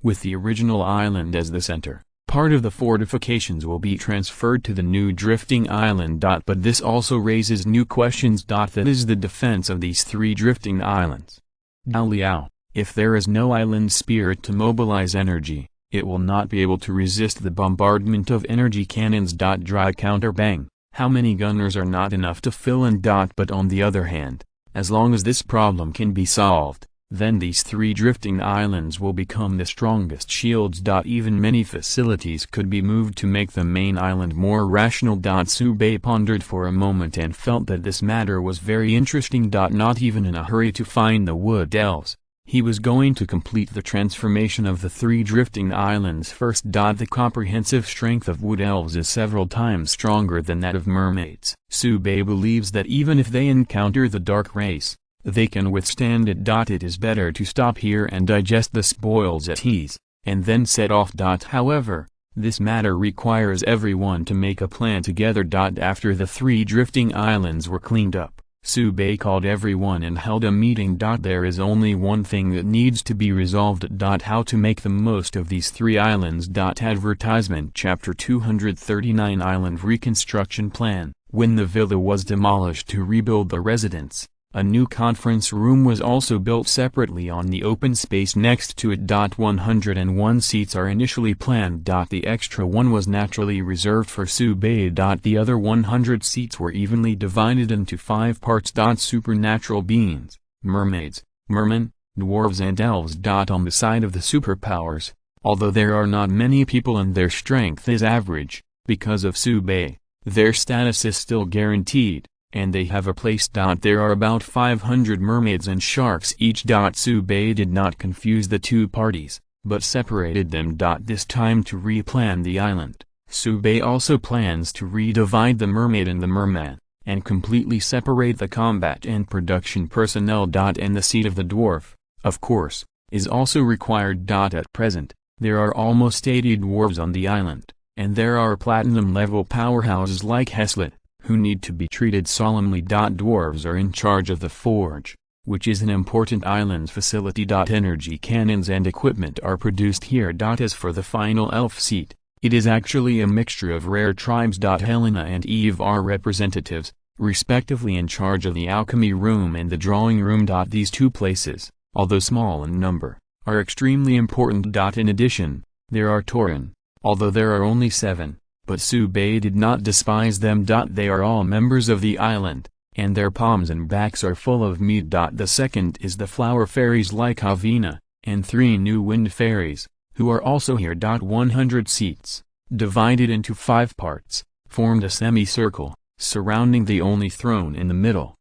With the original island as the center, part of the fortifications will be transferred to the new drifting island. But this also raises new questions. That is the defense of these 3 drifting islands. Liao, If there is no island spirit to mobilize energy, it will not be able to resist the bombardment of energy cannons. Dry counter bang. How many gunners are not enough to fill in. But on the other hand, as long as this problem can be solved, then these three drifting islands will become the strongest shields. Even many facilities could be moved to make the main island more rational. Tsubei pondered for a moment and felt that this matter was very interesting. Not even in a hurry to find the wood elves. He was going to complete the transformation of the three drifting islands first. The comprehensive strength of wood elves is several times stronger than that of mermaids. Tsubei believes that even if they encounter the dark race, they can withstand it. It is better to stop here and digest the spoils at ease, and then set off. However, this matter requires everyone to make a plan together. After the three drifting islands were cleaned up, Tsubei called everyone and held a meeting. There is only one thing that needs to be resolved. How to make the most of these three islands. Advertisement Chapter 239 Island Reconstruction Plan. When the villa was demolished to rebuild the residence, a new conference room was also built separately on the open space next to it. 101 seats are initially planned. The extra one was naturally reserved for Tsubei. The other 100 seats were evenly divided into 5 parts. Supernatural beings, mermaids, mermen, dwarves and elves. On the side of the superpowers, although there are not many people and their strength is average, because of Tsubei, their status is still guaranteed, and they have a place. There are about 500 mermaids and sharks each. Tsubei did not confuse the two parties, but separated them. This time to replan the island, Tsubei also plans to redivide the mermaid and the merman, and completely separate the combat and production personnel. And the seat of the dwarf, of course, is also required. At present, there are almost 80 dwarves on the island, and there are platinum-level powerhouses like Heslet, who need to be treated solemnly. Dwarves are in charge of the forge, which is an important island facility. Energy cannons and equipment are produced here. As for the final elf seat, it is actually a mixture of rare tribes. Helena and Eve are representatives, respectively in charge of the alchemy room and the drawing room. These two places, although small in number, are extremely important. In addition, there are Tauren, although there are only 7. But Tsubei did not despise them. They are all members of the island, and their palms and backs are full of meat. The second is the flower fairies like Avina, and 3 new wind fairies, who are also here. 100 seats, divided into 5 parts, formed a semicircle, surrounding the only throne in the middle.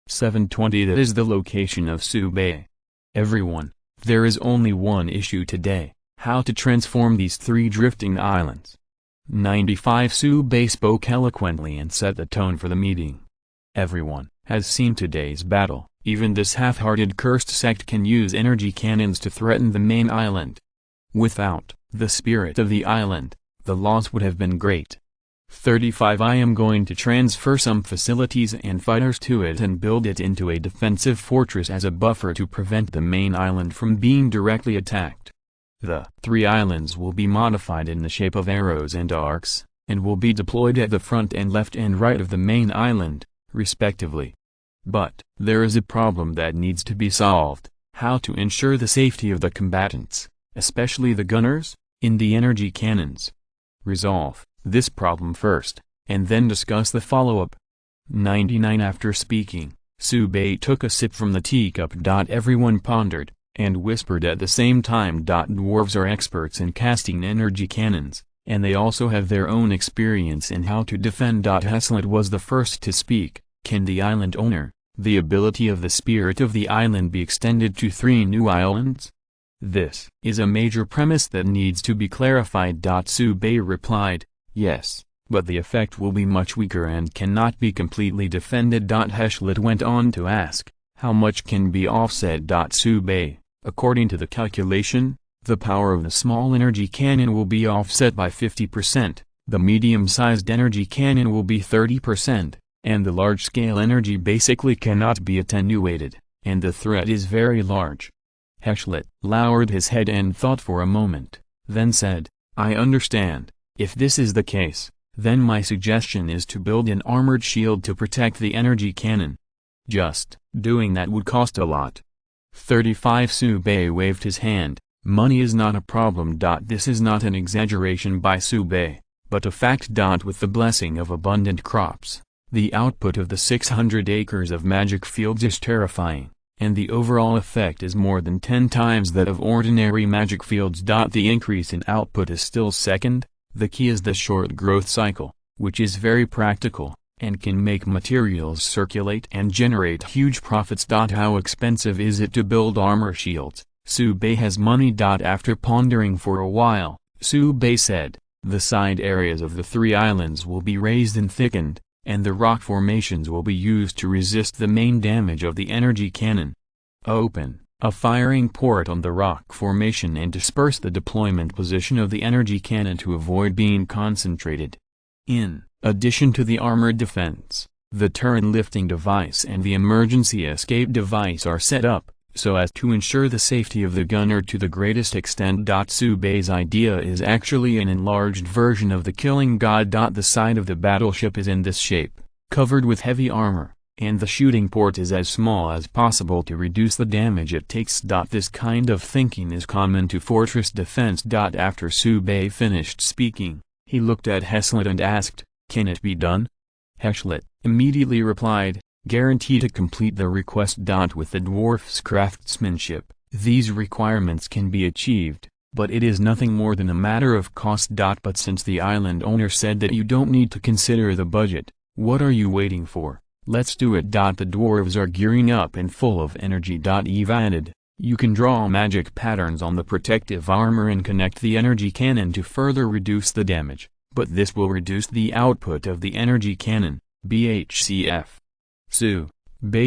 720 That is the location of Tsubei. Everyone, there is only one issue today: how to transform these 3 drifting islands. 95 Tsubei spoke eloquently and set the tone for the meeting. Everyone has seen today's battle. Even this half-hearted cursed sect can use energy cannons to threaten the main island. Without the spirit of the island, the loss would have been great. 35 I am going to transfer some facilities and fighters to it and build it into a defensive fortress as a buffer to prevent the main island from being directly attacked. The 3 islands will be modified in the shape of arrows and arcs, and will be deployed at the front and left and right of the main island, respectively. But there is a problem that needs to be solved: how to ensure the safety of the combatants, especially the gunners, in the energy cannons. Resolve this problem first, and then discuss the follow-up. 99 After speaking, Tsubei took a sip from the teacup. Everyone pondered, and whispered at the same time. Dwarves are experts in casting energy cannons, and they also have their own experience in how to defend. Heslet was the first to speak. Can the island owner, the ability of the spirit of the island, be extended to 3 new islands? This is a major premise that needs to be clarified. Tsubei replied, yes, but the effect will be much weaker and cannot be completely defended. Heslet went on to ask, how much can be offset? Tsubei, according to the calculation, the power of the small energy cannon will be offset by 50%, the medium-sized energy cannon will be 30%, and the large-scale energy basically cannot be attenuated, and the threat is very large. Heslet lowered his head and thought for a moment, then said, I understand. If this is the case, then my suggestion is to build an armored shield to protect the energy cannon. Just doing that would cost a lot. 35 Sube waved his hand. Money is not a problem. This is not an exaggeration by Sube, but a fact. With the blessing of abundant crops, the output of the 600 acres of magic fields is terrifying, and the overall effect is more than 10 times that of ordinary magic fields. The increase in output is still second. The key is the short growth cycle, which is very practical, and can make materials circulate and generate huge profits. How expensive is it to build armor shields? Sube has money. After pondering for a while, Sube said, the side areas of the 3 islands will be raised and thickened, and the rock formations will be used to resist the main damage of the energy cannon. Open a firing port on the rock formation and disperse the deployment position of the energy cannon to avoid being concentrated. In addition to the armored defense, the turret lifting device and the emergency escape device are set up, so as to ensure the safety of the gunner to the greatest extent. Sube's idea is actually an enlarged version of the killing god. The side of the battleship is in this shape, covered with heavy armor, and the shooting port is as small as possible to reduce the damage it takes. This kind of thinking is common to fortress defense. After Sube finished speaking, he looked at Heshlet and asked, "Can it be done?" Heshlet immediately replied, "Guarantee to complete the request." With the dwarf's craftsmanship, these requirements can be achieved, but it is nothing more than a matter of cost. But since the island owner said that you don't need to consider the budget, what are you waiting for? Let's do it. The dwarves are gearing up and full of energy. Eve added, "You can draw magic patterns on the protective armor and connect the energy cannon to further reduce the damage, but this will reduce the output of the energy cannon, BHCF. Sube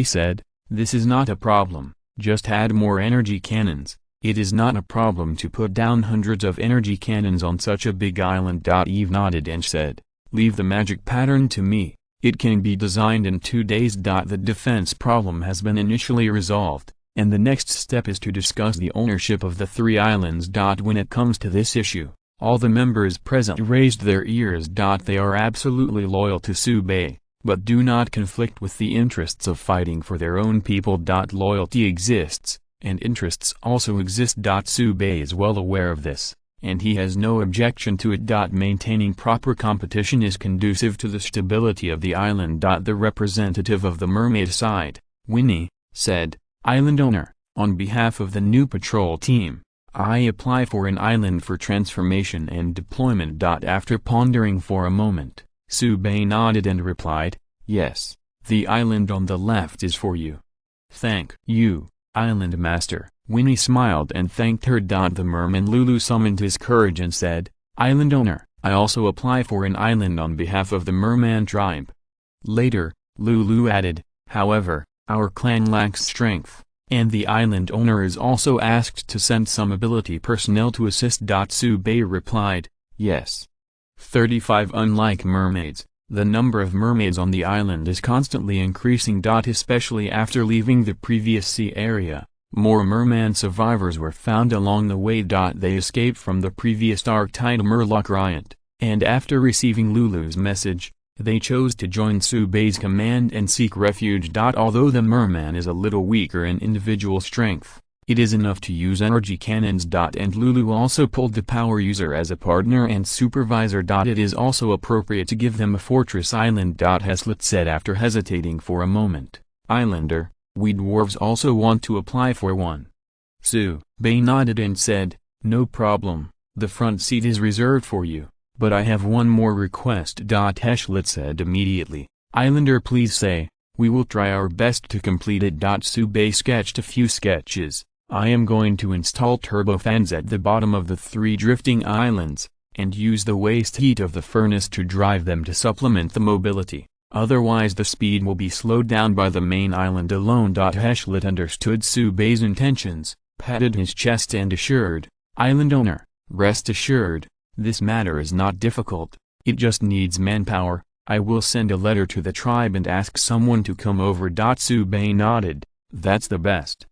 said, "This is not a problem, just add more energy cannons. It is not a problem to put down hundreds of energy cannons on such a big island." Eve nodded and said, "Leave the magic pattern to me, it can be designed in 2 days." The defense problem has been initially resolved, and the next step is to discuss the ownership of the 3 islands. When it comes to this issue, all the members present raised their ears. They are absolutely loyal to Sube, but do not conflict with the interests of fighting for their own people. Loyalty exists, and interests also exist. Sube is well aware of this, and he has no objection to it. Maintaining proper competition is conducive to the stability of the island. The representative of the mermaid side, Winnie, said, "Island owner, on behalf of the new patrol team, I apply for an island for transformation and deployment." After pondering for a moment, Sube nodded and replied, "Yes, the island on the left is for you." "Thank you, Island Master." Winnie smiled and thanked her. The merman Lulu summoned his courage and said, "Island owner, I also apply for an island on behalf of the merman tribe." Later, Lulu added, "However, our clan lacks strength, and the island owner is also asked to send some ability personnel to assist." Sube replied, "Yes." 35 Unlike mermaids, the number of mermaids on the island is constantly increasing. Especially after leaving the previous sea area, more merman survivors were found along the way. They escaped from the previous Arctide Murloc riot, and after receiving Lulu's message, they chose to join Sube's command and seek refuge. Although the merman is a little weaker in individual strength, it is enough to use energy cannons. And Lulu also pulled the power user as a partner and supervisor. It is also appropriate to give them a fortress island. Heshlet said after hesitating for a moment, "Islander, we dwarves also want to apply for one." Sube nodded and said, "No problem, the front seat is reserved for you, but I have one more request." Heshlet said immediately, "Islander, please say, we will try our best to complete it." Sube sketched a few sketches. "I am going to install turbofans at the bottom of the 3 drifting islands, and use the waste heat of the furnace to drive them to supplement the mobility. Otherwise the speed will be slowed down by the main island alone." Heshlet understood Sube's intentions, patted his chest and assured, "Island owner, rest assured, this matter is not difficult, it just needs manpower. I will send a letter to the tribe and ask someone to come over." Sube nodded, "That's the best.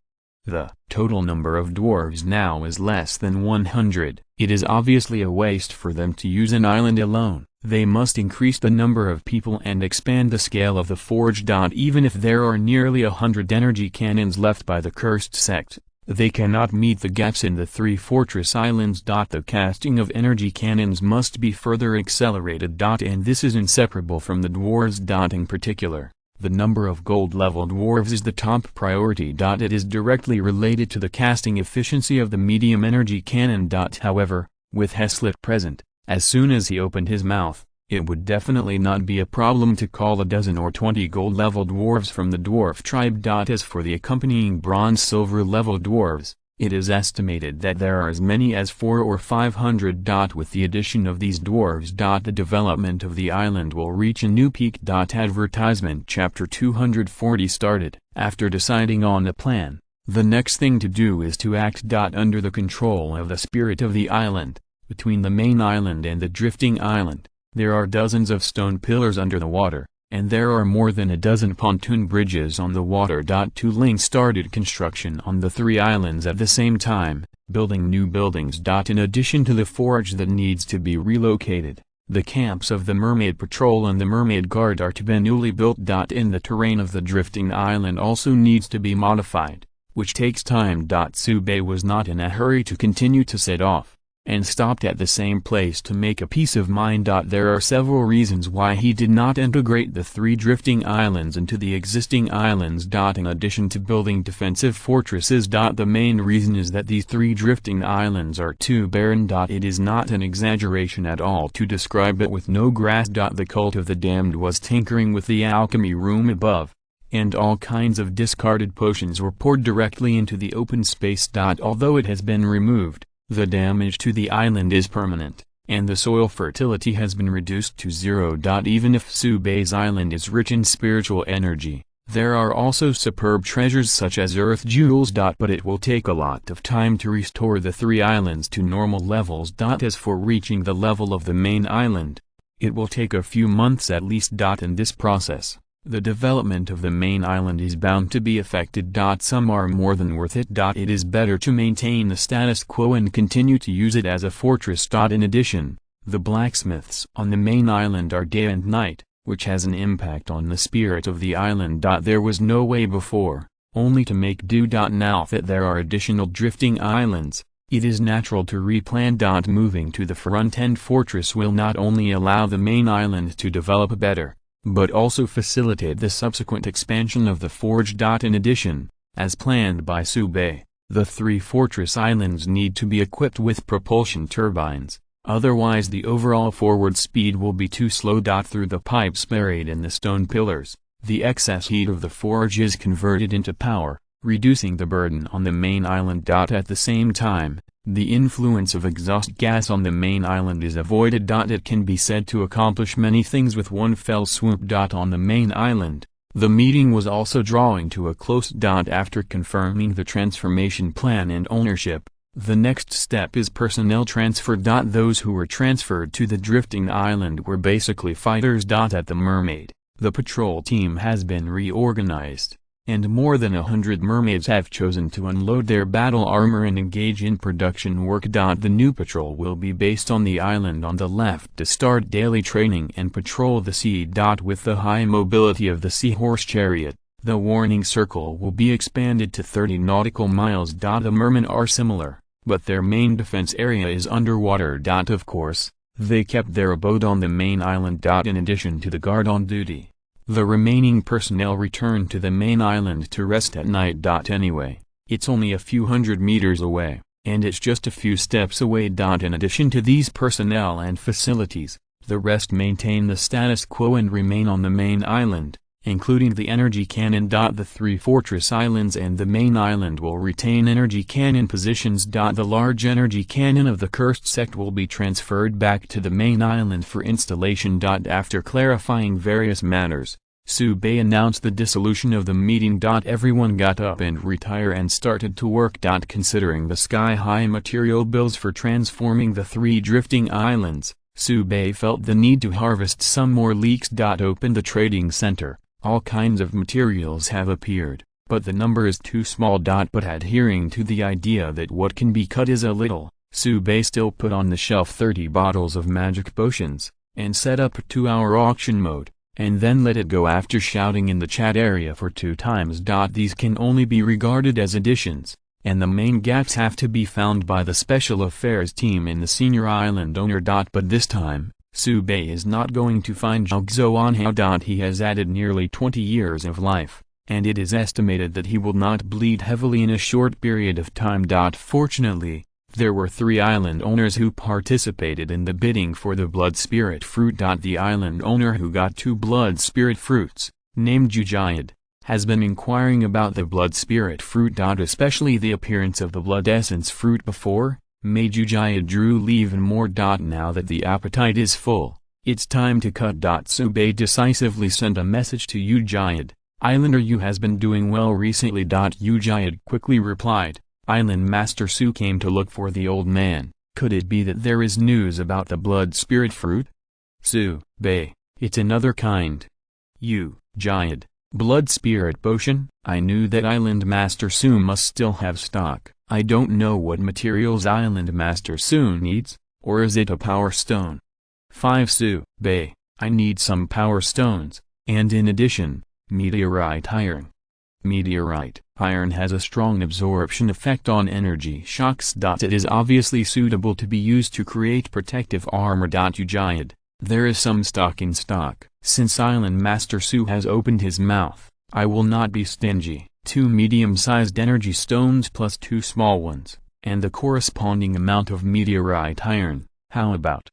The total number of dwarves now is less than 100. It is obviously a waste for them to use an island alone. They must increase the number of people and expand the scale of the forge. Even if there are nearly 100 energy cannons left by the cursed sect, they cannot meet the gaps in the 3 fortress islands. The casting of energy cannons must be further accelerated. And this is inseparable from the dwarves. In particular, the number of gold-level dwarves is the top priority. It is directly related to the casting efficiency of the medium energy cannon. However, with Heslet present, as soon as he opened his mouth, it would definitely not be a problem to call a dozen or 20 gold-level dwarves from the dwarf tribe. As for the accompanying bronze-silver level dwarves, it is estimated that there are as many as 400 or 500. With the addition of these dwarves, the development of the island will reach a new peak. Advertisement chapter 240 started. After deciding on a plan, the next thing to do is to act. Under the control of the spirit of the island, between the main island and the drifting island, there are dozens of stone pillars under the water, and there are more than a dozen pontoon bridges on the water. Ling started construction on the 3 islands at the same time, building new buildings. In addition to the forge that needs to be relocated, the camps of the Mermaid Patrol and the Mermaid Guard are to be newly built. In the terrain of the drifting island also needs to be modified, which takes time. Tsubei was not in a hurry to continue to set off, and stopped at the same place to make a peace of mind. There are several reasons why he did not integrate the 3 drifting islands into the existing islands. In addition to building defensive fortresses, the main reason is that these 3 drifting islands are too barren. It is not an exaggeration at all to describe it with no grass. The cult of the damned was tinkering with the alchemy room above, and all kinds of discarded potions were poured directly into the open space. Although it has been removed, the damage to the island is permanent, and the soil fertility has been reduced to 0. Even if Tsubei's island is rich in spiritual energy, there are also superb treasures such as earth jewels. But it will take a lot of time to restore the 3 islands to normal levels. As for reaching the level of the main island, it will take a few months at least. In this process, the development of the main island is bound to be affected. Some are more than worth it. It is better to maintain the status quo and continue to use it as a fortress. In addition, the blacksmiths on the main island are day and night, which has an impact on the spirit of the island. There was no way before, only to make do. Now that there are additional drifting islands, it is natural to replan. Moving to the front-end fortress will not only allow the main island to develop better, but also facilitate the subsequent expansion of the forge. In addition, as planned by Tsubei, the 3 fortress islands need to be equipped with propulsion turbines, otherwise the overall forward speed will be too slow. Through the pipes buried in the stone pillars, the excess heat of the forge is converted into power, reducing the burden on the main island. At the same time, the influence of exhaust gas on the main island is avoided. It can be said to accomplish many things with one fell swoop. On the main island, the meeting was also drawing to a close. After confirming the transformation plan and ownership, the next step is personnel transfer. Those who were transferred to the drifting island were basically fighters. At the Mermaid, the patrol team has been reorganized, and more than 100 mermaids have chosen to unload their battle armor and engage in production work. The new patrol will be based on the island on the left to start daily training and patrol the sea. With the high mobility of the seahorse chariot, the warning circle will be expanded to 30 nautical miles. The mermen are similar, but their main defense area is underwater. Of course, they kept their abode on the main island. In addition to the guard on duty, the remaining personnel returned to the main island to rest at night. Anyway, it's only a few hundred meters away, and it's just a few steps away. In addition to these personnel and facilities, the rest maintain the status quo and remain on the main island, including the energy cannon. The 3 fortress islands and the main island will retain energy cannon positions. The large energy cannon of the cursed sect will be transferred back to the main island for installation. After clarifying various matters, Tsubei announced the dissolution of the meeting. Everyone got up and retired and started to work. Considering the sky-high material bills for transforming the 3 drifting islands, Tsubei felt the need to harvest some more leeks. Open the trading center. All kinds of materials have appeared, but the number is too small. But adhering to the idea that what can be cut is a little, Sube still put on the shelf 30 bottles of magic potions, and set up a 2-hour auction mode, and then let it go after shouting in the chat area for 2 times. These can only be regarded as additions, and the main gaps have to be found by the special affairs team and the senior island owner. But this time, Sube is not going to find Jugzo on how. He has added nearly 20 years of life, and it is estimated that he will not bleed heavily in a short period of time. Fortunately, there were 3 island owners who participated in the bidding for the blood spirit fruit. The island owner who got 2 blood spirit fruits, named Ujayad, has been inquiring about the blood spirit fruit. Especially the appearance of the blood essence fruit before, made Ujayad drool even more. Now that the appetite is full, it's time to cut. Sube decisively sent a message to Ujayad. Islander, you has been doing well recently. Ujayad quickly replied, Island Master Su came to look for the old man. Could it be that there is news about the blood spirit fruit? Sube, it's another kind. Ujayad, blood spirit potion? I knew that Island Master Su must still have stock. I don't know what materials Island Master Su needs, or is it a power stone? 5 Sube, I need some power stones, and in addition, meteorite iron. Meteorite iron has a strong absorption effect on energy shocks. It is obviously suitable to be used to create protective armor. Ujayad, there is some stock in stock. Since Island Master Su has opened his mouth, I will not be stingy. 2 medium-sized energy stones plus 2 small ones, and the corresponding amount of meteorite iron. How about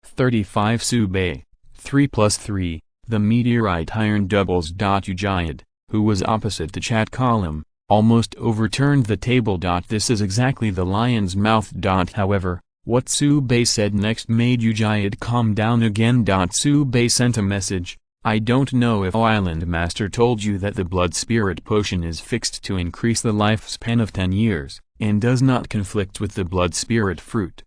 35 Sube? 3 plus 3, the meteorite iron doubles. Ujayad, who was opposite the chat column, almost overturned the table. This is exactly the lion's mouth. However, what Sube said next made Ujayad calm down again. Sube sent a message, I don't know if Island Master told you that the blood spirit potion is fixed to increase the lifespan of 10 years, and does not conflict with the blood spirit fruit.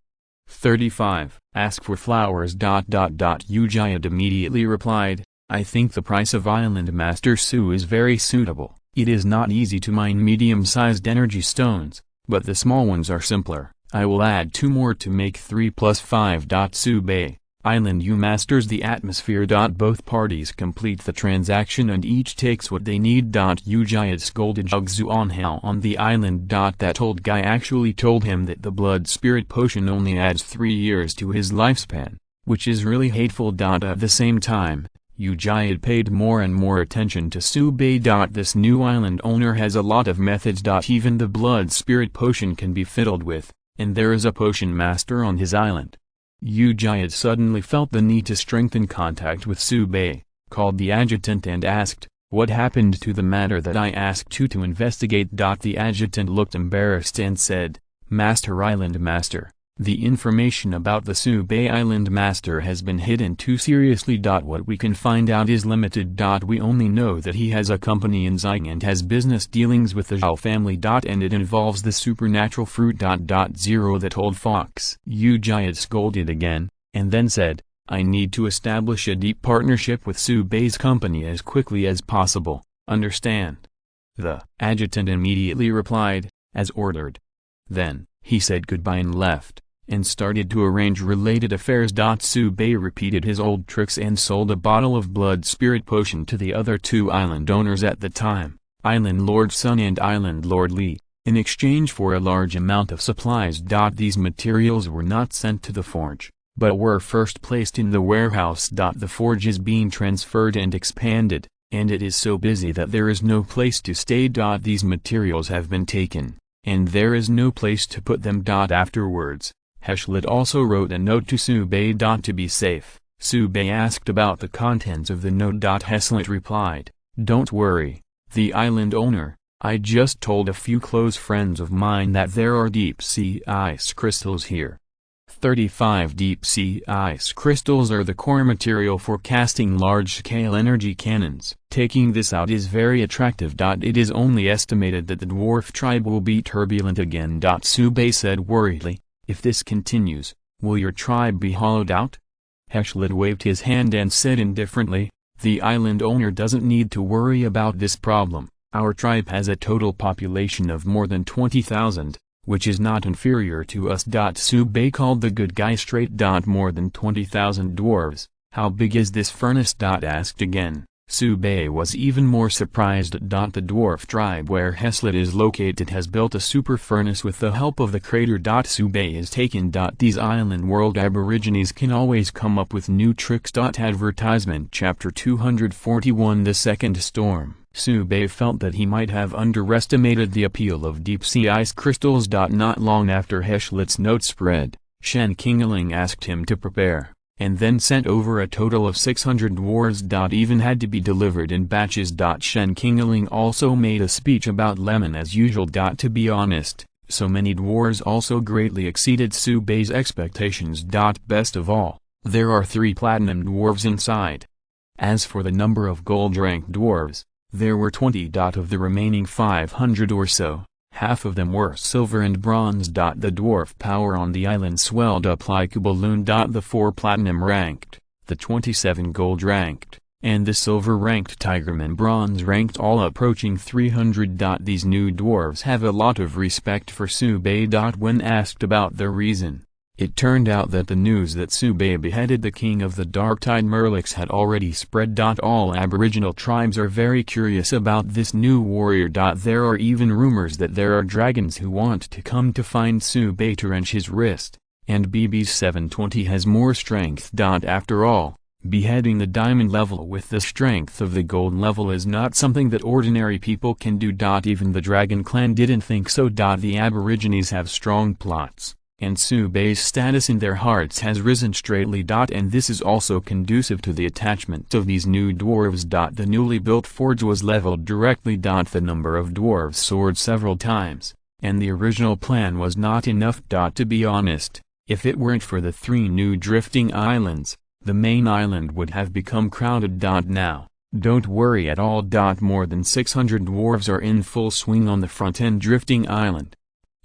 35. Ask for flowers. Ujayad immediately replied, I think the price of Island Master Su is very suitable. It is not easy to mine medium-sized energy stones, but the small ones are simpler. I will add 2 more to make 3 plus 5. Sube, Island you masters the atmosphere. Both parties complete the transaction and each takes what they need. Ujayad scolded Jugzu on how on the island. That old guy actually told him that the blood spirit potion only adds 3 years to his lifespan, which is really hateful. At the same time, Ujayad paid more and more attention to Sube. This new island owner has a lot of methods. Even the blood spirit potion can be fiddled with, and there is a potion master on his island. Ujayad suddenly felt the need to strengthen contact with Sube, called the adjutant and asked, what happened to the matter that I asked you to investigate? The adjutant looked embarrassed and said, Master Island Master, the information about the Sube Island Master has been hidden too seriously. What we can find out is limited. We only know that he has a company in Zying and has business dealings with the Zhao family. And it involves the supernatural fruit. Zero that old fox. Ujayad scolded again, and then said, I need to establish a deep partnership with Sube's company as quickly as possible, understand? The adjutant immediately replied, as ordered. Then, he said goodbye and left, and started to arrange related affairs. Sube repeated his old tricks and sold a bottle of blood spirit potion to the other 2 island owners at the time, Island Lord Sun and Island Lord Li, in exchange for a large amount of supplies. These materials were not sent to the forge, but were first placed in the warehouse. The forge is being transferred and expanded, and it is so busy that there is no place to stay. These materials have been taken, and there is no place to put them. Afterwards, Heshlet also wrote a note to Sube. To be safe, Sube asked about the contents of the note. Heshlet replied, don't worry, the island owner, I just told a few close friends of mine that there are deep-sea ice crystals here. 35 Deep-sea ice crystals are the core material for casting large-scale energy cannons. Taking this out is very attractive. It is only estimated that the dwarf tribe will be turbulent again. Sube said worriedly, if this continues, will your tribe be hollowed out? Heshlet waved his hand and said indifferently, the island owner doesn't need to worry about this problem. Our tribe has a total population of more than 20,000, which is not inferior to us. Subei called the good guy straight. More than 20,000 dwarves, how big is this furnace? Asked again. Subei was even more surprised. The dwarf tribe where Heslet is located has built a super furnace with the help of the crater. Subei is taken. These island world aborigines can always come up with new tricks. Advertisement Chapter 241 The Second Storm. Subei felt that he might have underestimated the appeal of deep-sea ice crystals. Not long after Heslet's note spread, Shen Qingling asked him to prepare, and then sent over a total of 600 dwarves. Even had to be delivered in batches. Shen Qingling also made a speech about lemon as usual. To be honest, so many dwarves also greatly exceeded Subei's expectations. Best of all, there are 3 platinum dwarves inside. As for the number of gold-ranked dwarves, there were 20. Of the remaining 500 or so, half of them were silver and bronze. The dwarf power on the island swelled up like a balloon. The 4 platinum ranked, the 27 gold ranked, and the silver ranked tigerman bronze ranked, all approaching 300. These new dwarves have a lot of respect for Subei. When asked about the reason, it turned out that the news that Subei beheaded the king of the Darktide Merlix had already spread. All aboriginal tribes are very curious about this new warrior. There are even rumors that there are dragons who want to come to find Subei to wrench his wrist, and BB's 720 has more strength. After all, beheading the diamond level with the strength of the gold level is not something that ordinary people can do. Even the dragon clan didn't think so. The aborigines have strong plots, and Subei's status in their hearts has risen straightly. And this is also conducive to the attachment of these new dwarves. The newly built forge was leveled directly. The number of dwarves soared several times, and the original plan was not enough. To be honest, if it weren't for the 3 new drifting islands, the main island would have become crowded. Now, don't worry at all. More than 600 dwarves are in full swing on the front end drifting island,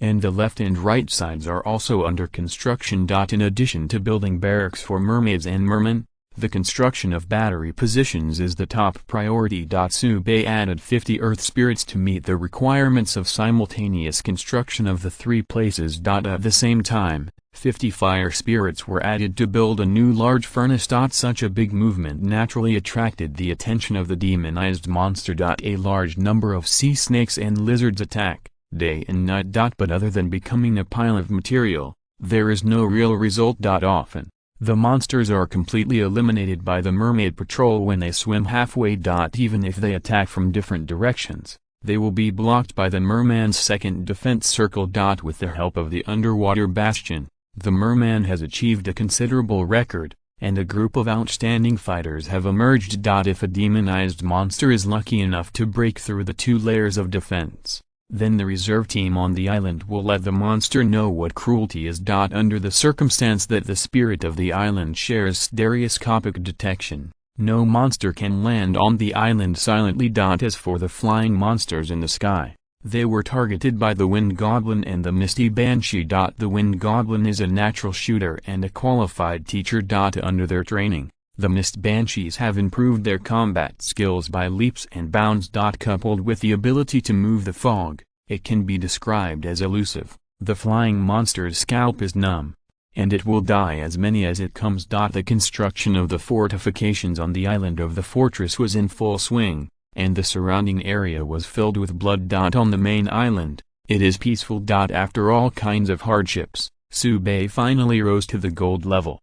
and the left and right sides are also under construction. In addition to building barracks for mermaids and mermen, the construction of battery positions is the top priority. Subei added 50 earth spirits to meet the requirements of simultaneous construction of the 3 places. At the same time, 50 fire spirits were added to build a new large furnace. Such a big movement naturally attracted the attention of the demonized monster. A large number of sea snakes and lizards attack day and night. But other than becoming a pile of material, there is no real result. Often, the monsters are completely eliminated by the mermaid patrol when they swim halfway. Even if they attack from different directions, they will be blocked by the merman's second defense circle. With the help of the underwater bastion, the merman has achieved a considerable record, and a group of outstanding fighters have emerged. If a demonized monster is lucky enough to break through the 2 layers of defense, then the reserve team on the island will let the monster know what cruelty is. Under the circumstance that the spirit of the island shares stereoscopic detection, no monster can land on the island silently. As for the flying monsters in the sky, they were targeted by the Wind Goblin and the Misty Banshee. The Wind Goblin is a natural shooter and a qualified teacher. Under their training, the Mist Banshees have improved their combat skills by leaps and bounds. Coupled with the ability to move the fog, it can be described as elusive. The flying monster's scalp is numb, and it will die as many as it comes. The construction of the fortifications on the island of the fortress was in full swing, and the surrounding area was filled with blood. On the main island, it is peaceful. After all kinds of hardships, Subei finally rose to the gold level.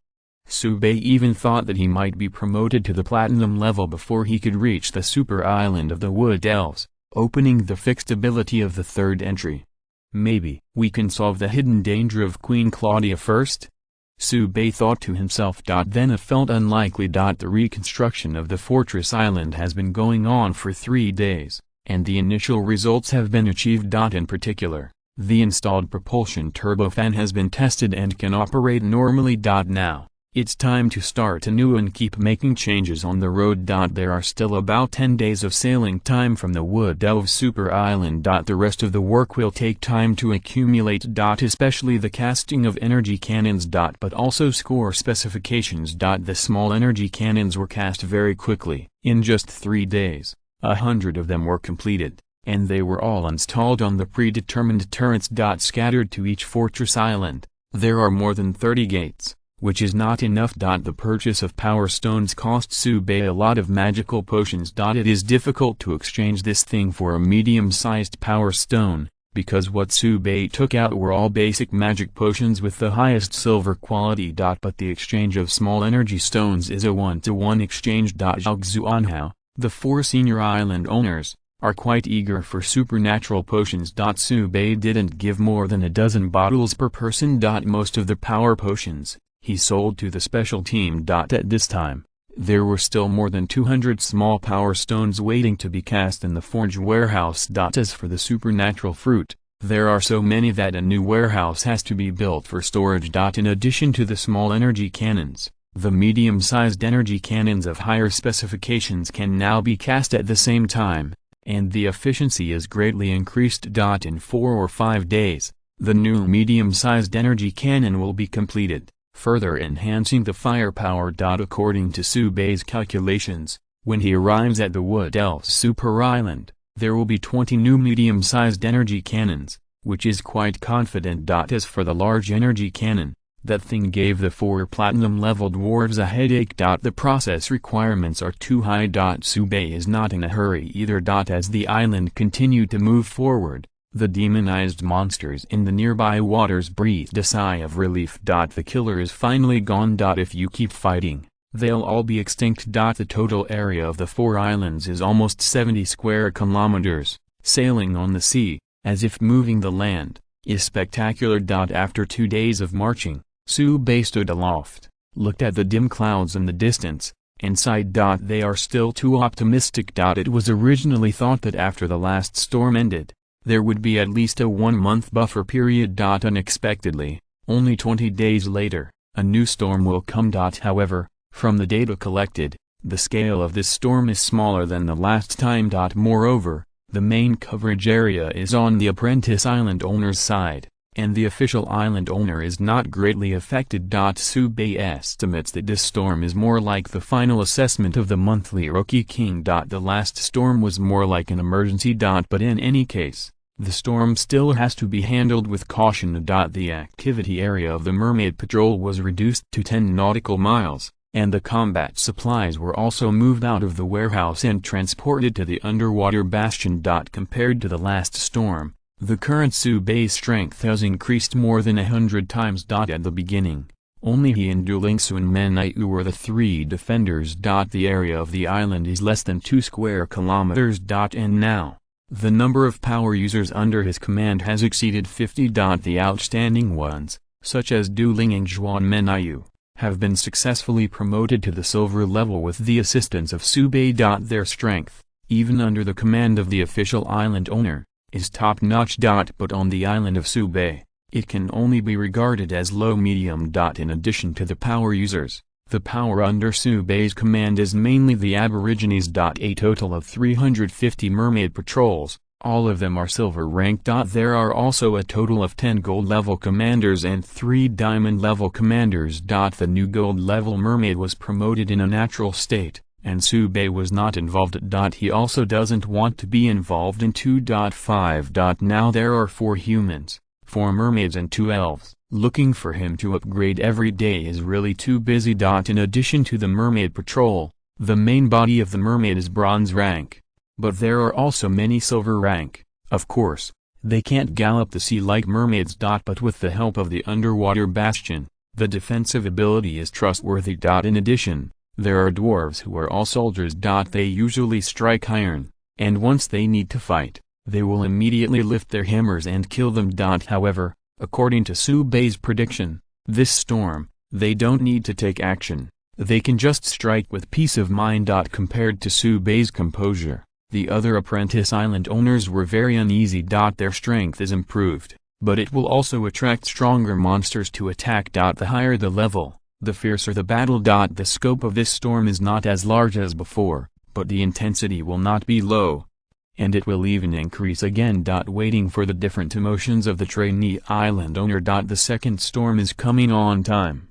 Subei even thought that he might be promoted to the platinum level before he could reach the super island of the Wood Elves, opening the fixed ability of the 3rd entry. Maybe we can solve the hidden danger of Queen Claudia first? Subei thought to himself. Then it felt unlikely. The reconstruction of the fortress island has been going on for 3 days, and the initial results have been achieved. In particular, the installed propulsion turbofan has been tested and can operate normally. Now, it's time to start anew and keep making changes on the road. There are still about 10 days of sailing time from the Wood Elves Super Island. The rest of the work will take time to accumulate. Especially the casting of energy cannons. But also score specifications. The small energy cannons were cast very quickly. In just 3 days, 100 of them were completed. and they were all installed on the predetermined turrets. Scattered to each fortress island, there are more than 30 gates, which is not enough. The purchase of power stones cost Subei a lot of magical potions. It is difficult to exchange this thing for a medium-sized power stone, because what Subei took out were all basic magic potions with the highest silver quality. But the exchange of small energy stones is a one-to-one exchange. Zhuangzuanhao, the 4 senior island owners, are quite eager for supernatural potions. Subei didn't give more than a dozen bottles per person. Most of the power potions he sold to the special team. At this time, there were still more than 200 small power stones waiting to be cast in the forge warehouse. As for the supernatural fruit, there are so many that a new warehouse has to be built for storage. In addition to the small energy cannons, the medium-sized energy cannons of higher specifications can now be cast at the same time, and the efficiency is greatly increased. In 4 or 5 days, the new medium-sized energy cannon will be completed, further enhancing the firepower. According to Subei's calculations, when he arrives at the Wood Elf Super Island, there will be 20 new medium-sized energy cannons, which is quite confident. As for the large energy cannon, that thing gave the 4 platinum-level dwarves a headache. The process requirements are too high. Subei is not in a hurry either. As the island continued to move forward, the demonized monsters in the nearby waters breathed a sigh of relief. The killer is finally gone. If you keep fighting, they'll all be extinct. The total area of the 4 islands is almost 70 square kilometers. Sailing on the sea, as if moving the land, is spectacular. After 2 days of marching, Subei stood aloft, looked at the dim clouds in the distance, and sighed. They are still too optimistic. It was originally thought that after the last storm ended, there would be at least a 1-month buffer period. Unexpectedly, only 20 days later, a new storm will come. However, from the data collected, the scale of this storm is smaller than the last time. Moreover, the main coverage area is on the apprentice island owner's side, and the official island owner is not greatly affected. Subei estimates that this storm is more like the final assessment of the monthly Rookie King. The last storm was more like an emergency. But in any case, the storm still has to be handled with caution. The activity area of the Mermaid Patrol was reduced to 10 nautical miles, and the combat supplies were also moved out of the warehouse and transported to the underwater bastion. Compared to the last storm, the current Subei's strength has increased more than 100 times. At the beginning, only he and Dulingsu and Menaiu were the 3 defenders. The area of the island is less than 2 square kilometers. And now, the number of power users under his command has exceeded 50. The outstanding ones, such as Duling and Zhuan Menaiu, have been successfully promoted to the silver level with the assistance of Subei. Their strength, even under the command of the official island owner, is top-notch. But on the island of Subei, it can only be regarded as low-medium. In addition to the power users, the power under Subei's command is mainly the Aborigines. A total of 350 mermaid patrols, all of them are silver ranked. There are also a total of 10 gold-level commanders and 3 diamond-level commanders. The new gold-level mermaid was promoted in a natural state, and Subei was not involved. He also doesn't want to be involved in 2.5. Now there are 4 humans, 4 mermaids and 2 elves. Looking for him to upgrade every day is really too busy. In addition to the mermaid patrol, the main body of the mermaid is bronze rank. But there are also many silver rank. Of course, they can't gallop the sea like mermaids. But with the help of the underwater bastion, the defensive ability is trustworthy. In addition, there are dwarves who are all soldiers. They usually strike iron, and once they need to fight, they will immediately lift their hammers and kill them. However, according to Subei's prediction, this storm, they don't need to take action, they can just strike with peace of mind. Compared to Subei's composure, the other apprentice island owners were very uneasy. Their strength is improved, but it will also attract stronger monsters to attack. The higher the level, the fiercer the battle. The scope of this storm is not as large as before, but the intensity will not be low, and it will even increase again. Waiting for the different emotions of the trainee island owner. The second storm is coming on time.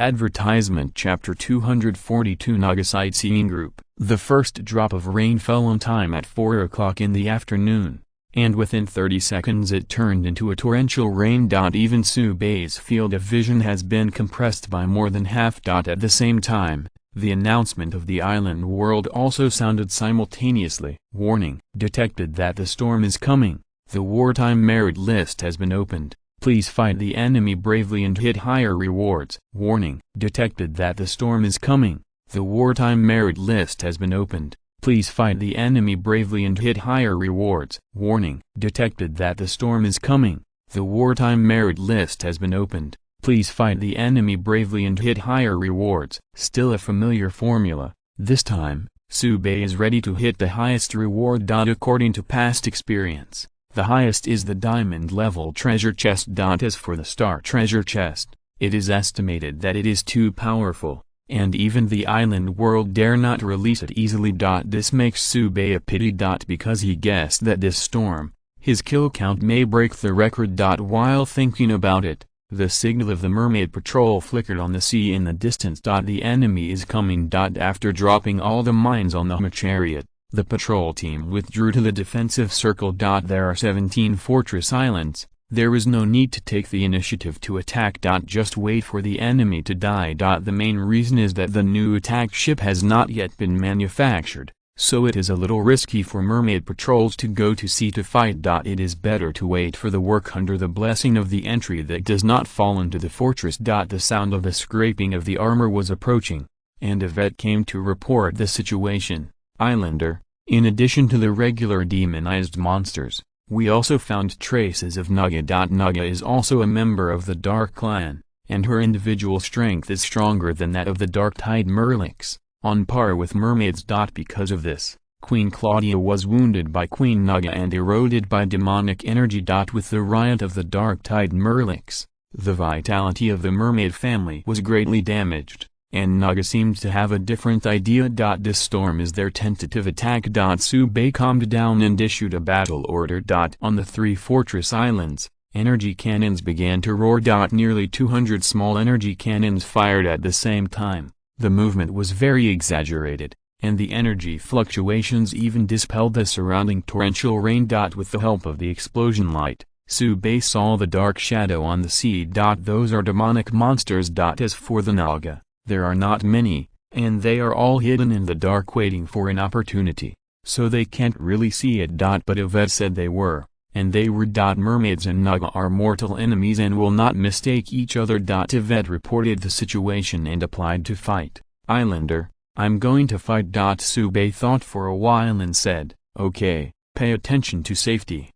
Advertisement Chapter 242 Naga Sightseeing Group. The first drop of rain fell on time at 4 o'clock in the afternoon, and within 30 seconds it turned into a torrential rain. Even Subei's field of vision has been compressed by more than half. At the same time, the announcement of the island world also sounded simultaneously. Warning: detected that the storm is coming. The wartime merit list has been opened. Please fight the enemy bravely and hit higher rewards. Warning: detected that the storm is coming. The wartime merit list has been opened. Please fight the enemy bravely and hit higher rewards. Warning: detected that the storm is coming. The wartime merit list has been opened. Please fight the enemy bravely and hit higher rewards. Still a familiar formula. This time, Subei is ready to hit the highest reward. According to past experience, the highest is the diamond level treasure chest. As for the star treasure chest, it is estimated that it is too powerful, and even the island world dare not release it easily. This makes Subei a pity. Because he guessed that this storm, his kill count may break the record. While thinking about it, the signal of the mermaid patrol flickered on the sea in the distance. The enemy is coming. After dropping all the mines on the chariot, the patrol team withdrew to the defensive circle. There are 17 fortress islands. There is no need to take the initiative to attack. Just wait for the enemy to die. The main reason is that the new attack ship has not yet been manufactured, so it is a little risky for mermaid patrols to go to sea to fight. It is better to wait for the work under the blessing of the entry that does not fall into the fortress. The sound of the scraping of the armor was approaching, and a vet came to report the situation. Islander, in addition to the regular demonized monsters, we also found traces of Naga. Naga is also a member of the Dark Clan, and her individual strength is stronger than that of the Dark-Tide Merlix, on par with mermaids. Because of this, Queen Claudia was wounded by Queen Naga and eroded by demonic energy. With the riot of the Dark-Tide Merlix, the vitality of the mermaid family was greatly damaged, and Naga seemed to have a different idea. This storm is their tentative attack. Subei calmed down and issued a battle order. On the 3 fortress islands, energy cannons began to roar. Nearly 200 small energy cannons fired at the same time. The movement was very exaggerated, and the energy fluctuations even dispelled the surrounding torrential rain. With the help of the explosion light, Subei saw the dark shadow on the sea. Those are demonic monsters. As for the Naga, there are not many, and they are all hidden in the dark waiting for an opportunity, so they can't really see it. But Yvette said they were, and they were. Mermaids and Naga are mortal enemies and will not mistake each other. Yvette reported the situation and applied to fight. Islander, I'm going to fight. Subei thought for a while and said, okay, pay attention to safety.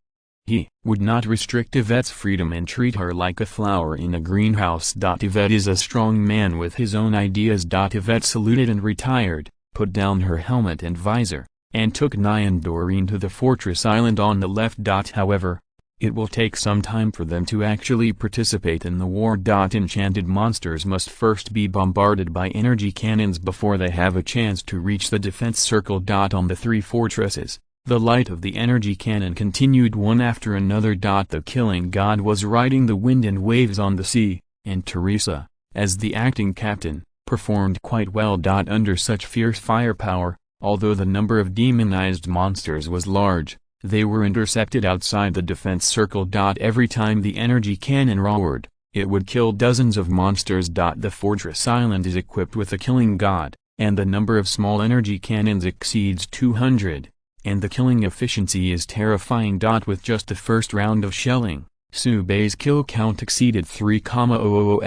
He would not restrict Yvette's freedom and treat her like a flower in a greenhouse. Yvette is a strong man with his own ideas. Yvette saluted and retired, put down her helmet and visor, and took Nyan Doreen to the fortress island on the left. However, it will take some time for them to actually participate in the war. Enchanted monsters must first be bombarded by energy cannons before they have a chance to reach the defense circle. On the 3 fortresses, the light of the energy cannon continued one after another. The killing god was riding the wind and waves on the sea, and Teresa, as the acting captain, performed quite well. Under such fierce firepower, although the number of demonized monsters was large, they were intercepted outside the defense circle. Every time the energy cannon roared, it would kill dozens of monsters. The fortress island is equipped with a killing god, and the number of small energy cannons exceeds 200. And the killing efficiency is terrifying. With just the first round of shelling, Subei's kill count exceeded 3,000!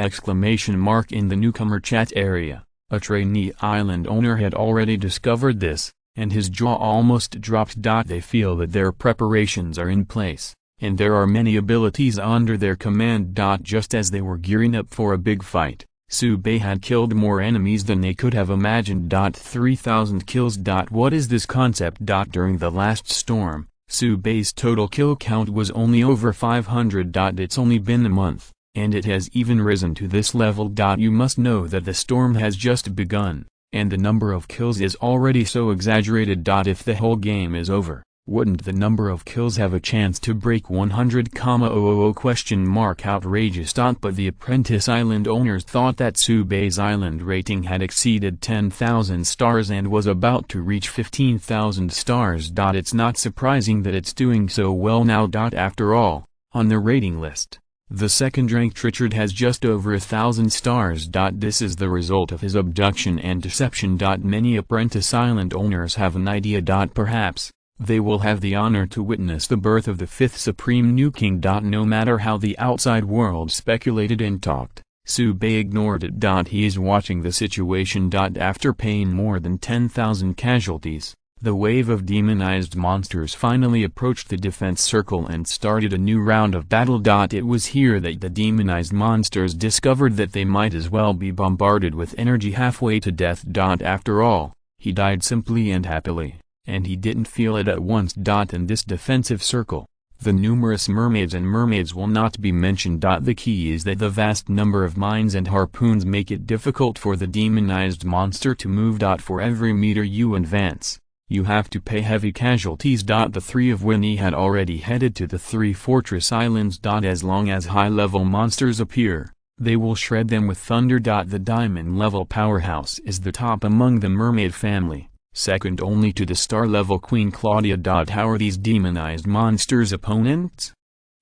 In the newcomer chat area, a trainee island owner had already discovered this, and his jaw almost dropped. They feel that their preparations are in place, and there are many abilities under their command. Just as they were gearing up for a big fight, Subei had killed more enemies than they could have imagined. 3,000 kills. What is this concept? During the last storm, Subei's total kill count was only over 500. It's only been a month, and it has even risen to this level. You must know that the storm has just begun, and the number of kills is already so exaggerated. If the whole game is over, Wouldn't the number of kills have a chance to break 100,000 ? Outrageous. But the Apprentice Island owners thought that Subei's island rating had exceeded 10,000 stars and was about to reach 15,000 stars. It's not surprising that it's doing so well now. After all, on the rating list, the second-ranked Richard has just over 1,000 stars. This is the result of his abduction and deception. Many Apprentice Island owners have an idea. Perhaps they will have the honor to witness the birth of the fifth supreme new king. No matter how the outside world speculated and talked, Subei ignored it. He is watching the situation. After paying more than 10,000 casualties, the wave of demonized monsters finally approached the defense circle and started a new round of battle. It was here that the demonized monsters discovered that they might as well be bombarded with energy halfway to death. After all, he died simply and happily, and he didn't feel it at once. In this defensive circle, the numerous mermaids and mermaids will not be mentioned. The key is that the vast number of mines and harpoons make it difficult for the demonized monster to move. For every meter you advance, you have to pay heavy casualties. The three of Winnie had already headed to the three fortress islands. As long as high-level monsters appear, they will shred them with thunder. The diamond-level powerhouse is the top among the mermaid family, second only to the star-level Queen Claudia. How are these demonized monsters opponents?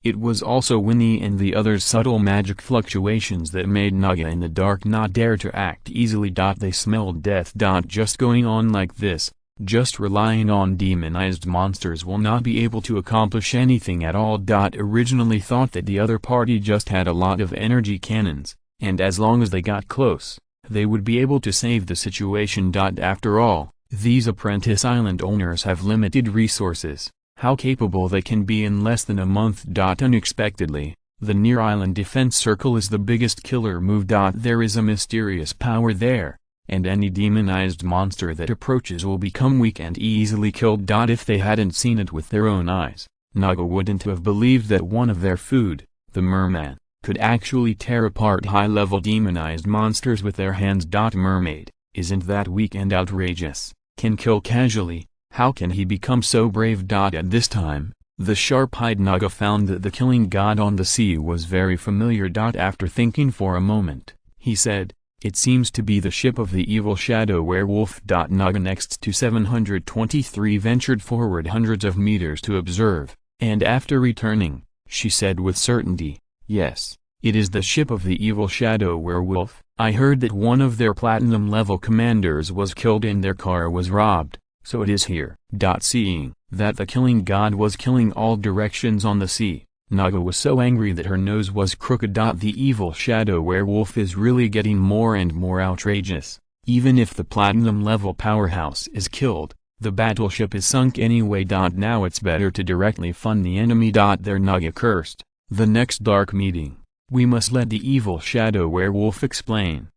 It was also Winnie and the others' subtle magic fluctuations that made Naga in the dark not dare to act easily. They smelled death. Just going on like this, just relying on demonized monsters will not be able to accomplish anything at all. Originally thought that the other party just had a lot of energy cannons, and as long as they got close, they would be able to save the situation. After all, these Apprentice Island owners have limited resources. How capable they can be in less than a month. Unexpectedly, the near-island defense circle is the biggest killer move. There is a mysterious power there, and any demonized monster that approaches will become weak and easily killed. If they hadn't seen it with their own eyes, Naga wouldn't have believed that one of their food, the merman, could actually tear apart high-level demonized monsters with their hands. Mermaid, isn't that weak and outrageous, can kill casually? How can he become so brave? At this time, the sharp-eyed Naga found that the killing god on the sea was very familiar. After thinking for a moment, he said, "It seems to be the ship of the evil shadow werewolf." Naga next to 723 ventured forward hundreds of meters to observe, and after returning, she said with certainty, "Yes, it is the ship of the evil shadow werewolf. I heard that one of their platinum-level commanders was killed and their car was robbed, so it is here." Seeing that the killing god was killing all directions on the sea, Naga was so angry that her nose was crooked. The evil shadow werewolf is really getting more and more outrageous. Even if the platinum-level powerhouse is killed, the battleship is sunk anyway. Now it's better to directly fund the enemy. There Naga cursed. The next dark meeting, we must let the evil shadow werewolf explain.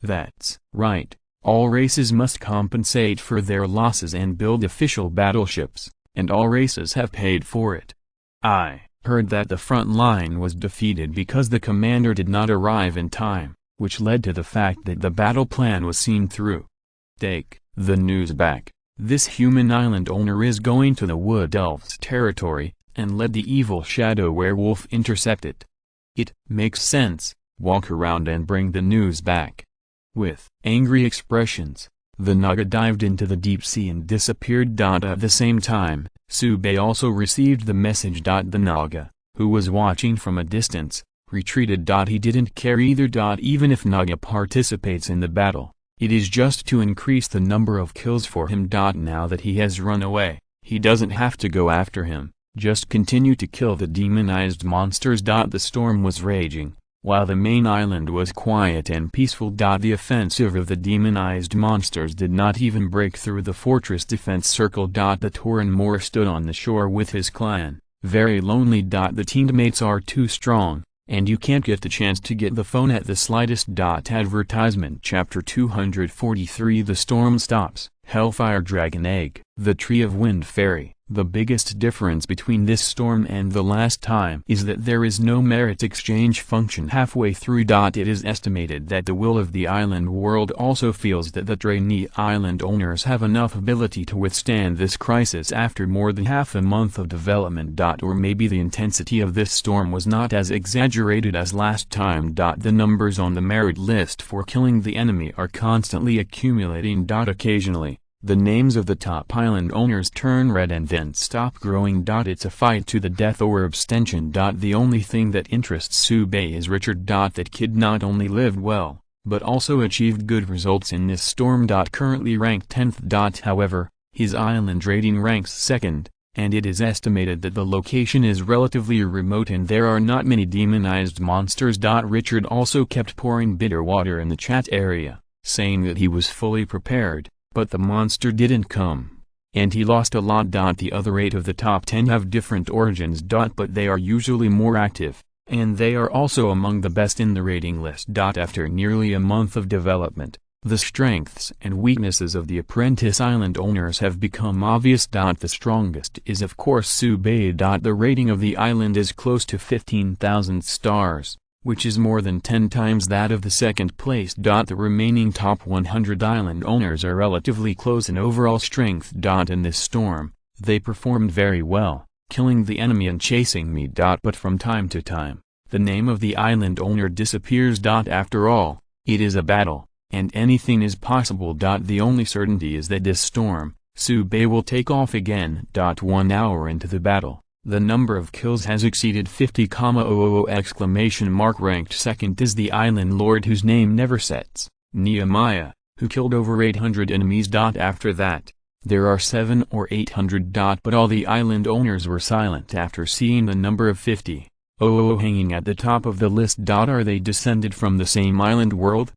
That's right, all races must compensate for their losses and build official battleships, and all races have paid for it. I heard that the front line was defeated because the commander did not arrive in time, which led to the fact that the battle plan was seen through. Take the news back. This human island owner is going to the wood elves' territory, and let the evil shadow werewolf intercept it. It makes sense. Walk around and bring the news back. With angry expressions, the Naga dived into the deep sea and disappeared. At the same time, Subei also received the message. The Naga, who was watching from a distance, retreated. He didn't care either. Even if Naga participates in the battle, it is just to increase the number of kills for him. Now that he has run away, he doesn't have to go after him, just continue to kill the demonized monsters. The storm was raging, while the main island was quiet and peaceful. The offensive of the demonized monsters did not even break through the fortress defense circle. The Tauren Moor stood on the shore with his clan, very lonely. The teammates are too strong, and you can't get the chance to get the phone at the slightest. Advertisement. Chapter 243. The storm stops. Hellfire Dragon Egg. The Tree of Wind Fairy. The biggest difference between this storm and the last time is that there is no merit exchange function halfway through. It is estimated that the will of the island world also feels that the trainee island owners have enough ability to withstand this crisis after more than half a month of development. Or maybe the intensity of this storm was not as exaggerated as last time. The numbers on the merit list for killing the enemy are constantly accumulating. Occasionally, the names of the top island owners turn red and then stop growing. It's a fight to the death or abstention. The only thing that interests Sube is Richard. That kid not only lived well, but also achieved good results in this storm. Currently ranked 10th. However, his island rating ranks 2nd, and it is estimated that the location is relatively remote and there are not many demonized monsters. Richard also kept pouring bitter water in the chat area, saying that he was fully prepared, but the monster didn't come. And he lost a lot. The other 8 of the top 10 have different origins. But they are usually more active, and they are also among the best in the rating list. After nearly a month of development, the strengths and weaknesses of the apprentice island owners have become obvious. The strongest is of course Sube. The rating of the island is close to 15,000 stars, which is more than 10 times that of the second place. The remaining top 100 island owners are relatively close in overall strength. In this storm, they performed very well, killing the enemy and chasing me. But from time to time, the name of the island owner disappears. After all, it is a battle, and anything is possible. The only certainty is that this storm, Sube will take off again. 1 hour into the battle, the number of kills has exceeded 50,000! Ranked 2nd is the island lord whose name never sets, Nehemiah, who killed over 800 enemies. After that, there are 700 or 800. But all the island owners were silent after seeing the number of 50,000 hanging at the top of the list. Are they descended from the same island world?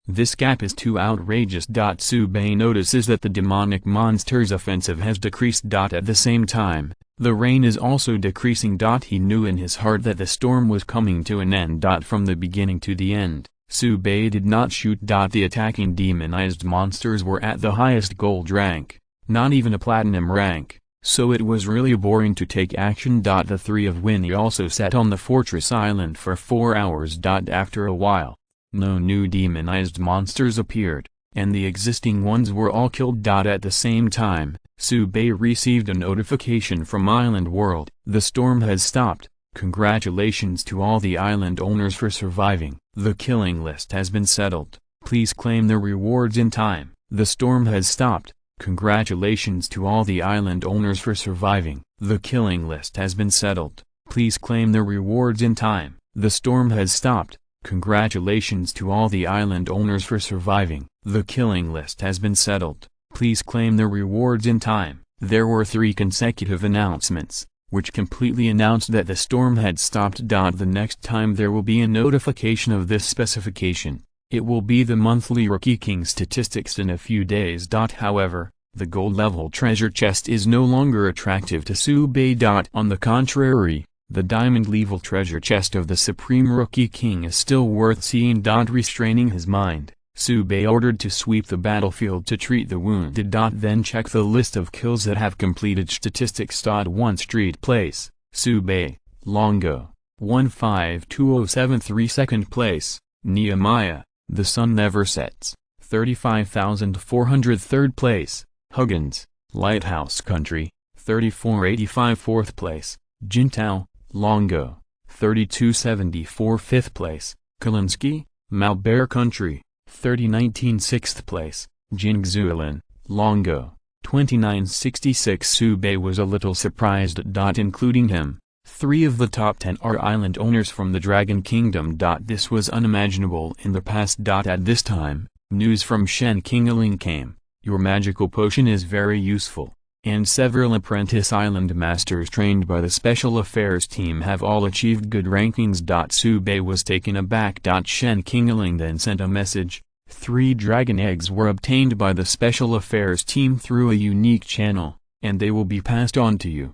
This gap is too outrageous. Sube notices that the demonic monster's offensive has decreased. At the same time, the rain is also decreasing. He knew in his heart that the storm was coming to an end. From the beginning to the end, Sube did not shoot. The attacking demonized monsters were at the highest gold rank, not even a platinum rank, so it was really boring to take action. The 3 of Winnie also sat on the fortress island for 4 hours. After a while, no new demonized monsters appeared, and the existing ones were all killed. At the same time, Sube received a notification from Island World. The storm has stopped. Congratulations to all the island owners for surviving. The killing list has been settled. Please claim the rewards in time. The storm has stopped. Congratulations to all the island owners for surviving. The killing list has been settled. Please claim the rewards in time. The storm has stopped. Congratulations to all the island owners for surviving. The killing list has been settled. Please claim the rewards in time. There were 3 consecutive announcements, which completely announced that the storm had stopped. The next time there will be a notification of this specification, it will be the monthly Rookie King statistics in a few days. However, the gold level treasure chest is no longer attractive to Sube. On the contrary, the diamond level treasure chest of the Supreme Rookie King is still worth seeing. Restraining his mind, Sube ordered to sweep the battlefield to treat the wounded. Then check the list of kills that have completed statistics. 1 Street Place, Sube, Longo, 15207. 2nd place, Nehemiah, The Sun Never Sets, 35,400. 3rd place, Huggins, Lighthouse Country, 3485. 4th place, Jintao, Longo, 3274. 5th place, Kalinsky, Malbert Country, 3019. 6th place, Jingzuilin, Longo, 2966. Sube was a little surprised. Including him, 3 of the top 10 are island owners from the Dragon Kingdom. This was unimaginable in the past. At this time, news from Shen Kingaling came. Your magical potion is very useful, and several apprentice island masters trained by the Special Affairs team have all achieved good rankings. Sube was taken aback. Shen Kingaling then sent a message. 3 dragon eggs were obtained by the Special Affairs team through a unique channel, and they will be passed on to you.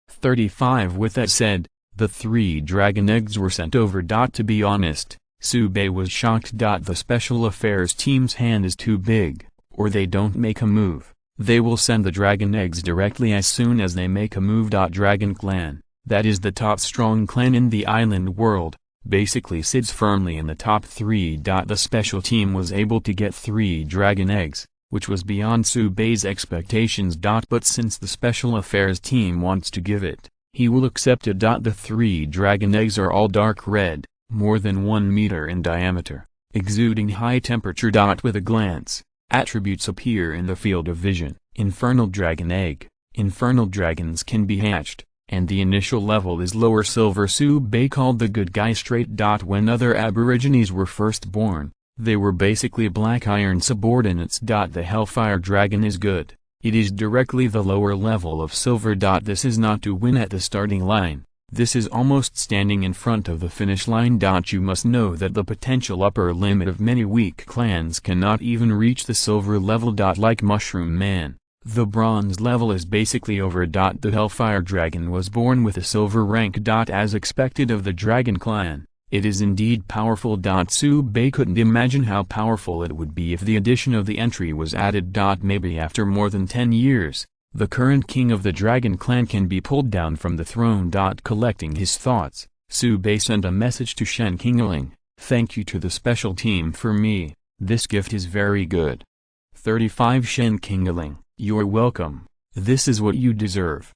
35. With that said, the 3 dragon eggs were sent over. To be honest, Sube was shocked. The Special Affairs team's hand is too big, or they don't make a move. They will send the dragon eggs directly as soon as they make a move. Dragon Clan, that is the top strong clan in the island world, basically sits firmly in the top 3. The special team was able to get 3 dragon eggs, which was beyond Subei's expectations. But since the special affairs team wants to give it, he will accept it. The 3 dragon eggs are all dark red, more than 1 meter in diameter, exuding high temperature. With a glance, attributes appear in the field of vision. Infernal dragon egg. Infernal dragons can be hatched, and the initial level is lower. Silver Subei called the good guy straight. When other aborigines were first born, they were basically black iron subordinates. The Hellfire Dragon is good. It is directly the lower level of silver. This is not to win at the starting line. This is almost standing in front of the finish line. You must know that the potential upper limit of many weak clans cannot even reach the silver level. Like Mushroom Man, the bronze level is basically over. The Hellfire Dragon was born with a silver rank. As expected of the Dragon Clan, it is indeed powerful. Subei couldn't imagine how powerful it would be if the addition of the entry was added. Maybe after more than 10 years, the current king of the Dragon Clan can be pulled down from the throne. Collecting his thoughts, Subei sent a message to Shen Qingling. Thank you to the special team for me, this gift is very good. 35 Shen Qingling, you're welcome, this is what you deserve.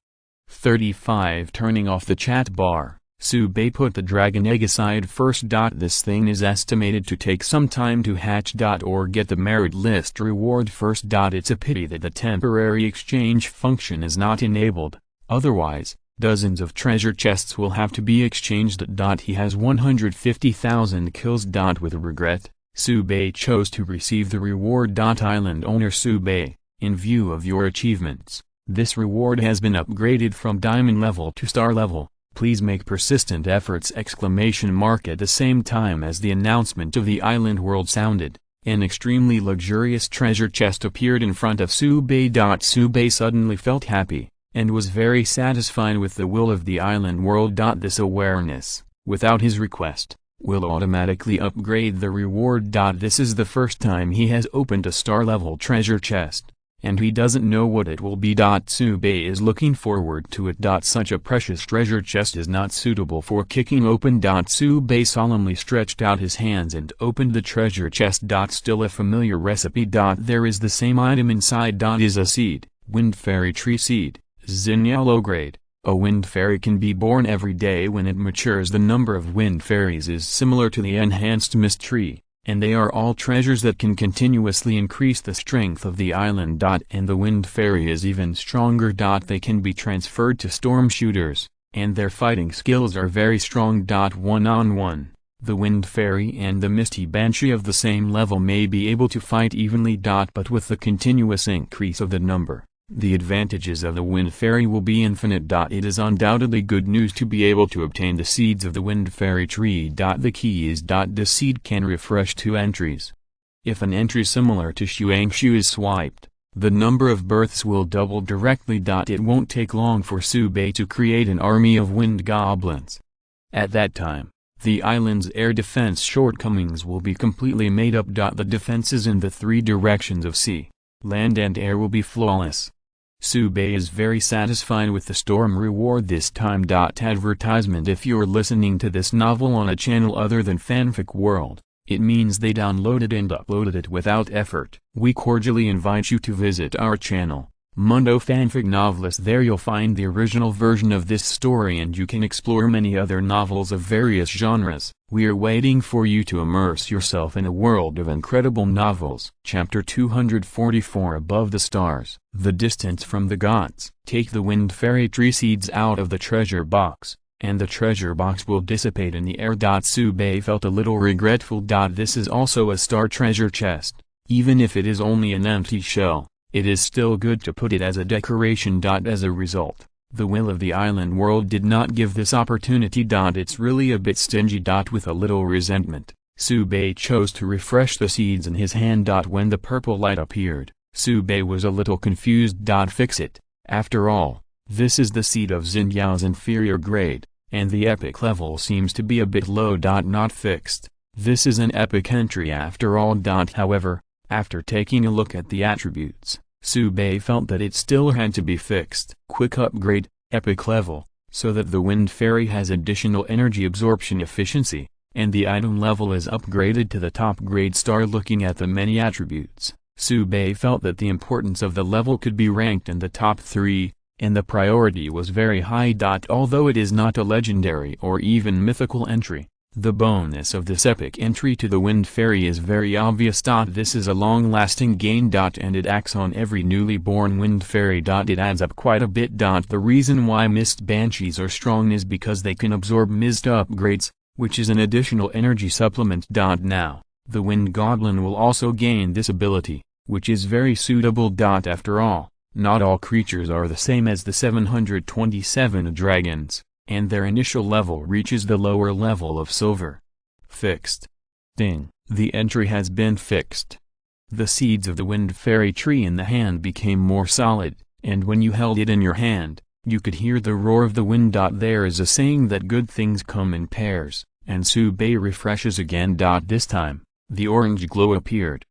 35 Turning off the chat bar, Subei put the dragon egg aside first. This thing is estimated to take some time to hatch. Or get the merit list reward first. It's a pity that the temporary exchange function is not enabled, otherwise, dozens of treasure chests will have to be exchanged. He has 150,000 kills. With regret, Subei chose to receive the reward. Island owner Subei, in view of your achievements, this reward has been upgraded from diamond level to star level. Please make persistent efforts! At the same time as the announcement of the island world sounded, an extremely luxurious treasure chest appeared in front of Subei. Subei suddenly felt happy, and was very satisfied with the will of the island world. This awareness, without his request, will automatically upgrade the reward. This is the first time he has opened a star-level treasure chest, and he doesn't know what it will be. Subei is looking forward to it. Such a precious treasure chest is not suitable for kicking open. Subei solemnly stretched out his hands and opened the treasure chest. Still a familiar recipe. There is the same item inside. Is a seed, wind fairy tree seed, Xin yellow grade. A wind fairy can be born every day. When it matures, the number of wind fairies is similar to the enhanced mist tree, and they are all treasures that can continuously increase the strength of the island. And the wind fairy is even stronger. They can be transferred to storm shooters, and their fighting skills are very strong. One-on-one, the wind fairy and the misty banshee of the same level may be able to fight evenly. But with the continuous increase of the number, the advantages of the wind fairy will be infinite. It is undoubtedly good news to be able to obtain the seeds of the wind fairy tree. The key is the seed can refresh 2 entries. If an entry similar to Xuangshu is swiped, the number of births will double directly. It won't take long for Subei to create an army of wind goblins. At that time, the island's air defense shortcomings will be completely made up. The defenses in the 3 directions of sea, land and air will be flawless. Subei is very satisfied with the storm reward this time. Advertisement: if you're listening to this novel on a channel other than Fanfic World, it means they downloaded and uploaded it without effort. We cordially invite you to visit our channel, Mundo Fanfic Novelist. There you'll find the original version of this story, and you can explore many other novels of various genres. We're waiting for you to immerse yourself in a world of incredible novels. Chapter 244 Above the Stars. The Distance from the Gods. Take the wind fairy tree seeds out of the treasure box, and the treasure box will dissipate in the air. Subei felt a little regretful. This is also a star treasure chest. Even if it is only an empty shell, it is still good to put it as a decoration. As a result, the will of the island world did not give this opportunity. It's really a bit stingy. With a little resentment, Subei chose to refresh the seeds in his hand. When the purple light appeared, Subei was a little confused. Fix it. After all, this is the seed of Xin Yao's inferior grade, and the epic level seems to be a bit low. Not fixed. This is an epic entry after all. However, after taking a look at the attributes, Subei felt that it still had to be fixed. Quick upgrade, epic level, so that the Wind Fairy has additional energy absorption efficiency, and the item level is upgraded to the top grade star. Looking at the many attributes, Subei felt that the importance of the level could be ranked in the top 3, and the priority was very high. Although it is not a legendary or even mythical entry, the bonus of this epic entry to the Wind Fairy is very obvious. This is a long-lasting gain. And it acts on every newly born Wind Fairy. It adds up quite a bit. The reason why Mist Banshees are strong is because they can absorb mist upgrades, which is an additional energy supplement. Now, the Wind Goblin will also gain this ability, which is very suitable. After all, not all creatures are the same as the 727 dragons, and their initial level reaches the lower level of silver. Fixed. Ding. The entry has been fixed. The seeds of the Wind Fairy tree in the hand became more solid, and when you held it in your hand, you could hear the roar of the wind. There is a saying that good things come in pairs, and Subei refreshes again. This time, the orange glow appeared.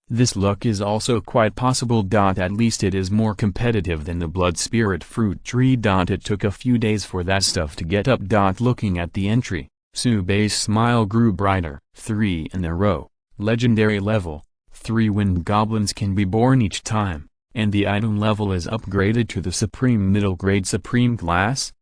This luck is also quite possible. At least it is more competitive than the Blood Spirit fruit tree. It took a few days for that stuff to get up. Looking at the entry, Subei's smile grew brighter. 3 in a row, legendary level, 3 Wind Goblins can be born each time, and the item level is upgraded to the Supreme Middle Grade Supreme Class.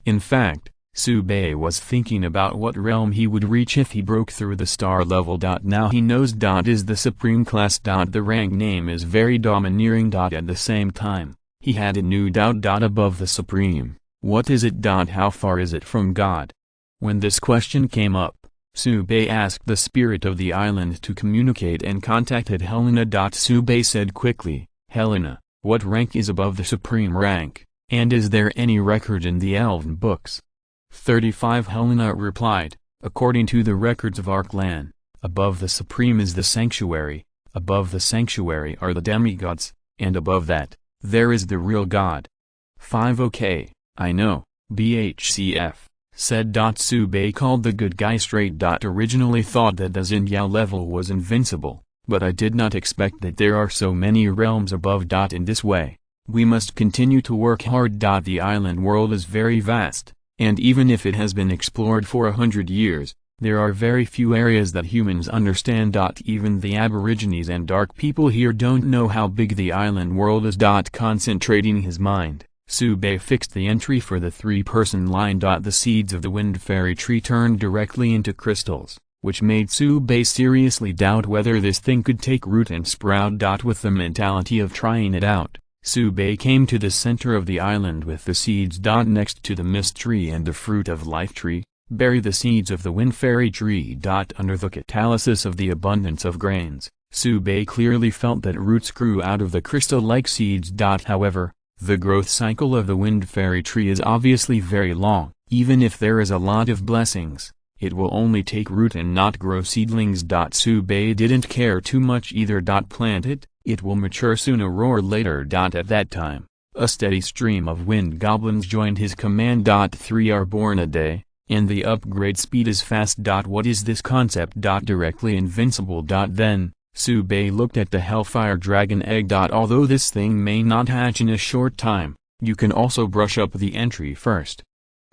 In fact, Subei was thinking about what realm he would reach if he broke through the star level. Now he knows is the Supreme Class. The rank name is very domineering. At the same time, he had a new doubt. Above the Supreme, what is it? How far is it from God? When this question came up, Subei asked the spirit of the island to communicate and contacted Helena. Subei said quickly, "Helena, what rank is above the Supreme rank, and is there any record in the Elven books?" 35 Helena replied, "According to the records of Arklan, above the Supreme is the Sanctuary, above the Sanctuary are the demigods, and above that, there is the real God." 5 Okay, I know, BHCF, said Subei called the good guy straight. Originally thought that the Zindyao level was invincible, but I did not expect that there are so many realms above. In this way, we must continue to work hard. The island world is very vast, and even if it has been explored for 100 years, there are very few areas that humans understand. Even the Aborigines and dark people here don't know how big the island world is. Concentrating his mind, Subei fixed the entry for the 3-person line. The seeds of the Wind Fairy tree turned directly into crystals, which made Subei seriously doubt whether this thing could take root and sprout. With the mentality of trying it out, Subei came to the center of the island with the seeds. Next to the mist tree and the fruit of life tree, bury the seeds of the Wind Fairy tree. Under the catalysis of the abundance of grains, Subei clearly felt that roots grew out of the crystal-like seeds. However, the growth cycle of the Wind Fairy tree is obviously very long. Even if there is a lot of blessings, it will only take root and not grow seedlings. Subei didn't care too much either. Plant it. It will mature sooner or later. At that time, a steady stream of Wind Goblins joined his command. 3 are born a day, and the upgrade speed is fast. What is this concept? Directly invincible. Then, Subei looked at the Hellfire Dragon egg. Although this thing may not hatch in a short time, you can also brush up the entry first.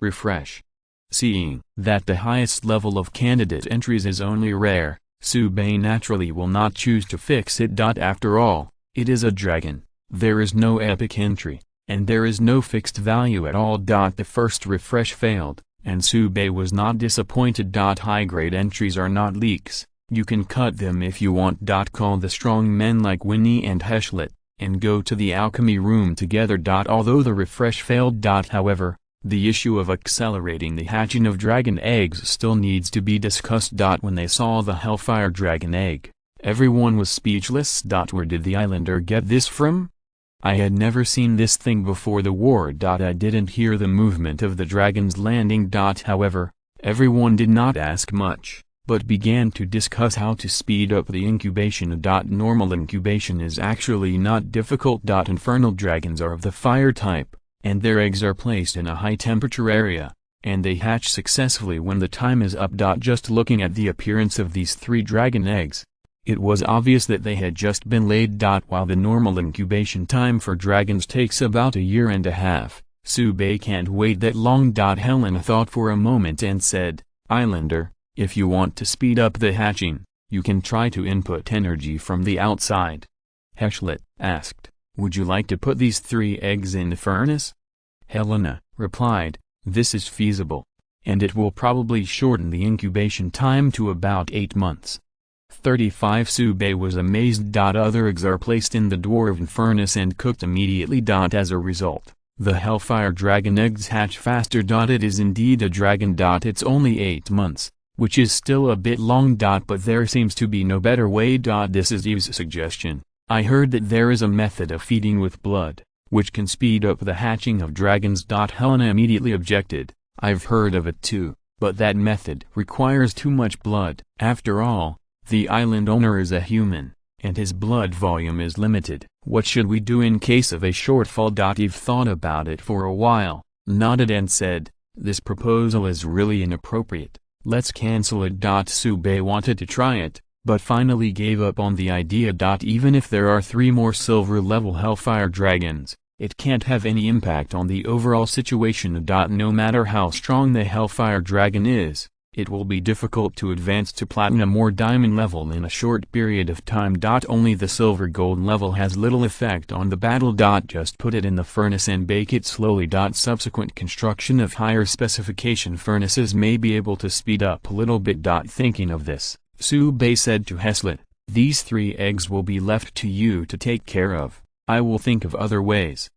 Refresh. Seeing that the highest level of candidate entries is only rare, Subei naturally will not choose to fix it. After all, it is a dragon, there is no epic entry, and there is no fixed value at all. The first refresh failed, and Subei was not disappointed. High-grade entries are not leaks, you can cut them if you want. Call the strong men like Winnie and Heshlet, and go to the alchemy room together. Although the refresh failed. However, the issue of accelerating the hatching of dragon eggs still needs to be discussed. When they saw the Hellfire Dragon egg, everyone was speechless. Where did the islander get this from? I had never seen this thing before the war. I didn't hear the movement of the dragons landing. However, everyone did not ask much, but began to discuss how to speed up the incubation. Normal incubation is actually not difficult. Infernal dragons are of the fire type, and their eggs are placed in a high-temperature area, and they hatch successfully when the time is up. Just looking at the appearance of these 3 dragon eggs, It was obvious that they had just been laid. While the normal incubation time for dragons takes about a year and a half, Sube can't wait that long. Helena thought for a moment and said, "Islander, if you want to speed up the hatching, you can try to input energy from the outside." Heshlet asked, "Would you like to put these 3 eggs in the furnace?" Helena replied, "This is feasible. And it will probably shorten the incubation time to about 8 months. 35 Sube was amazed. Other eggs are placed in the dwarven furnace and cooked immediately. As a result, the Hellfire Dragon eggs hatch faster. It is indeed a dragon. It's only 8 months, which is still a bit long. But there seems to be no better way. This is Eve's suggestion. I heard that there is a method of feeding with blood, which can speed up the hatching of dragons. Helena immediately objected. I've heard of it too, but that method requires too much blood. After all, the island owner is a human, and his blood volume is limited. What should we do in case of a shortfall? Eve thought about it for a while, nodded and said, "This proposal is really inappropriate. Let's cancel it." Sube wanted to try it, but finally gave up on the idea. Even if there are 3 more silver-level Hellfire Dragons, it can't have any impact on the overall situation. No matter how strong the Hellfire Dragon is, it will be difficult to advance to Platinum or Diamond level in a short period of time. Only the Silver-Gold level has little effect on the battle. Just put it in the furnace and bake it slowly. Subsequent construction of higher specification furnaces may be able to speed up a little bit. Thinking of this, Sube said to Heshlet, "These 3 eggs will be left to you to take care of. I will think of other ways."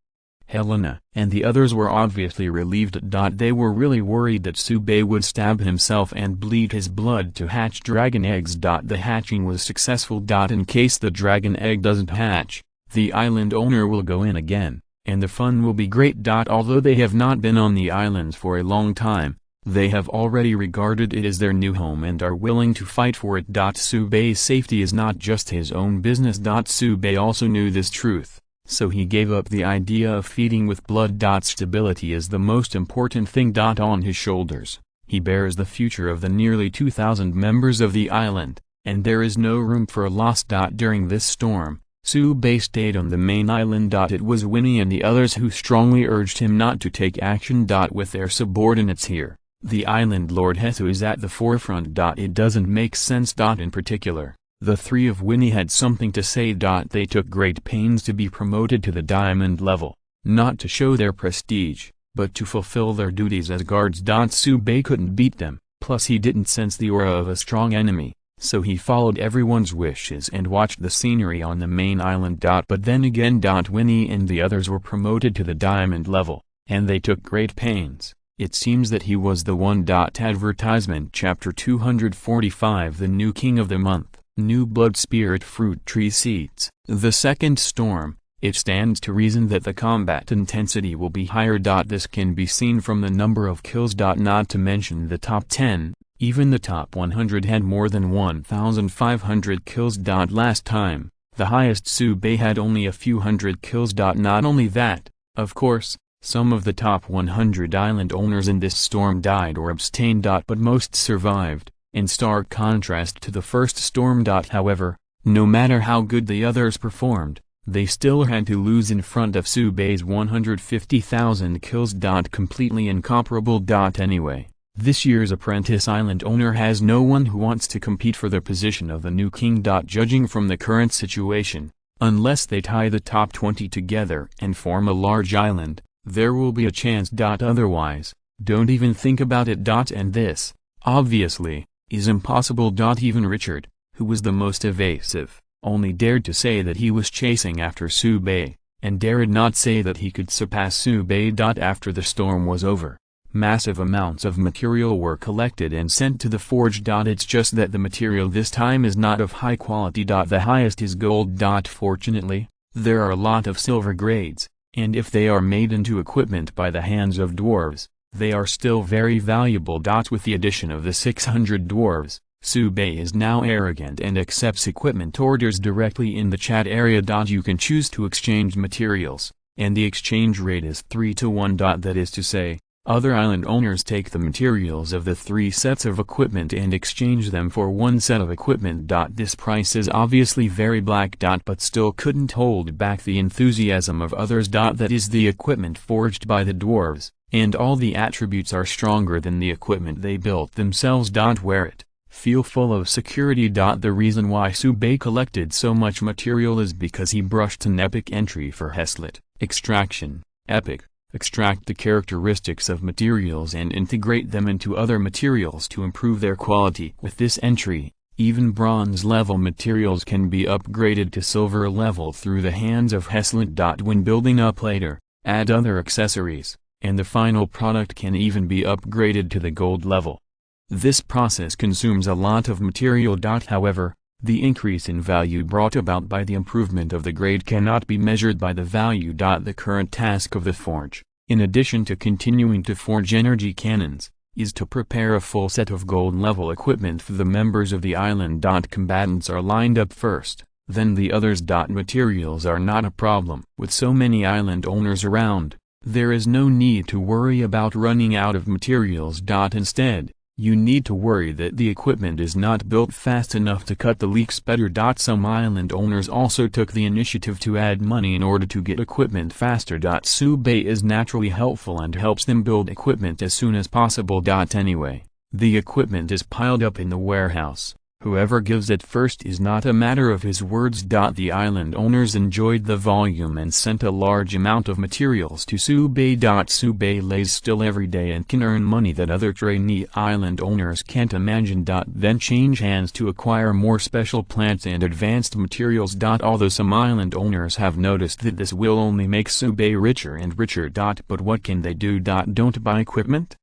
Helena and the others were obviously relieved. They were really worried that Sube would stab himself and bleed his blood to hatch dragon eggs. The hatching was successful. In case the dragon egg doesn't hatch, the island owner will go in again, and the fun will be great. Although they have not been on the islands for a long time, they have already regarded it as their new home and are willing to fight for it. Sube's safety is not just his own business. Sube also knew this truth, so he gave up the idea of feeding with blood. Stability is the most important thing. On his shoulders, he bears the future of the nearly 2,000 members of the island, and there is no room for loss. During this storm, Sube stayed on the main island. It was Winnie and the others who strongly urged him not to take action. With their subordinates here, the island Lord Hethu is at the forefront. It doesn't make sense. In particular, the 3 of Winnie had something to say. They took great pains to be promoted to the Diamond level, not to show their prestige, but to fulfill their duties as guards. Sube couldn't beat them, plus he didn't sense the aura of a strong enemy, so he followed everyone's wishes and watched the scenery on the main island. But then again, Winnie and the others were promoted to the Diamond level, and they took great pains. It seems that he was the one. Advertisement Chapter 245 The New King of the Month. New Blood Spirit Fruit Tree Seeds. The second storm, it stands to reason that the combat intensity will be higher. This can be seen from the number of kills. Not to mention the top 10, even the top 100 had more than 1,500 kills. Last time, the highest Sube had only a few hundred kills. Not only that, of course, some of the top 100 island owners in this storm died or abstained. But most survived, in stark contrast to the first storm. However, no matter how good the others performed, they still had to lose in front of Sube's 150,000 kills. Completely incomparable. Anyway, this year's Apprentice Island owner has no one who wants to compete for the position of the new king. Judging from the current situation, unless they tie the top 20 together and form a large island, there will be a chance. Otherwise, don't even think about it. And this, obviously, is impossible. Even Richard, who was the most evasive, only dared to say that he was chasing after Sube, and dared not say that he could surpass Sube. After the storm was over, massive amounts of material were collected and sent to the forge. It's just that the material this time is not of high quality. The highest is gold. Fortunately, there are a lot of silver grades, and if they are made into equipment by the hands of dwarves, they are still very valuable. With the addition of the 600 dwarves, Sube is now arrogant and accepts equipment orders directly in the chat area. You can choose to exchange materials, and the exchange rate is 3 to 1. That is to say, Other island owners take the materials of the 3 sets of equipment and exchange them for 1 set of equipment. This price is obviously very black. But still couldn't hold back the enthusiasm of others. That is the equipment forged by the dwarves, and all the attributes are stronger than the equipment they built themselves. Wear it, feel full of security. The reason why Subei collected so much material is because he brushed an epic entry for Heslet, extraction, epic. Extract the characteristics of materials and integrate them into other materials to improve their quality. With this entry, even bronze level materials can be upgraded to silver level through the hands of Heslet. When building up later, add other accessories, and the final product can even be upgraded to the gold level. This process consumes a lot of material. However, the increase in value brought about by the improvement of the grade cannot be measured by the value. The current task of the forge, in addition to continuing to forge energy cannons, is to prepare a full set of gold-level equipment for the members of the island. Combatants are lined up first, then the others. Materials are not a problem. With so many island owners around, there is no need to worry about running out of materials. Instead, you need to worry that the equipment is not built fast enough to cut the leaks better. Some island owners also took the initiative to add money in order to get equipment faster. Subei is naturally helpful and helps them build equipment as soon as possible. Anyway, the equipment is piled up in the warehouse. Whoever gives it first is not a matter of his words. The island owners enjoyed the volume and sent a large amount of materials to Subei. Subei lays still every day and can earn money that other trainee island owners can't imagine. Then change hands to acquire more special plants and advanced materials. Although some island owners have noticed that this will only make Subei richer and richer. But what can they do? Don't buy equipment?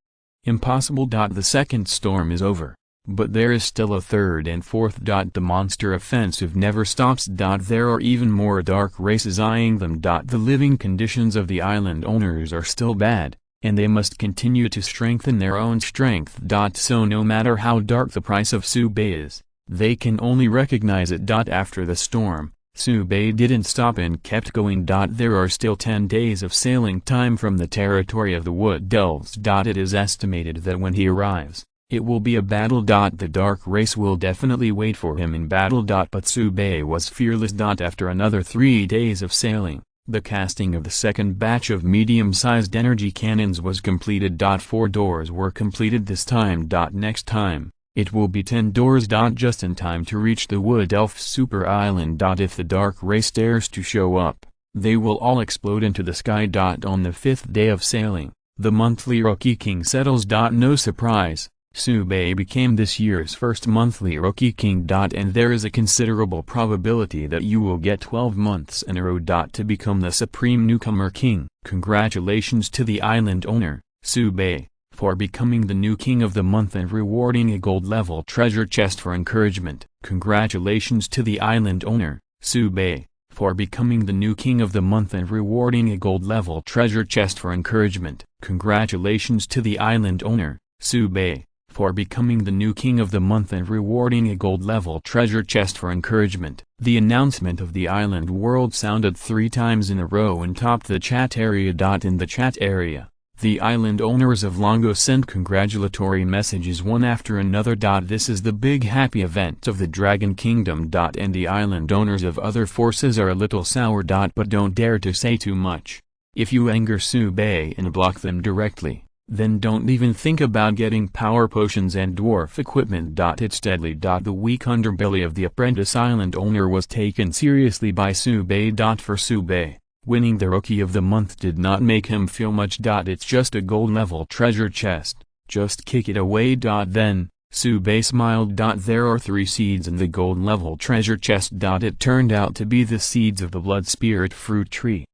Impossible. The second storm is over. But there is still a third and fourth. The monster offensive never stops. There are even more dark races eyeing them. The living conditions of the island owners are still bad, and they must continue to strengthen their own strength. So no matter how dark the price of Subei is, they can only recognize it. After the storm, Subei didn't stop and kept going. There are still 10 days of sailing time from the territory of the Wood Elves. It is estimated that when he arrives, it will be a battle. The dark race will definitely wait for him in battle. But Subei was fearless. After another 3 days of sailing, the casting of the second batch of medium-sized energy cannons was completed. 4 doors were completed this time. Next time, it will be 10 doors. Just in time to reach the Wood Elf Super Island. If the dark race dares to show up, they will all explode into the sky. On the 5th day of sailing, the monthly Rookie King settles. No surprise, Subei became this year's first monthly Rookie King. And there is a considerable probability that you will get 12 months in a row. To become the supreme newcomer king. Congratulations to the island owner, Subei, for becoming the new king of the month and rewarding a gold-level treasure chest for encouragement. Congratulations to the island owner, Subei, for becoming the new king of the month and rewarding a gold-level treasure chest for encouragement. Congratulations to the island owner, Subei, for becoming the new king of the month and rewarding a gold-level treasure chest for encouragement. The announcement of the island world sounded 3 times in a row and topped the chat area. In the chat area, the island owners of Longo sent congratulatory messages one after another. This is the big happy event of the Dragon Kingdom. And the island owners of other forces are a little sour. But don't dare to say too much. If you anger Subei and block them directly, then don't even think about getting power potions and dwarf equipment. It's deadly. The weak underbelly of the apprentice island owner was taken seriously by Subei. For Subei, winning the Rookie of the Month did not make him feel much. It's just a gold-level treasure chest, just kick it away. Then, Subei smiled. There are 3 seeds in the gold-level treasure chest. It turned out to be the seeds of the blood spirit fruit tree.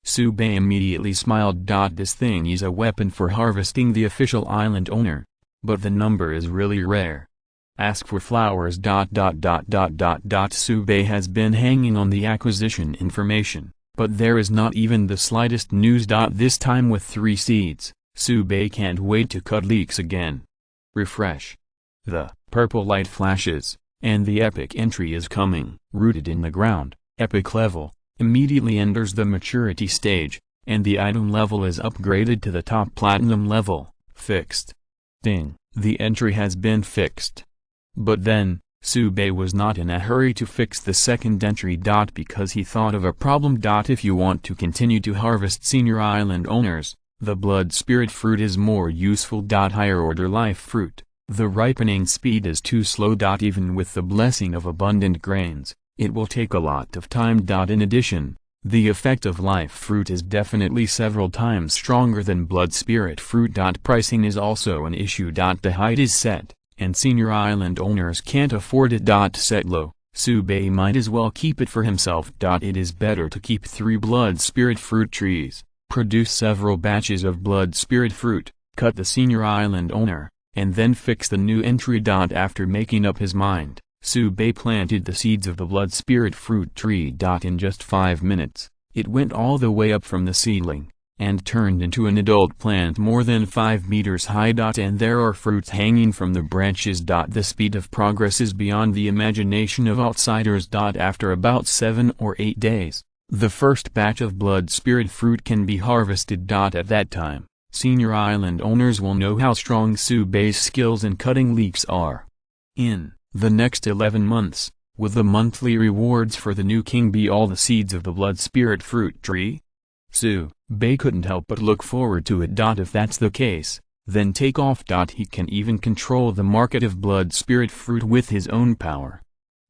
Subei immediately smiled. This thing is a weapon for harvesting the official island owner, but the number is really rare. Ask for flowers. Subei has been hanging on the acquisition information, but there is not even the slightest news. This time with 3 seeds, Subei can't wait to cut leeks again. Refresh. The purple light flashes, and the epic entry is coming. Rooted in the ground, epic level, immediately enters the maturity stage. and the item level is upgraded to the top platinum level, fixed. Ding, the entry has been fixed. But then, Subei was not in a hurry to fix the second entry. Because he thought of a problem. If you want to continue to harvest senior island owners, the blood spirit fruit is more useful. Higher order life fruit, the ripening speed is too slow. Even with the blessing of abundant grains, it will take a lot of time. In addition, the effect of life fruit is definitely several times stronger than blood spirit fruit. Pricing is also an issue. The height is set, and senior island owners can't afford it. Set low, Subei might as well keep it for himself. It is better to keep 3 blood spirit fruit trees, produce several batches of blood spirit fruit, cut the senior island owner, and then fix the new entry. After making up his mind, Subei planted the seeds of the blood spirit fruit tree. In just 5 minutes, it went all the way up from the seedling, and turned into an adult plant more than 5 meters high. And there are fruits hanging from the branches. The speed of progress is beyond the imagination of outsiders. After about 7 or 8 days, the first batch of blood spirit fruit can be harvested. At that time, senior island owners will know how strong Subei's skills in cutting leaves are. In the next 11 months, will the monthly rewards for the new king be all the seeds of the blood spirit fruit tree? Subei couldn't help but look forward to it. If that's the case, then take off. He can even control the market of blood spirit fruit with his own power.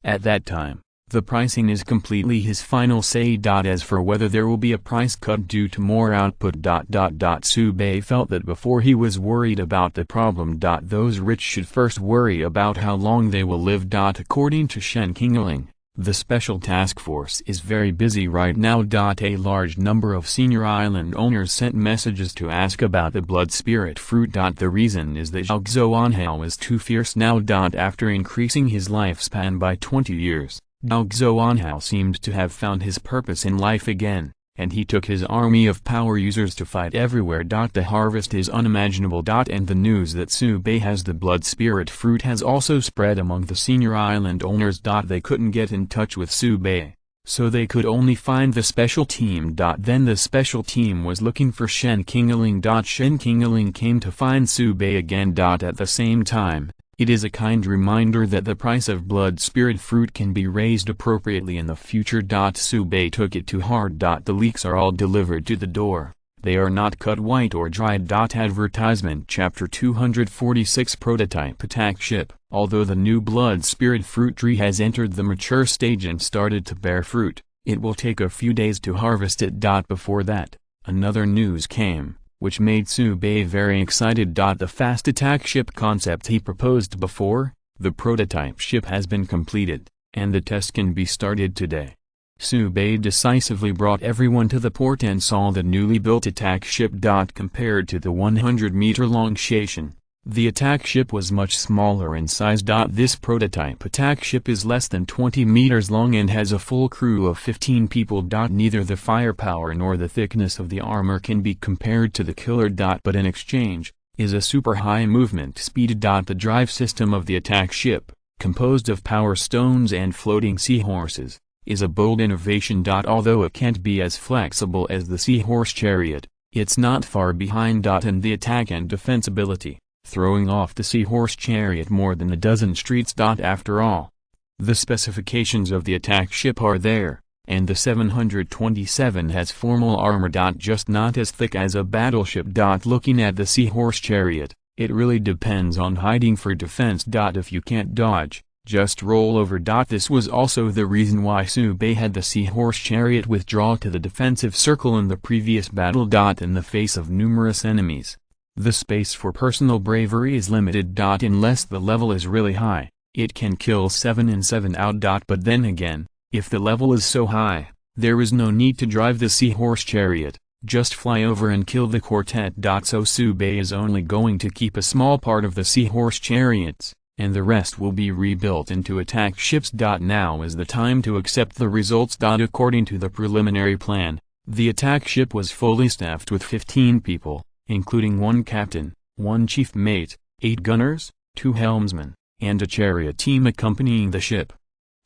At that time, the pricing is completely his final say. As for whether there will be a price cut due to more output. Subei felt that before he was worried about the problem. Those rich should first worry about how long they will live. According to Shen Qingling, the special task force is very busy right now. A large number of senior island owners sent messages to ask about the blood spirit fruit. The reason is that Zhao Xuanhao is too fierce now. After increasing his lifespan by 20 years, Zhao Xuanhao seemed to have found his purpose in life again, and he took his army of power users to fight everywhere. The harvest is unimaginable. And the news that Subei has the blood spirit fruit has also spread among the senior island owners. They couldn't get in touch with Subei, so they could only find the special team. Then the special team was looking for Shen Qingling. Shen Qingling came to find Subei again. At the same time, it is a kind reminder that the price of blood spirit fruit can be raised appropriately in the future. Subei took it to heart. The leeks are all delivered to the door. They are not cut white or dried. Advertisement Chapter 246 Prototype Attack Ship. Although the new blood spirit fruit tree has entered the mature stage and started to bear fruit, it will take a few days to harvest it. Before that, another news came, which made Subei very excited. The fast attack ship concept he proposed before, the prototype ship has been completed, and the test can be started today. Subei decisively brought everyone to the port and saw the newly built attack ship. Compared to the 100-meter-long Shaishan, the attack ship was much smaller in size. This prototype attack ship is less than 20 meters long and has a full crew of 15 people. Neither the firepower nor the thickness of the armor can be compared to the killer. But in exchange, is a super high movement speed. The drive system of the attack ship, composed of power stones and floating seahorses, is a bold innovation. Although it can't be as flexible as the seahorse chariot, it's not far behind. In the attack and defense ability, throwing off the seahorse chariot more than a dozen streets. After all, the specifications of the attack ship are there, and the 727 has formal armor. Just not as thick as a battleship. Looking at the seahorse chariot, it really depends on hiding for defense. If you can't dodge, just roll over. This was also the reason why Subei had the seahorse chariot withdraw to the defensive circle in the previous battle. In the face of numerous enemies, the space for personal bravery is limited. Unless the level is really high, it can kill 7 in 7 out. But then again, if the level is so high, there is no need to drive the seahorse chariot, just fly over and kill the quartet. So Subei is only going to keep a small part of the seahorse chariots, and the rest will be rebuilt into attack ships. Now is the time to accept the results. According to the preliminary plan, the attack ship was fully staffed with 15 people, including 1 captain, 1 chief mate, 8 gunners, 2 helmsmen, and a chariot team accompanying the ship.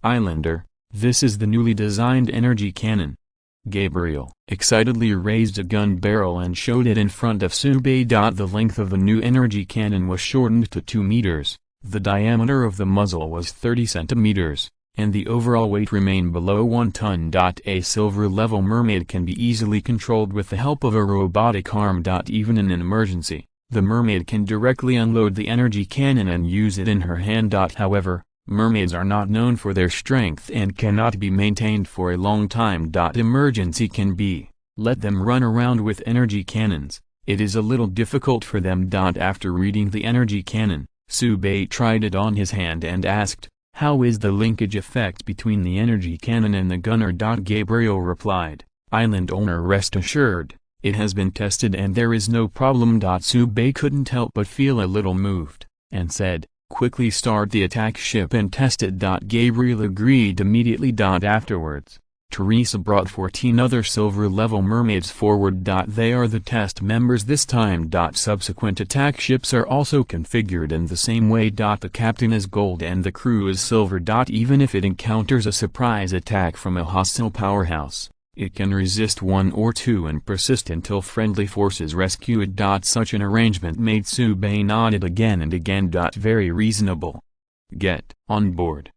Islander, this is the newly designed energy cannon. Gabriel excitedly raised a gun barrel and showed it in front of Subei. The length of the new energy cannon was shortened to 2 meters, the diameter of the muzzle was 30 centimeters, and the overall weight remained below 1 ton. A silver-level mermaid can be easily controlled with the help of a robotic arm. Even in an emergency, the mermaid can directly unload the energy cannon and use it in her hand. However, mermaids are not known for their strength and cannot be maintained for a long time. Emergency can be, let them run around with energy cannons, it is a little difficult for them. After reading the energy cannon, Subei tried it on his hand and asked, "How is the linkage effect between the energy cannon and the gunner?" Gabriel replied, "Island owner, rest assured, it has been tested and there is no problem." Subei couldn't help but feel a little moved, and said, "Quickly start the attack ship and test it." Gabriel agreed immediately. Afterwards, Teresa brought 14 other silver-level mermaids forward. They are the test members this time. Subsequent attack ships are also configured in the same way. The captain is gold and the crew is silver. Even if it encounters a surprise attack from a hostile powerhouse, it can resist 1 or 2 and persist until friendly forces rescue it. Such an arrangement made Subei nodded again and again. Very reasonable. Get on board.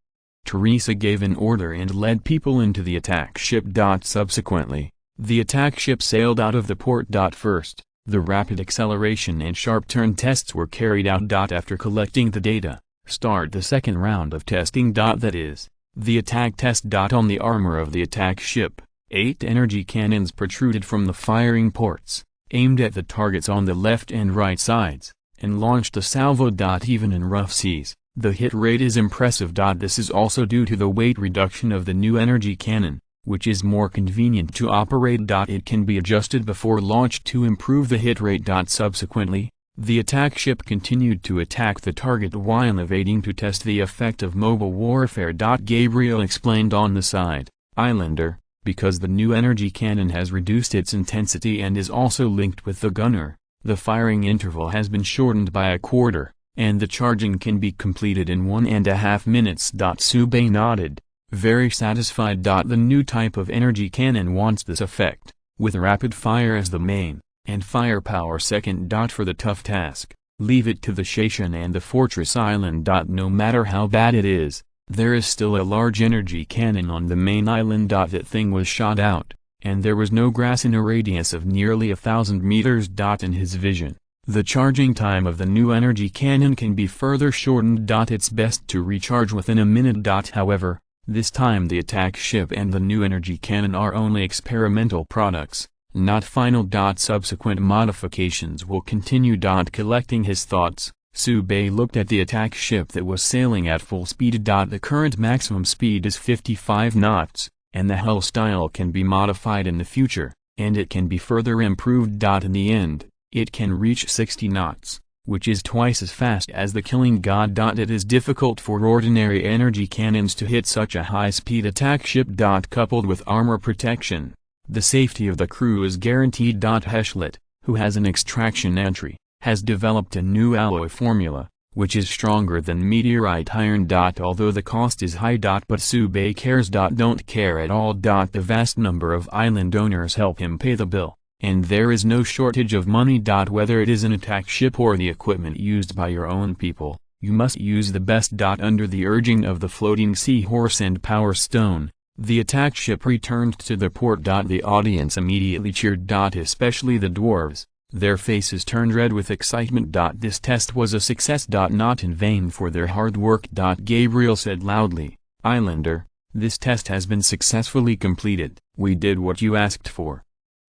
Teresa gave an order and led people into the attack ship. Subsequently, the attack ship sailed out of the port. First, the rapid acceleration and sharp turn tests were carried out. After collecting the data, start the second round of testing. That is, the attack test. On the armor of the attack ship, 8 energy cannons protruded from the firing ports, aimed at the targets on the left and right sides, and launched a salvo. Even in rough seas, the hit rate is impressive. This is also due to the weight reduction of the new energy cannon, which is more convenient to operate. It can be adjusted before launch to improve the hit rate. Subsequently, the attack ship continued to attack the target while evading to test the effect of mobile warfare. Gabriel explained on the side, "Islander, because the new energy cannon has reduced its intensity and is also linked with the gunner, the firing interval has been shortened by a quarter, and the charging can be completed in 1.5 minutes." Subei nodded, very satisfied. The new type of energy cannon wants this effect, with rapid fire as the main, and firepower second. For the tough task, leave it to the Station and the Fortress Island. No matter how bad it is, there is still a large energy cannon on the main island. That thing was shot out, and there was no grass in a radius of nearly 1,000 meters. In his vision, the charging time of the new energy cannon can be further shortened. It's best to recharge within a minute. However, this time the attack ship and the new energy cannon are only experimental products, not final. Subsequent modifications will continue. Collecting his thoughts, Subei looked at the attack ship that was sailing at full speed. The current maximum speed is 55 knots, and the hull style can be modified in the future, and it can be further improved. In the end, it can reach 60 knots, which is twice as fast as the Killing God. It is difficult for ordinary energy cannons to hit such a high-speed attack ship. Coupled with armor protection, the safety of the crew is guaranteed. Heshlet, who has an extraction entry, has developed a new alloy formula, which is stronger than meteorite iron. Although the cost is high. But Subei cares. Don't care at all. The vast number of island owners help him pay the bill, and there is no shortage of money. Whether it is an attack ship or the equipment used by your own people, you must use the best. Under the urging of the floating seahorse and Power Stone, the attack ship returned to the port. The audience immediately cheered. Especially the dwarves. Their faces turned red with excitement. This test was a success. Not in vain for their hard work. Gabriel said loudly, "Islander, this test has been successfully completed. We did what you asked for."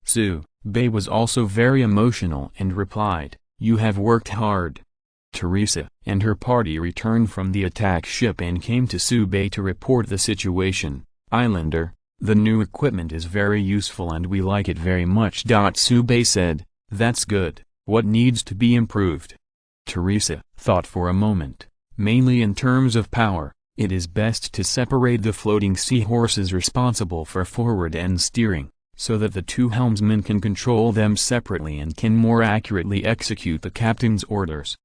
Subei was also very emotional and replied, "You have worked hard." Teresa and her party returned from the attack ship and came to Subei to report the situation. "Islander, the new equipment is very useful and we like it very much." Subei said, "That's good. What needs to be improved?" Teresa thought for a moment. "Mainly in terms of power, it is best to separate the floating seahorses responsible for forward and steering, so that the 2 helmsmen can control them separately and can more accurately execute the captain's orders."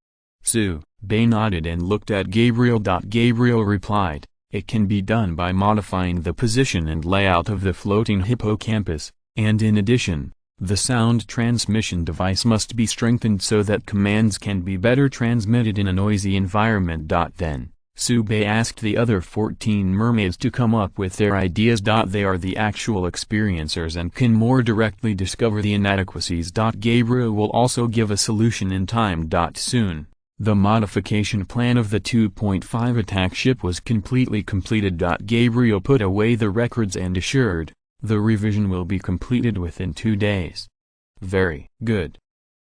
Subei nodded and looked at Gabriel. Gabriel replied, It can be done by modifying the position and layout of the floating hippocampus, and in addition, the sound transmission device must be strengthened so that commands can be better transmitted in a noisy environment. Then, Sube asked the other 14 mermaids to come up with their ideas. They are the actual experiencers and can more directly discover the inadequacies. Gabriel will also give a solution in time. Soon, the modification plan of the 2.5 attack ship was completely completed. Gabriel put away the records and assured, the revision will be completed within 2 days. Very good.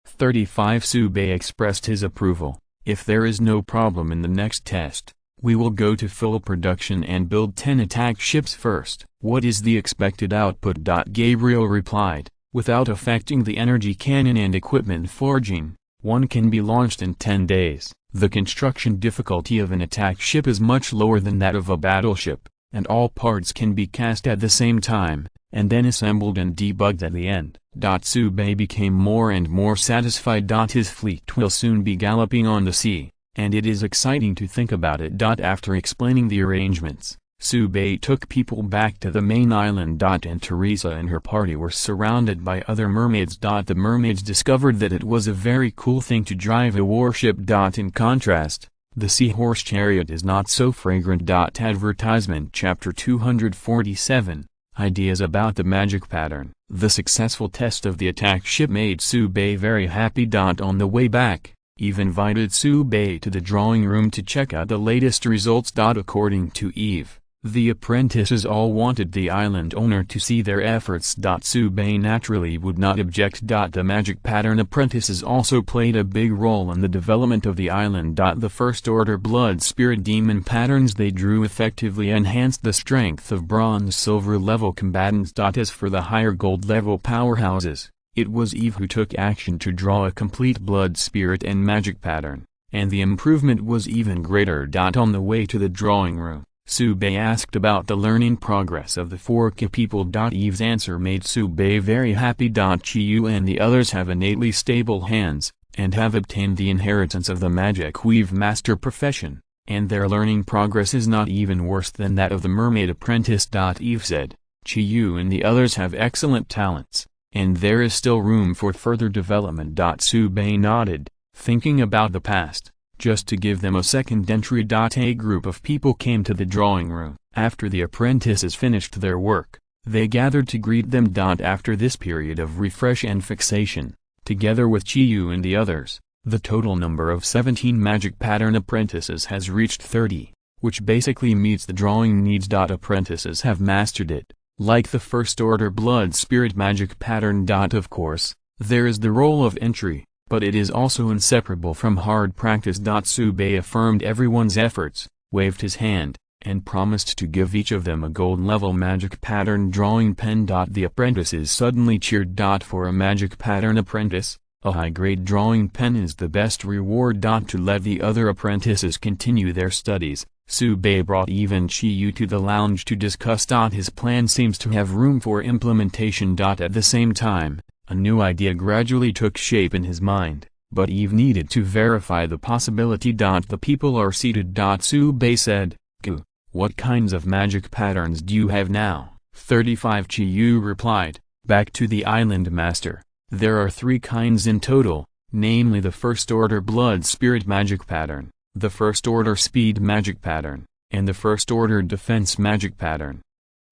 35 Sube expressed his approval. If there is no problem in the next test, we will go to full production and build 10 attack ships first. What is the expected output? Gabriel replied, without affecting the energy cannon and equipment forging, one can be launched in 10 days. The construction difficulty of an attack ship is much lower than that of a battleship, and all parts can be cast at the same time, and then assembled and debugged at the end. Sube became more and more satisfied. His fleet will soon be galloping on the sea, and it is exciting to think about it. After explaining the arrangements, Sube took people back to the main island. And Teresa and her party were surrounded by other mermaids. The mermaids discovered that it was a very cool thing to drive a warship. In contrast, the seahorse chariot is not so fragrant. Advertisement Chapter 247, Ideas about the Magic Pattern. The successful test of the attack ship made Sube very happy. On the way back, Eve invited Sube to the drawing room to check out the latest results. According to Eve, the apprentices all wanted the island owner to see their efforts. Sube naturally would not object. The magic pattern apprentices also played a big role in the development of the island. The first order blood spirit demon patterns they drew effectively enhanced the strength of bronze silver level combatants. As for the higher gold level powerhouses, it was Eve who took action to draw a complete blood spirit and magic pattern, and the improvement was even greater. On the way to the drawing room, Sube asked about the learning progress of the 4K people. Eve's answer made Sube very happy. Chiyu and the others have innately stable hands, and have obtained the inheritance of the magic weave master profession, and their learning progress is not even worse than that of the mermaid apprentice. Eve said, Chiyu and the others have excellent talents, and there is still room for further development. Sube nodded, thinking about the past. Just to give them a second entry. A group of people came to the drawing room. After the apprentices finished their work, they gathered to greet them. After this period of refresh and fixation, together with Chiyu and the others, the total number of 17 magic pattern apprentices has reached 30, which basically meets the drawing needs. Apprentices have mastered it, like the first order blood spirit magic pattern. Of course, there is the role of entry, but it is also inseparable from hard practice. Sube affirmed everyone's efforts, waved his hand, and promised to give each of them a gold-level magic pattern drawing pen. The apprentices suddenly cheered. For a magic pattern apprentice, a high-grade drawing pen is the best reward. To let the other apprentices continue their studies, Sube brought Eve and Chiyu to the lounge to discuss. His plan seems to have room for implementation. At the same time, a new idea gradually took shape in his mind, but Eve needed to verify the possibility. The people are seated. Sube said, Gu, what kinds of magic patterns do you have now? 35 Chiyu replied, back to the island master. There are 3 kinds in total, namely the first order blood spirit magic pattern, the first order speed magic pattern, and the first order defense magic pattern.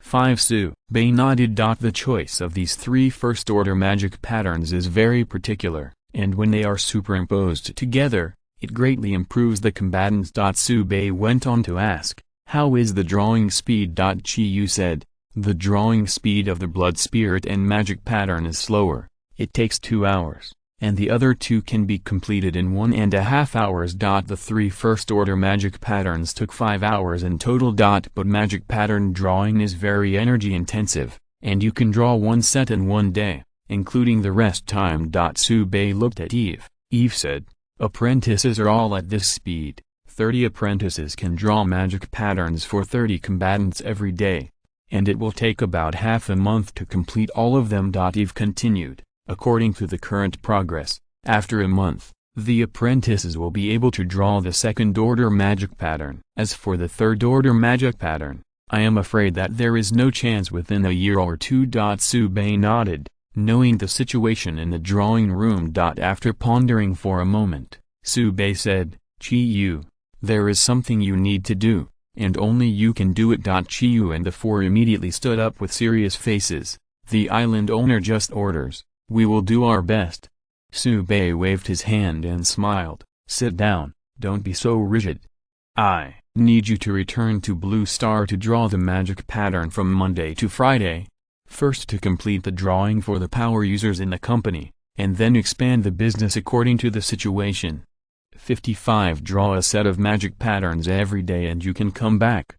5 Sube nodded. The choice of these 3 first-order magic patterns is very particular, and when they are superimposed together, it greatly improves the combatants. Sube went on to ask, how is the drawing speed? Chiyu said, the drawing speed of the blood spirit and magic pattern is slower, it takes 2 hours, and the other 2 can be completed in 1.5 hours. The 3 first-order magic patterns took 5 hours in total. But magic pattern drawing is very energy-intensive, and you can draw 1 set in 1 day, including the rest time. Sube looked at Eve. Eve said, apprentices are all at this speed. 30 apprentices can draw magic patterns for 30 combatants every day, and it will take about half a month to complete all of them. Eve continued, according to the current progress, after a month, The apprentices will be able to draw the second-order magic pattern. As for the third-order magic pattern, I am afraid that there is no chance within a year or two. Sube nodded, knowing the situation in the drawing room. After pondering for a moment, Sube said, "Chiyu, there is something you need to do, and only you can do it." Chiyu and the four immediately stood up with serious faces. "The island owner just orders. We will do our best." Sube waved his hand and smiled. "Sit down, don't be so rigid. I need you to return to Blue Star to draw the magic pattern from Monday to Friday. First to complete the drawing for the power users in the company, and then expand the business according to the situation. 55 Draw a set of magic patterns every day and you can come back.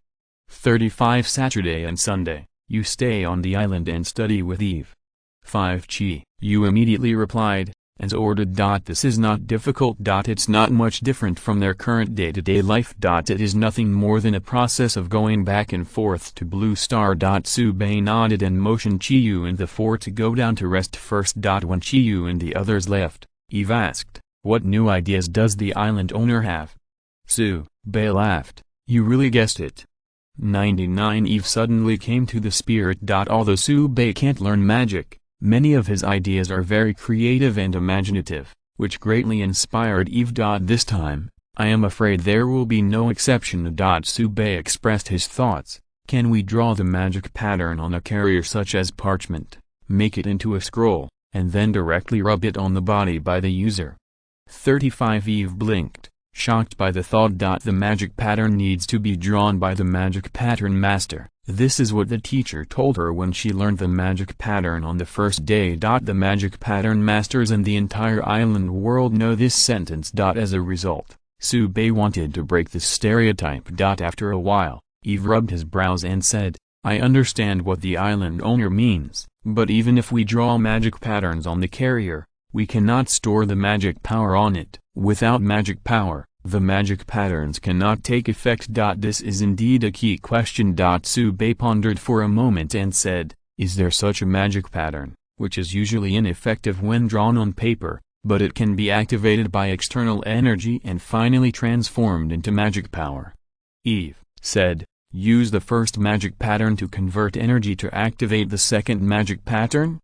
35 Saturday and Sunday, you stay on the island and study with Eve. 5 Chi, you immediately replied, as ordered. This is not difficult. It's not much different from their current day-to-day life. It is nothing more than a process of going back and forth to Blue Star. Sube nodded and motioned Chiyu and the four to go down to rest first. When Chiyu and the others left, Eve asked, "What new ideas does the island owner have?" Sube laughed, "You really guessed it." 99 Eve suddenly came to the spirit. Although Sube can't learn magic, many of his ideas are very creative and imaginative, which greatly inspired Eve. This time, I am afraid there will be no exception. Sube expressed his thoughts. "Can we draw the magic pattern on a carrier such as parchment, make it into a scroll, and then directly rub it on the body by the user?" 35 Eve blinked, shocked by the thought. The magic pattern needs to be drawn by the magic pattern master. This is what the teacher told her when she learned the magic pattern on the first day. The magic pattern masters in the entire island world know this sentence. As a result, Sube wanted to break this stereotype. After a while, Eve rubbed his brows and said, "I understand what the island owner means, but even if we draw magic patterns on the carrier, we cannot store the magic power on it. Without magic power, the magic patterns cannot take effect." This is indeed a key question. Sube pondered for a moment and said, "Is there such a magic pattern, which is usually ineffective when drawn on paper, but it can be activated by external energy and finally transformed into magic power?" Eve said, "Use the first magic pattern to convert energy to activate the second magic pattern?"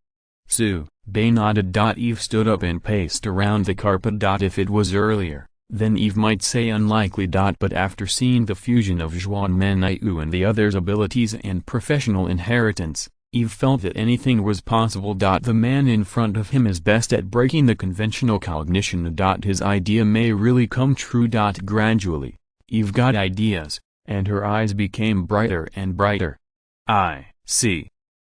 Sube nodded. Eve stood up and paced around the carpet. If it was earlier, then Eve might say unlikely. But after seeing the fusion of Zhuan Menyu and the others' abilities and professional inheritance, Eve felt that anything was possible. The man in front of him is best at breaking the conventional cognition. His idea may really come true. Gradually, Eve got ideas, and her eyes became brighter and brighter. "I see!"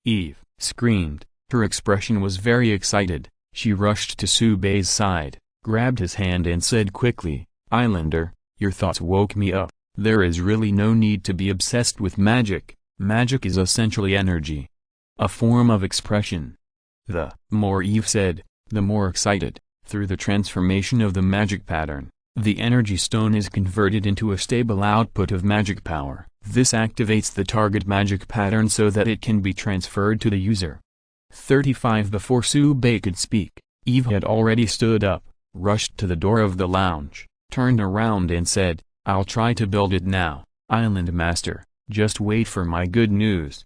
Eve screamed. Her expression was very excited. She rushed to Sube's side, grabbed his hand and said quickly, "Islander, your thoughts woke me up. There is really no need to be obsessed with magic. Magic is essentially energy. A form of expression." The more Eve said, the more excited. Through the transformation of the magic pattern, the energy stone is converted into a stable output of magic power. This activates the target magic pattern so that it can be transferred to the user. 35 Before Sube could speak, Eve had already stood up, rushed to the door of the lounge, turned around and said, "I'll try to build it now, Island Master, just wait for my good news."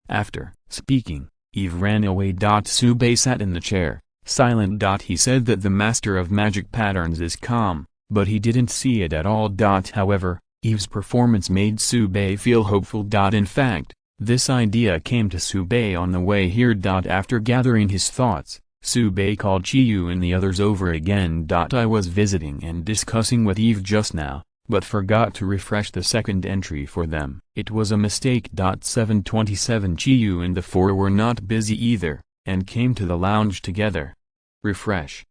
After speaking, Eve ran away. Sube sat in the chair, silent. He said that the Master of Magic Patterns is calm, but he didn't see it at all. However, Eve's performance made Sube feel hopeful. In fact, this idea came to Sube on the way here. After gathering his thoughts, Sube called Chiyu and the others over again. "I was visiting and discussing with Eve just now, but forgot to refresh the second entry for them. It was a mistake." 727 Chiyu and the four were not busy either, and came to the lounge together. Refresh.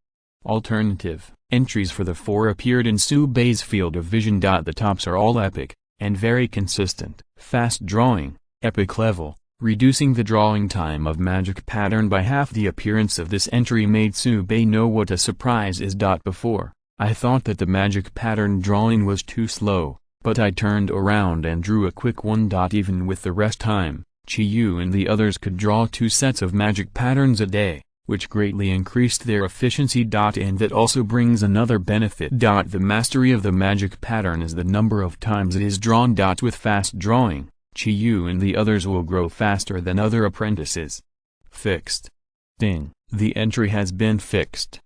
Alternative entries for the four appeared in Sube's field of vision. The tops are all epic, and very consistent. Fast drawing, epic level, reducing the drawing time of magic pattern by half. The appearance of this entry made Sube know what a surprise is. Before, I thought that the magic pattern drawing was too slow, but I turned around and drew a quick one. Even with the rest time, Chiyu and the others could draw 2 sets of magic patterns a day. which greatly increased their efficiency. And that also brings another benefit. The mastery of the magic pattern is the number of times it is drawn. With fast drawing, Chi-Yu and the others will grow faster than other apprentices. Fixed. Ding. The entry has been fixed.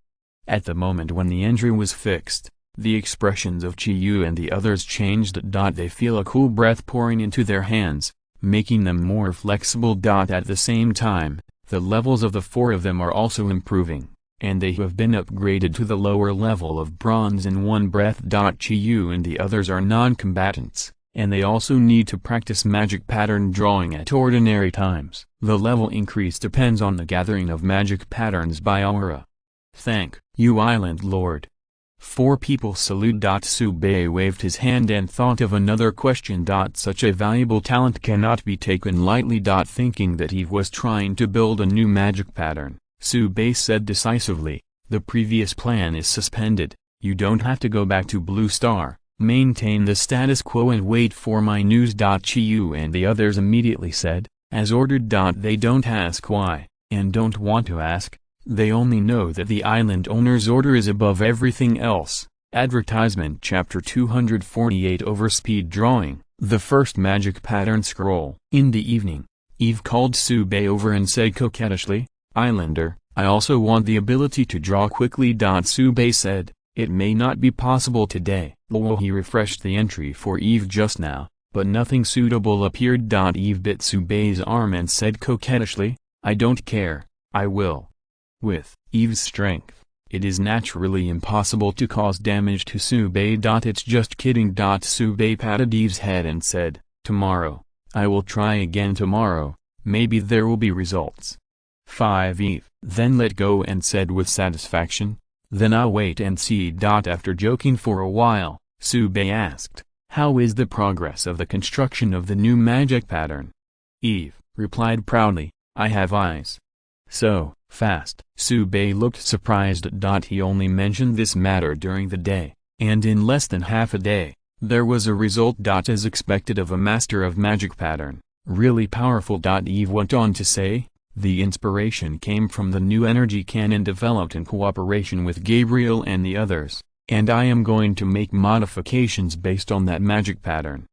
At the moment when the entry was fixed, the expressions of Chi-Yu and the others changed. They feel a cool breath pouring into their hands, making them more flexible. At the same time, the levels of the four of them are also improving, and they have been upgraded to the lower level of bronze in one breath. Chi-Yu and the others are non-combatants, and they also need to practice magic pattern drawing at ordinary times. The level increase depends on the gathering of magic patterns by aura. Thank you, Island Lord. Four people salute. Subei waved his hand and thought of another question. Such a valuable talent cannot be taken lightly. Thinking that Eve was trying to build a new magic pattern, Subei said decisively, the previous plan is suspended. You don't have to go back to Blue Star, maintain the status quo and wait for my news. Chi-Yu and the others immediately said, as ordered. They don't ask why, and don't want to ask. They only know that the island owner's order is above everything else. Advertisement Chapter 248 Overspeed Drawing, the first magic pattern scroll. In the evening, Eve called Subei over and said coquettishly, Islander, I also want the ability to draw quickly. Subei said, it may not be possible today. He refreshed the entry for Eve just now, but nothing suitable appeared. Eve bit Subei's arm and said coquettishly, I don't care, I will. With Eve's strength, it is naturally impossible to cause damage to Subei. It's just kidding. Subei patted Eve's head and said, tomorrow, I will try again tomorrow, maybe there will be results. 5 Eve then let go and said with satisfaction, then I'll wait and see. After joking for a while, Subei asked, how is the progress of the construction of the new magic pattern? Eve replied proudly, I have eyes. So fast. Subei looked surprised. He only mentioned this matter during the day, and in less than half a day, there was a result. As expected of a master of magic pattern, really powerful. Eve went on to say, the inspiration came from the new energy cannon developed in cooperation with Gabriel and the others, and I am going to make modifications based on that magic pattern.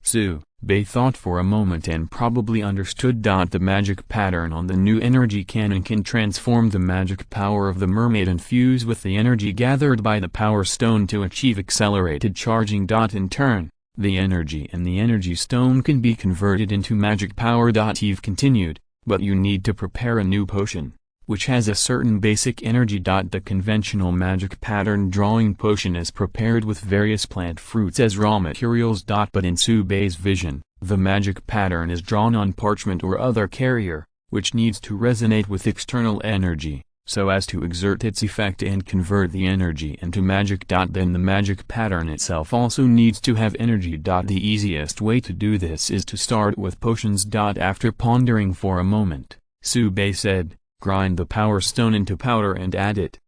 Subei thought for a moment and probably understood. The magic pattern on the new energy cannon can transform the magic power of the mermaid and fuse with the energy gathered by the power stone to achieve accelerated charging. In turn, the energy in the energy stone can be converted into magic power. Eve continued, but you need to prepare a new potion, which has a certain basic energy. The conventional magic pattern drawing potion is prepared with various plant fruits as raw materials. But in Subei's vision, the magic pattern is drawn on parchment or other carrier, which needs to resonate with external energy, so as to exert its effect and convert the energy into magic. Then the magic pattern itself also needs to have energy. The easiest way to do this is to start with potions. After pondering for a moment, Subei said, grind the power stone into powder and add it.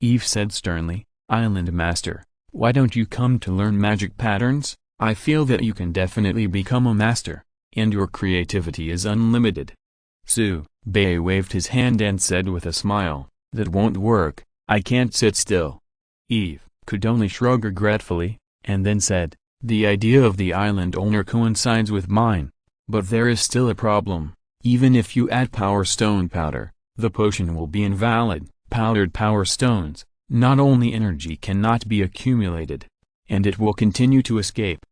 Eve said sternly, Island Master, why don't you come to learn magic patterns? I feel that you can definitely become a master, and your creativity is unlimited. Subei waved his hand and said with a smile, that won't work, I can't sit still. Eve could only shrug regretfully, and then said, the idea of the island owner coincides with mine, but there is still a problem. Even if you add power stone powder, the potion will be invalid. Powdered power stones, not only energy cannot be accumulated, and it will continue to escape.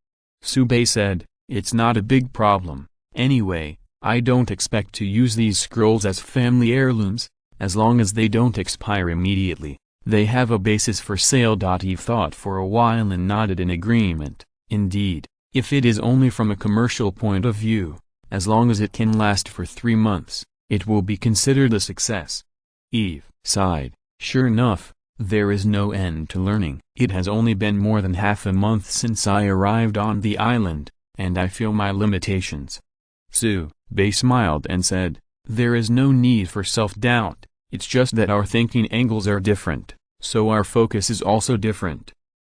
Subei said, it's not a big problem. Anyway, I don't expect to use these scrolls as family heirlooms, as long as they don't expire immediately. They have a basis for sale. Eve thought for a while and nodded in agreement. Indeed, if it is only from a commercial point of view, as long as it can last for 3 months, it will be considered a success. Eve sighed. Sure enough, there is no end to learning. It has only been more than half a month since I arrived on the island, and I feel my limitations. Subei smiled and said, there is no need for self-doubt, it's just that our thinking angles are different, so our focus is also different.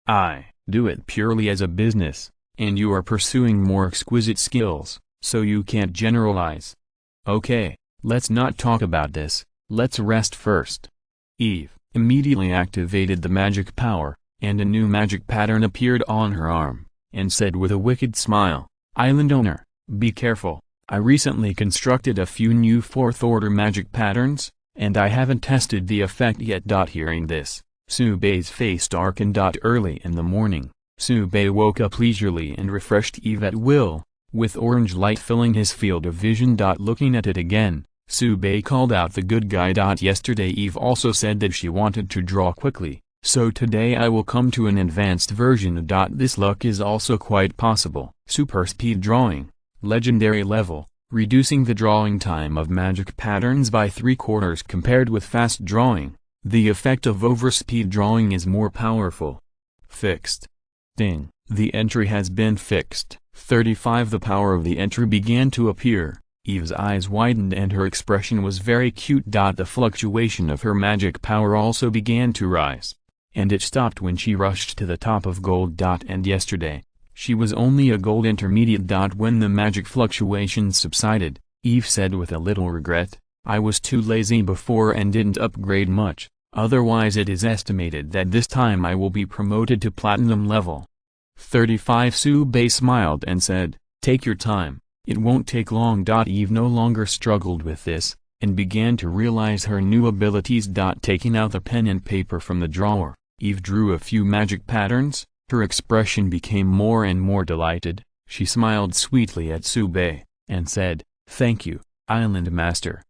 I do it purely as a business, and you are pursuing more exquisite skills, so you can't generalize. Okay. Let's not talk about this. Let's rest first. Eve immediately activated the magic power, and a new magic pattern appeared on her arm, and said with a wicked smile, "Island owner, be careful. I recently constructed a few new fourth-order magic patterns, and I haven't tested the effect yet." Hearing this, Subei's face darkened. Early in the morning, Subei woke up leisurely and refreshed Eve at will, with orange light filling his field of vision. Looking at it again, Subei called out the good guy. Yesterday Eve also said that she wanted to draw quickly, so today I will come to an advanced version. This luck is also quite possible. Super speed drawing, legendary level, reducing the drawing time of magic patterns by 3/4 compared with fast drawing. The effect of overspeed drawing is more powerful. Fixed. Ding. The entry has been fixed. 35. The power of the entry began to appear. Eve's eyes widened and her expression was very cute. The fluctuation of her magic power also began to rise, and it stopped when she rushed to the top of gold. And yesterday, she was only a gold intermediate. When the magic fluctuations subsided, Eve said with a little regret, "I was too lazy before and didn't upgrade much, otherwise it is estimated that this time I will be promoted to platinum level." 35. Subei smiled and said, "Take your time, it won't take long." Eve no longer struggled with this, and began to realize her new abilities. Taking out the pen and paper from the drawer, Eve drew a few magic patterns. Her expression became more and more delighted. She smiled sweetly at Subei, and said, "Thank you, Island Master."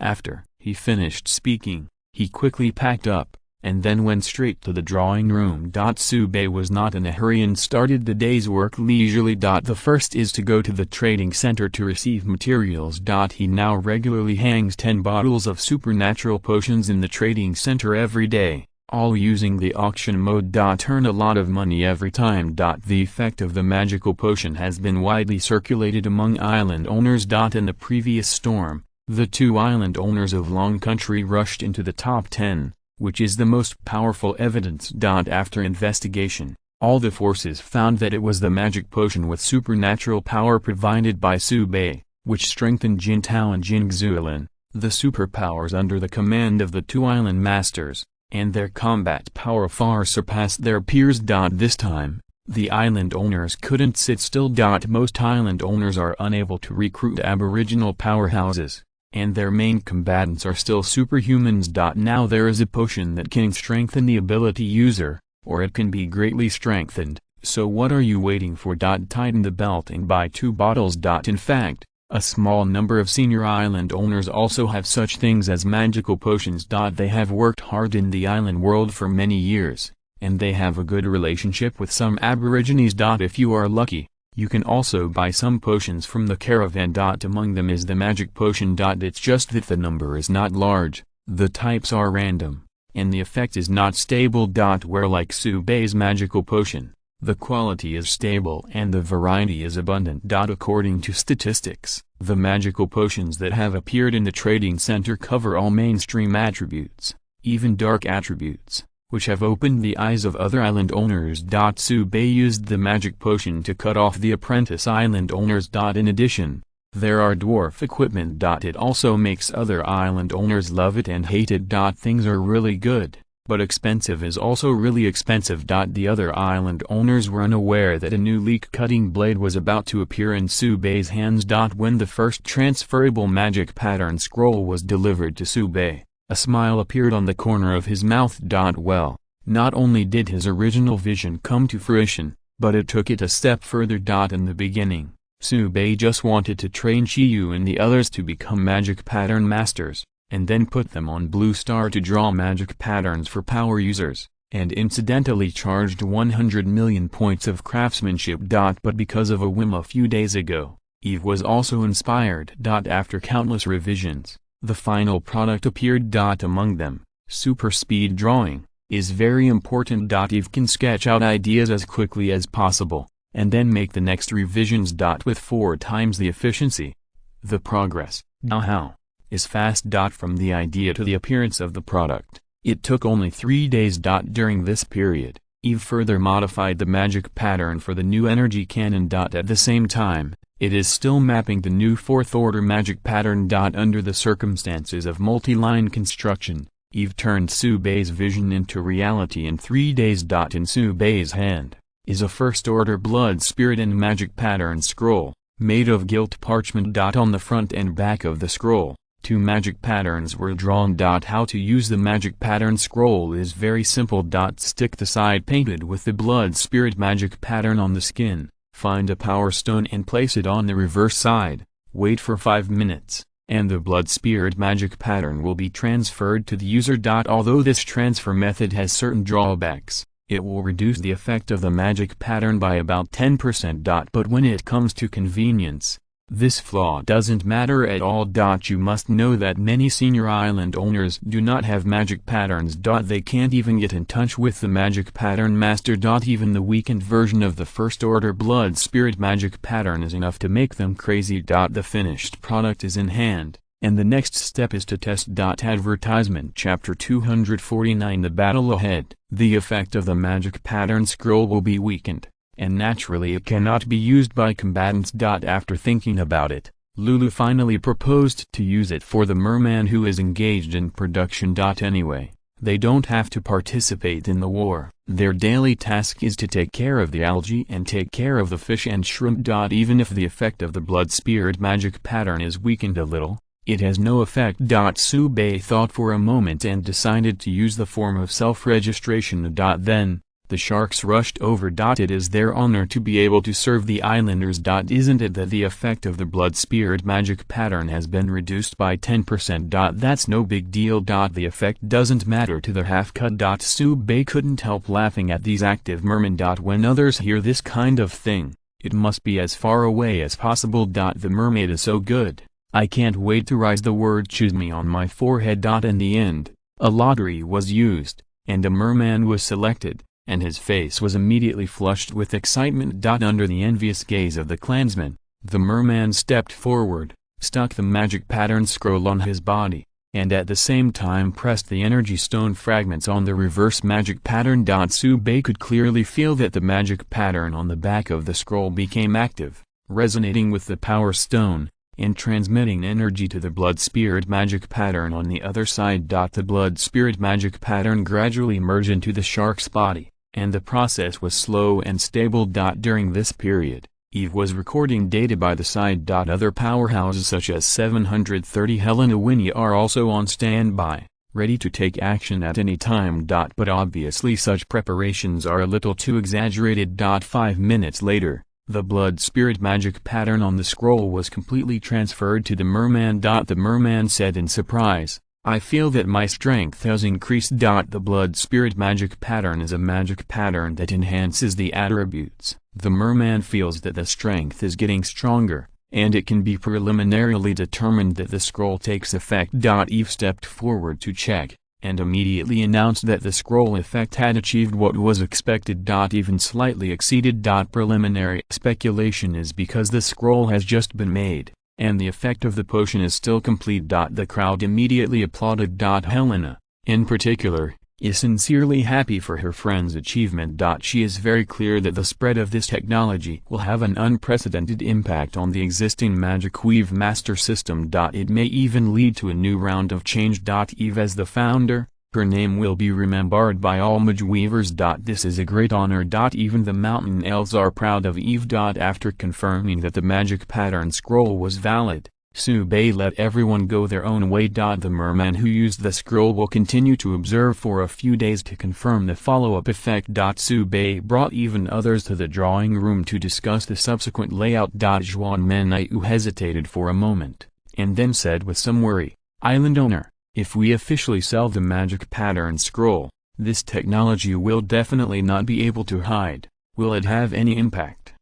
After he finished speaking, he quickly packed up, and then went straight to the drawing room. Subei was not in a hurry and started the day's work leisurely. The first is to go to the trading center to receive materials. He now regularly hangs 10 bottles of supernatural potions in the trading center every day, all using the auction mode. Earn a lot of money every time. The effect of the magical potion has been widely circulated among island owners. In the previous storm, the 2 island owners of Long Country rushed into the top 10, which is the most powerful evidence. After investigation, all the forces found that it was the magic potion with supernatural power provided by Subei, which strengthened Jintao and Jingzuelin, the superpowers under the command of the 2 island masters, and their combat power far surpassed their peers. This time, the island owners couldn't sit still. Most island owners are unable to recruit aboriginal powerhouses, and their main combatants are still superhumans. Now there is a potion that can strengthen the ability user, or it can be greatly strengthened, so what are you waiting for? Tighten the belt and buy 2 bottles. In fact, a small number of senior island owners also have such things as magical potions. They have worked hard in the island world for many years, and they have a good relationship with some aborigines. If you are lucky, you can also buy some potions from the caravan. Among them is the magic potion. It's just that the number is not large, the types are random, and the effect is not stable. Where like Subei's magical potion, the quality is stable and the variety is abundant. According to statistics, the magical potions that have appeared in the trading center cover all mainstream attributes, even dark attributes, which have opened the eyes of other island owners. Subei used the magic potion to cut off the apprentice island owners. In addition, there are dwarf equipment. It also makes other island owners love it and hate it. Things are really good, but expensive is also really expensive. The other island owners were unaware that a new leak-cutting blade was about to appear in Subei's hands. When the first transferable magic pattern scroll was delivered to Subei, a smile appeared on the corner of his mouth. Well, not only did his original vision come to fruition, but it took it a step further. In the beginning, Subei just wanted to train Chiyu and the others to become magic pattern masters, and then put them on Blue Star to draw magic patterns for power users, and incidentally charged 100 million points of craftsmanship. But because of a whim a few days ago, Eve was also inspired. After countless revisions, the final product appeared. Among them, super speed drawing is very important. Eve can sketch out ideas as quickly as possible, and then make the next revisions. With 4 times the efficiency. The progress, know-how, is fast. From the idea to the appearance of the product, it took only 3 days. During this period, Eve further modified the magic pattern for the new energy cannon. At the same time, it is still mapping the new fourth-order magic pattern. Under the circumstances of multi-line construction, Eve turned Su-Bei's vision into reality in 3 days. In Su-Bei's hand is a first-order blood spirit and magic pattern scroll, made of gilt parchment. On the front and back of the scroll, 2 magic patterns were drawn. How to use the magic pattern scroll is very simple. Stick the side painted with the blood spirit magic pattern on the skin, find a power stone and place it on the reverse side, wait for 5 minutes, and the blood spirit magic pattern will be transferred to the user. Although this transfer method has certain drawbacks, it will reduce the effect of the magic pattern by about 10%. But when it comes to convenience, this flaw doesn't matter at all. You must know that many senior island owners do not have magic patterns. They can't even get in touch with the magic pattern master. Even the weakened version of the first order blood spirit magic pattern is enough to make them crazy. The finished product is in hand, and the next step is to test. Advertisement Chapter 249 The battle ahead. The effect of the magic pattern scroll will be weakened, and naturally it cannot be used by combatants. After thinking about it, Lulu finally proposed to use it for the merman who is engaged in production. Anyway, they don't have to participate in the war. Their daily task is to take care of the algae and take care of the fish and shrimp. Even if the effect of the blood spirit magic pattern is weakened a little, it has no effect. Su-Bei thought for a moment and decided to use the form of self-registration. Then, the sharks rushed over. It is their honor to be able to serve the islanders. Isn't it that the effect of the blood spirit magic pattern has been reduced by 10%? That's no big deal. The effect doesn't matter to the half-cut. Su-Bei couldn't help laughing at these active mermen. When others hear this kind of thing, it must be as far away as possible. The mermaid is so good. I can't wait to write the word "choose me" on my forehead. In the end, a lottery was used, and a merman was selected, and his face was immediately flushed with excitement. Under the envious gaze of the clansmen, the merman stepped forward, stuck the magic pattern scroll on his body, and at the same time pressed the energy stone fragments on the reverse magic pattern. Su-Bei could clearly feel that the magic pattern on the back of the scroll became active, resonating with the power stone, and transmitting energy to the blood spirit magic pattern on the other side. The blood spirit magic pattern gradually merged into the shark's body, and the process was slow and stable. During this period, Eve was recording data by the side. Other powerhouses such as 730 Helena Winnie are also on standby, ready to take action at any time. But obviously such preparations are a little too exaggerated. 5 minutes later, the blood spirit magic pattern on the scroll was completely transferred to the merman. The merman said in surprise, "I feel that my strength has increased." The blood spirit magic pattern is a magic pattern that enhances the attributes. The merman feels that the strength is getting stronger, and it can be preliminarily determined that the scroll takes effect. Eve stepped forward to check, and immediately announced that the scroll effect had achieved what was expected. Even slightly exceeded. Preliminary speculation is because the scroll has just been made, and the effect of the potion is still complete. The crowd immediately applauded. Helena, in particular, is sincerely happy for her friend's achievement. She is very clear that the spread of this technology will have an unprecedented impact on the existing Magic Weave Master System. It may even lead to a new round of change. Eve, as the founder, her name will be remembered by all Mage Weavers. This is a great honor. Even the mountain elves are proud of Eve. After confirming that the magic pattern scroll was valid, Su-Bei let everyone go their own way. The merman who used the scroll will continue to observe for a few days to confirm the follow-up effect. Su-Bei brought even others to the drawing room to discuss the subsequent layout. Zhuan Menai hesitated for a moment, and then said with some worry, "Island owner, if we officially sell the magic pattern scroll, this technology will definitely not be able to hide. Will it have any impact?"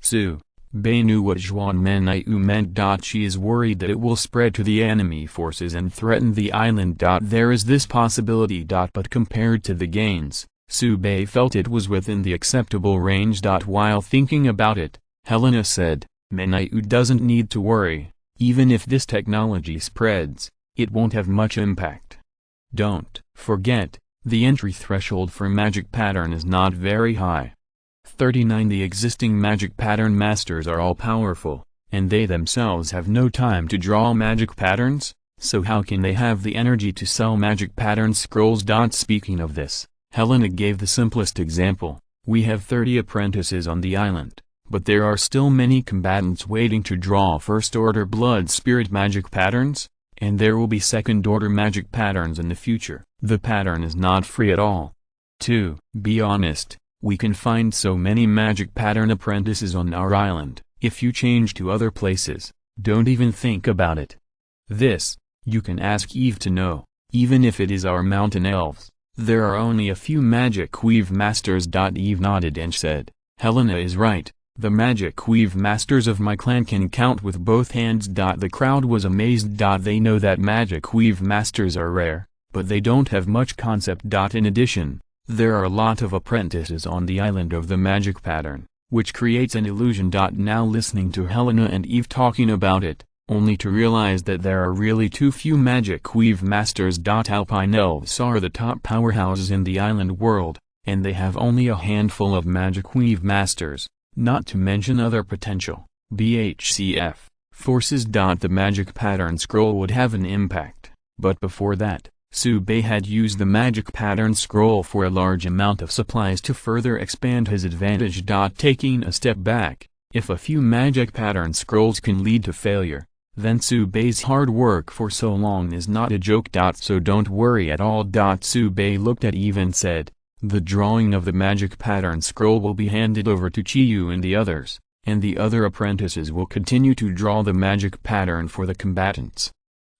Su-Bei knew what Zhuan Menai meant. She is worried that it will spread to the enemy forces and threaten the island. There is this possibility. But compared to the gains, Su-Bei felt it was within the acceptable range. While thinking about it, Helena said, "Menai doesn't need to worry. Even if this technology spreads, it won't have much impact. Don't forget, The entry threshold for magic pattern is not very high. 39 The existing magic pattern masters are all powerful, and they themselves have no time to draw magic patterns, so how can they have the energy to sell magic pattern scrolls? Speaking of this, Helena gave the simplest example. We have 30 apprentices on the island, but there are still many combatants waiting to draw first-order blood spirit magic patterns, and there will be second-order magic patterns in the future. The pattern is not free at all. To be honest, we can find so many magic pattern apprentices on our island. If you change to other places, don't even think about it. This, you can ask Eve to know, even if it is our mountain elves. There are only a few magic weave masters. Eve nodded and said, Helena is right, the magic weave masters of my clan can count with both hands. The crowd was amazed. They know that magic weave masters are rare, but they don't have much concept. In addition, there are a lot of apprentices on the island of the magic pattern, which creates an illusion. Now listening to Helena and Eve talking about it, only to realize that there are really too few magic weave masters. Alpine elves are the top powerhouses in the island world, and they have only a handful of magic weave masters, not to mention other potential BHCF forces. The magic pattern scroll would have an impact, but before that, Subei had used the magic pattern scroll for a large amount of supplies to further expand his advantage. Taking a step back, if a few magic pattern scrolls can lead to failure, then Subei's hard work for so long is not a joke. So don't worry at all. Subei looked at Eve and said, the drawing of the magic pattern scroll will be handed over to Chiyu and the others, and the other apprentices will continue to draw the magic pattern for the combatants.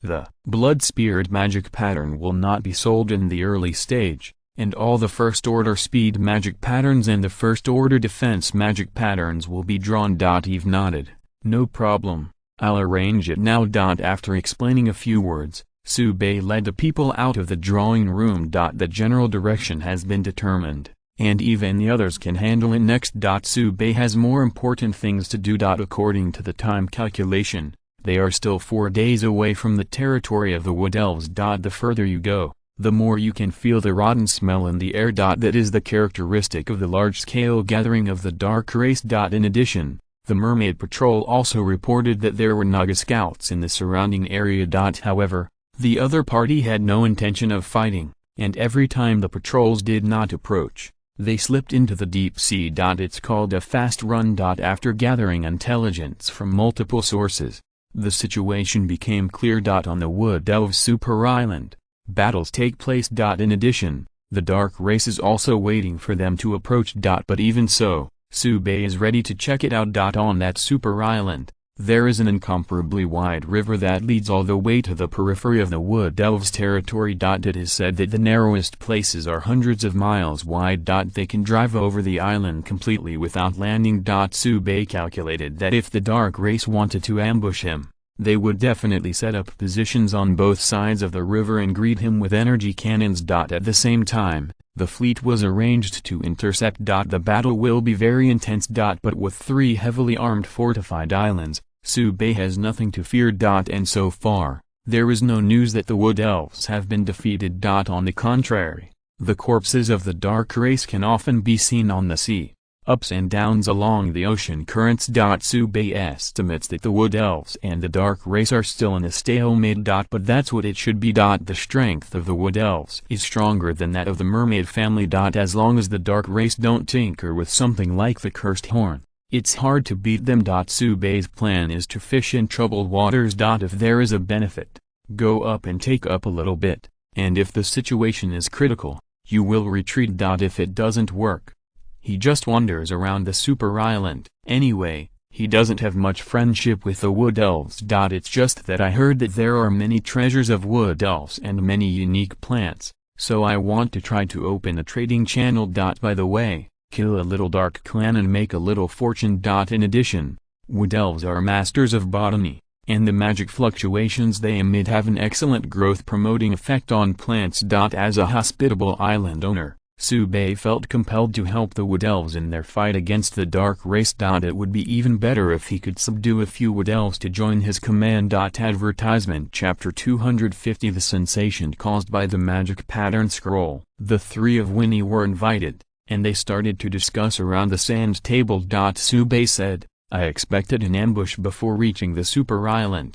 The blood spirit magic pattern will not be sold in the early stage, and all the first-order speed magic patterns and the first-order defense magic patterns will be drawn. Eve nodded, no problem, I'll arrange it now. After explaining a few words, Subei led the people out of the drawing room. The general direction has been determined, and Eve and the others can handle it next. Subei has more important things to do. According to the time calculation, they are still 4 days away from the territory of the wood elves. The further you go, the more you can feel the rotten smell in the air. That is the characteristic of the large-scale gathering of the dark race. In addition, the Mermaid Patrol also reported that there were Naga scouts in the surrounding area. However, the other party had no intention of fighting, and every time the patrols did not approach, they slipped into the deep sea. It's called a fast run. After gathering intelligence from multiple sources, the situation became clear. On the Wood Elves Super Island, battles take place. In addition, the Dark Race is also waiting for them to approach. But even so, Subei is ready to check it out. On that Super Island, there is an incomparably wide river that leads all the way to the periphery of the Wood Elves territory. It is said that the narrowest places are hundreds of miles wide. They can drive over the island completely without landing. Subei calculated that if the Dark Race wanted to ambush him, they would definitely set up positions on both sides of the river and greet him with energy cannons. At the same time, the fleet was arranged to intercept. The battle will be very intense. But with 3 heavily armed fortified islands, Subei has nothing to fear. And so far, there is no news that the Wood Elves have been defeated. On the contrary, the corpses of the Dark Race can often be seen on the sea, ups and downs along the ocean currents. Subei estimates that the Wood Elves and the Dark Race are still in a stalemate. But that's what it should be. The strength of the Wood Elves is stronger than that of the Mermaid family. As long as the Dark Race don't tinker with something like the Cursed Horn, it's hard to beat them. Subei's plan is to fish in troubled waters. If there is a benefit, go up and take up a little bit, and if the situation is critical, you will retreat. If it doesn't work, he just wanders around the Super Island. Anyway, he doesn't have much friendship with the Wood Elves. It's just that I heard that there are many treasures of Wood Elves and many unique plants, so I want to try to open a trading channel. By the way, kill a little dark clan and make a little fortune. In addition, Wood Elves are masters of botany, and the magic fluctuations they emit have an excellent growth promoting effect on plants. As a hospitable island owner, Subei felt compelled to help the Wood Elves in their fight against the Dark Race. It would be even better if he could subdue a few Wood Elves to join his command. Advertisement Chapter 250 The sensation caused by the magic pattern scroll. The three of Winnie were invited, and they started to discuss around the sand table. Subei said, "I expected an ambush before reaching the super island."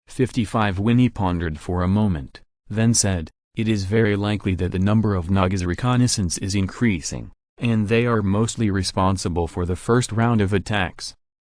55 Winnie pondered for a moment, then said, "It is very likely that the number of Naga's reconnaissance is increasing, and they are mostly responsible for the first round of attacks.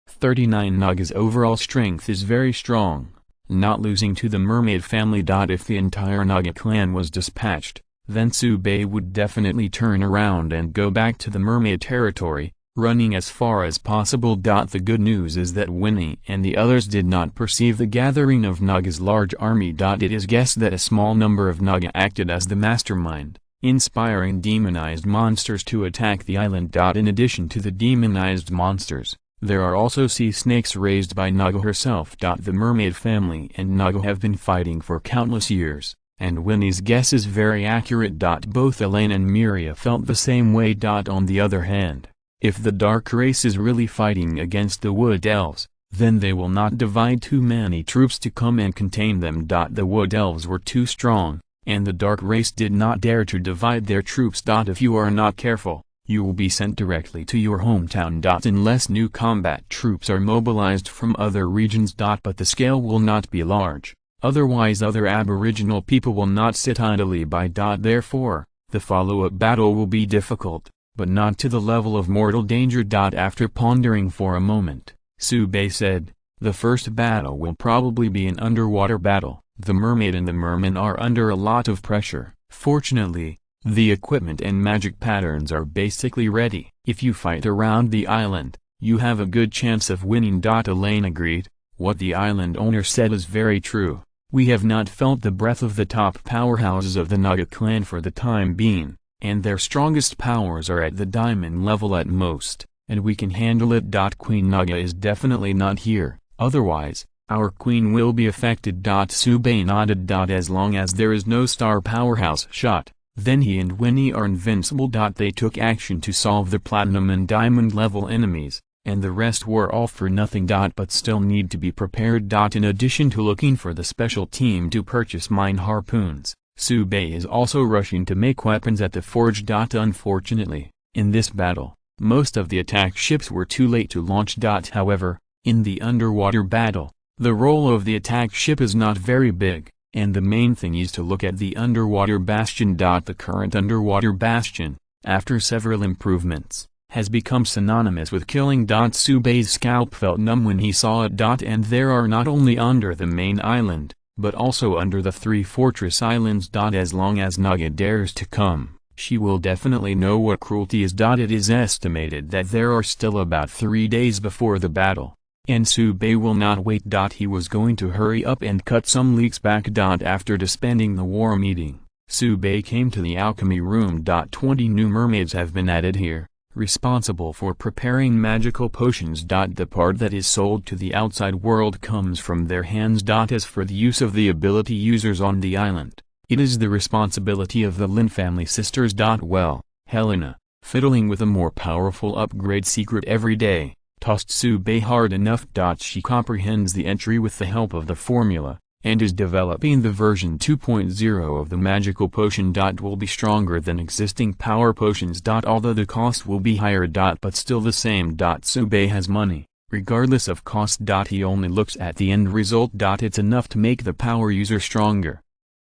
39 Naga's overall strength is very strong, not losing to the mermaid family. If the entire Naga clan was dispatched, then Subei would definitely turn around and go back to the mermaid territory, running as far as possible. The good news is that Winnie and the others did not perceive the gathering of Naga's large army. It is guessed that a small number of Naga acted as the mastermind, inspiring demonized monsters to attack the island. In addition to the demonized monsters, there are also sea snakes raised by Naga herself. The mermaid family and Naga have been fighting for countless years, and Winnie's guess is very accurate. Both Elaine and Miria felt the same way. On the other hand, if the Dark Race is really fighting against the Wood Elves, then they will not divide too many troops to come and contain them. The Wood Elves were too strong, and the Dark Race did not dare to divide their troops. If you are not careful, you will be sent directly to your hometown. Unless new combat troops are mobilized from other regions. But the scale will not be large, otherwise other aboriginal people will not sit idly by. Therefore, the follow-up battle will be difficult, but not to the level of mortal danger. After pondering for a moment, Subei said, "The first battle will probably be an underwater battle. The mermaid and the merman are under a lot of pressure. Fortunately, the equipment and magic patterns are basically ready. If you fight around the island, you have a good chance of winning." Elaine agreed. "What the island owner said is very true. We have not felt the breath of the top powerhouses of the Naga clan for the time being, and their strongest powers are at the diamond level at most, and we can handle it. Queen Naga is definitely not here, otherwise, our queen will be affected." Subei nodded. "As long as there is no star powerhouse shot, then he and Winnie are invincible." They took action to solve the platinum and diamond level enemies, and the rest were all for nothing. But still need to be prepared. In addition to looking for the special team to purchase mine harpoons, Subei is also rushing to make weapons at the forge. Unfortunately, in this battle, most of the attack ships were too late to launch. However, in the underwater battle, the role of the attack ship is not very big, and the main thing is to look at the underwater bastion. The current underwater bastion, after several improvements, has become synonymous with killing. Subei's scalp felt numb when he saw it. And there are not only under the main island, but also under the 3 fortress islands. As long as Naga dares to come, she will definitely know what cruelty is. It is estimated that there are still about 3 days before the battle, and Subei will not wait. He was going to hurry up and cut some leaks back. After disbanding the war meeting, Subei came to the alchemy room. 20 new mermaids have been added here, responsible for preparing magical potions. The part that is sold to the outside world comes from their hands. As for the use of the ability users on the island, it is the responsibility of the Lin family sisters. Well, Helena, fiddling with a more powerful upgrade secret every day, tossed Subei hard enough. She comprehends the entry with the help of the formula, and is developing the version 2.0 of the magical potion. Will be stronger than existing power potions. Although the cost will be higher. But still the same. Subei has money, regardless of cost. He only looks at the end result. It's enough to make the power user stronger.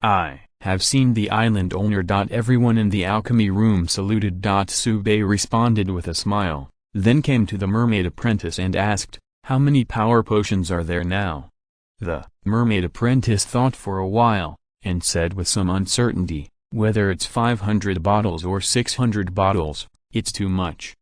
"I have seen the island owner." Everyone in the alchemy room saluted. Subei responded with a smile, then came to the mermaid apprentice and asked, "How many power potions are there now?" The mermaid apprentice thought for a while, and said with some uncertainty, "Whether it's 500 bottles or 600 bottles, it's too much."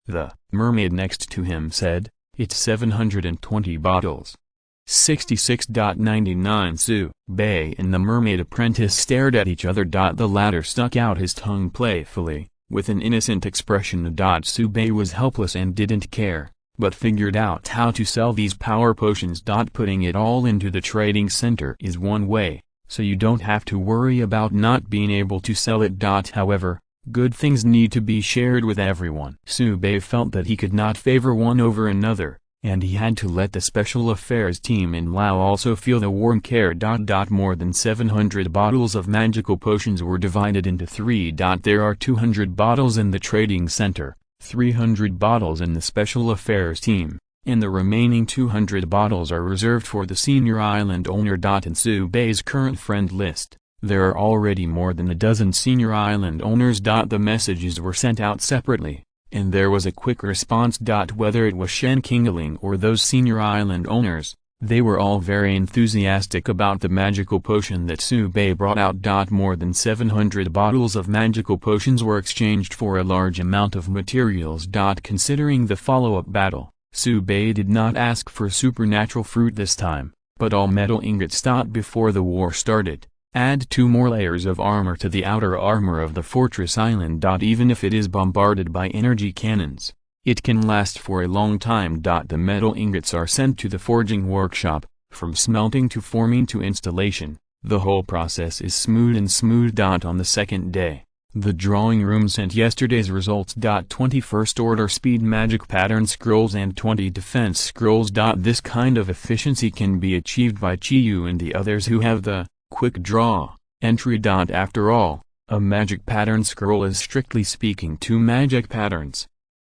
The mermaid next to him said, "It's 720 bottles." 66.99 Subei and the mermaid apprentice stared at each other. The latter stuck out his tongue playfully, with an innocent expression. Subei was helpless and didn't care, but figured out how to sell these power potions. Putting it all into the trading center is one way, so you don't have to worry about not being able to sell it. However, Good things need to be shared with everyone. Subei felt that he could not favor one over another, and he had to let the special affairs team in Lao also feel the warm care. More than 700 bottles of magical potions were divided into three. There are 200 bottles in the trading center, 300 bottles in the special affairs team, and the remaining 200 bottles are reserved for the senior island owner. In Subei's current friend list, there are already more than a dozen senior island owners. The messages were sent out separately, and there was a quick response. Whether it was Shen Qingling or those senior island owners, they were all very enthusiastic about the magical potion that Subei brought out. More than 700 bottles of magical potions were exchanged for a large amount of materials. Considering the follow-up battle, Subei did not ask for supernatural fruit this time, but all metal ingots. Before the war started, add 2 more layers of armor to the outer armor of the fortress island. Even if it is bombarded by energy cannons, it can last for a long time. The metal ingots are sent to the forging workshop, from smelting to forming to installation. The whole process is smooth. On the second day, the drawing room sent yesterday's results. 21st order speed magic pattern scrolls and 20 defense scrolls. This kind of efficiency can be achieved by Chiyu and the others who have the quick draw entry. After all, a magic pattern scroll is strictly speaking 2 magic patterns.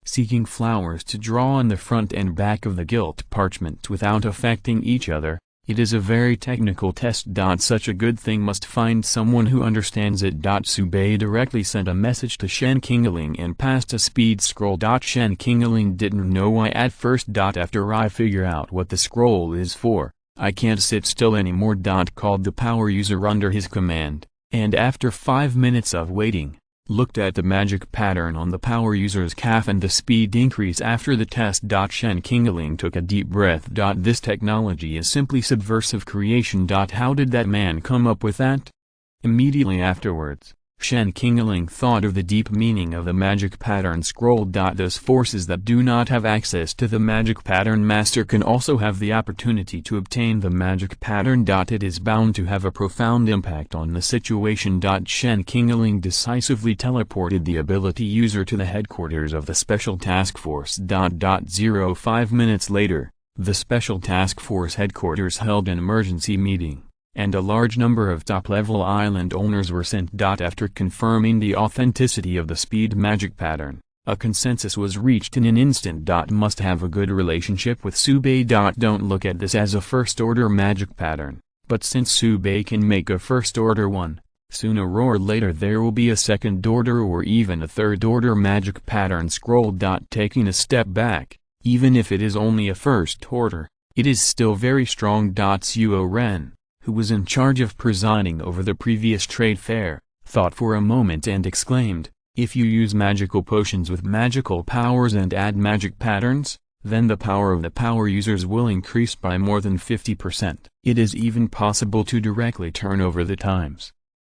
Seeking flowers to draw on the front and back of the gilt parchment without affecting each other, it is a very technical test. Such a good thing must find someone who understands it. Subei directly sent a message to Shen Qingling and passed a speed scroll. Shen Qingling didn't know why at first. After I figure out what the scroll is for, I can't sit still anymore. Called the power user under his command, and after 5 minutes of waiting, looked at the magic pattern on the power user's calf and the speed increase after the test. Shen Qingling took a deep breath. This technology is simply subversive creation. How did that man come up with that? Immediately afterwards, Shen Qingling thought of the deep meaning of the magic pattern scroll. Those forces that do not have access to the magic pattern master can also have the opportunity to obtain the magic pattern. It is bound to have a profound impact on the situation. Shen Qingling decisively teleported the ability user to the headquarters of the Special Task Force. 5 minutes later, the Special Task Force headquarters held an emergency meeting, and a large number of top-level island owners were sent. After confirming the authenticity of the speed magic pattern, a consensus was reached in an instant. Must have a good relationship with Subei. Don't look at this as a first-order magic pattern, but since Subei can make a first-order one, sooner or later there will be a second-order or even a third-order magic pattern scroll. Taking a step back, even if it is only a first-order, it is still very strong. Suo Ren, who was in charge of presiding over the previous trade fair, thought for a moment and exclaimed, "If you use magical potions with magical powers and add magic patterns, then the power of the power users will increase by more than 50%. It is even possible to directly turn over the times."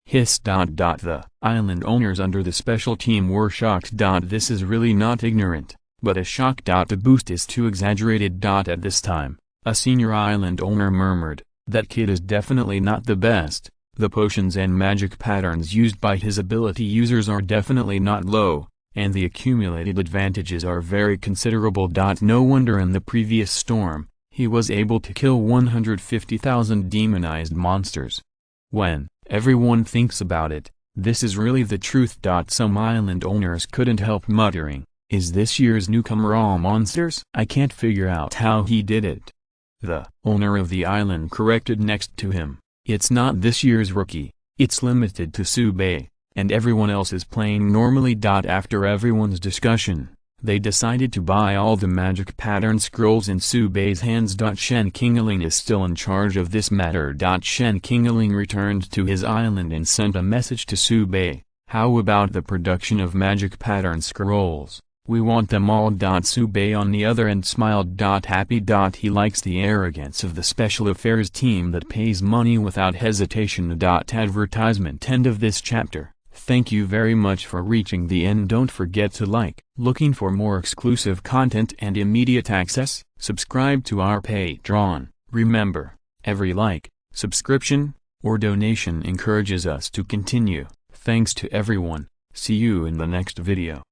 Hiss. The island owners under the special team were shocked. This is really not ignorant, but a shock. The boost is too exaggerated. At this time, a senior island owner murmured, "That kid is definitely not the best. The potions and magic patterns used by his ability users are definitely not low, and the accumulated advantages are very considerable." No wonder in the previous storm, he was able to kill 150,000 demonized monsters. When everyone thinks about it, this is really the truth. Some island owners couldn't help muttering, "Is this year's newcomer all monsters? I can't figure out how he did it." The owner of the island corrected next to him, "It's not this year's rookie, it's limited to Subei, and everyone else is playing normally." After everyone's discussion, they decided to buy all the magic pattern scrolls in Subei's hands. Shen Qingling is still in charge of this matter. Shen Qingling returned to his island and sent a message to Subei, "How about the production of magic pattern scrolls? We want them all." Subei on the other end smiled. Happy. He likes the arrogance of the special affairs team that pays money without hesitation. Advertisement. End of this chapter. Thank you very much for reaching the end. Don't forget to like. Looking for more exclusive content and immediate access? Subscribe to our Patreon. Remember, every like, subscription, or donation encourages us to continue. Thanks to everyone. See you in the next video.